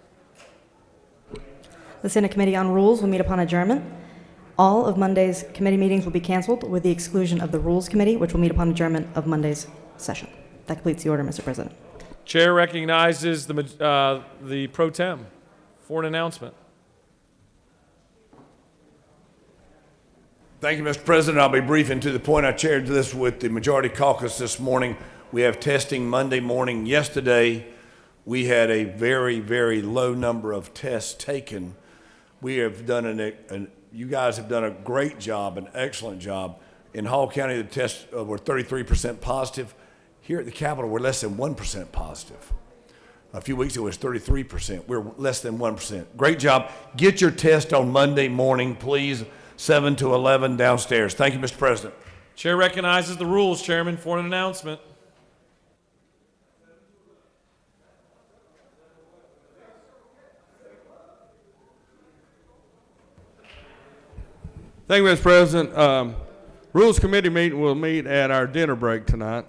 [SPEAKER 3] The Senate Committee on Rules will meet upon adjournment. All of Monday's committee meetings will be canceled with the exclusion of the Rules Committee, which will meet upon adjournment of Monday's session. That completes the order, Mr. President.
[SPEAKER 1] Chair recognizes the pro tem for an announcement.
[SPEAKER 4] Thank you, Mr. President. I'll be brief and to the point. I chaired this with the Majority Caucus this morning. We have testing Monday morning. Yesterday, we had a very, very low number of tests taken. We have done you guys have done a great job, an excellent job. In Hall County, the tests were 33% positive. Here at the Capitol, we're less than 1% positive. A few weeks ago, it was 33%. We're less than 1%. Great job. Get your test on Monday morning, please. 7 to 11 downstairs. Thank you, Mr. President.
[SPEAKER 1] Chair recognizes the Rules Chairman for an announcement.
[SPEAKER 2] Thank you, Mr. President. Rules Committee meeting will meet at our dinner break tonight.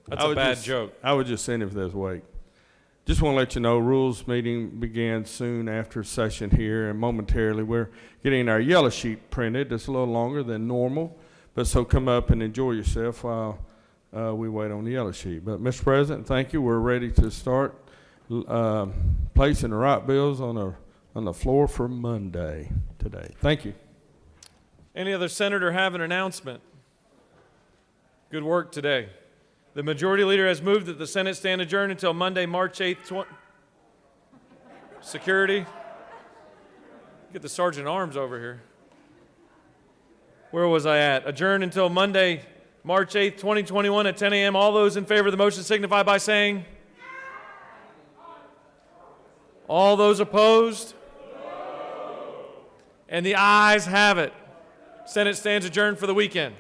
[SPEAKER 1] That's a bad joke.
[SPEAKER 2] I would just send it if there's wait. Just want to let you know, rules meeting begins soon after session here, and momentarily we're getting our yellow sheet printed. It's a little longer than normal, but so come up and enjoy yourself while we wait on the yellow sheet. But Mr. President, thank you. We're ready to start placing the right bills on the floor for Monday today. Thank you.
[SPEAKER 1] Any other senator have an announcement? Good work today. The majority leader has moved that the Senate stand adjourned until Monday, March 8th. Security. Get the sergeant at arms over here. Where was I at? Adjourned until Monday, March 8th, 2021 at 10 a.m. All those in favor of the motion signify by saying. All those opposed? And the ayes have it. Senate stands adjourned for the weekend.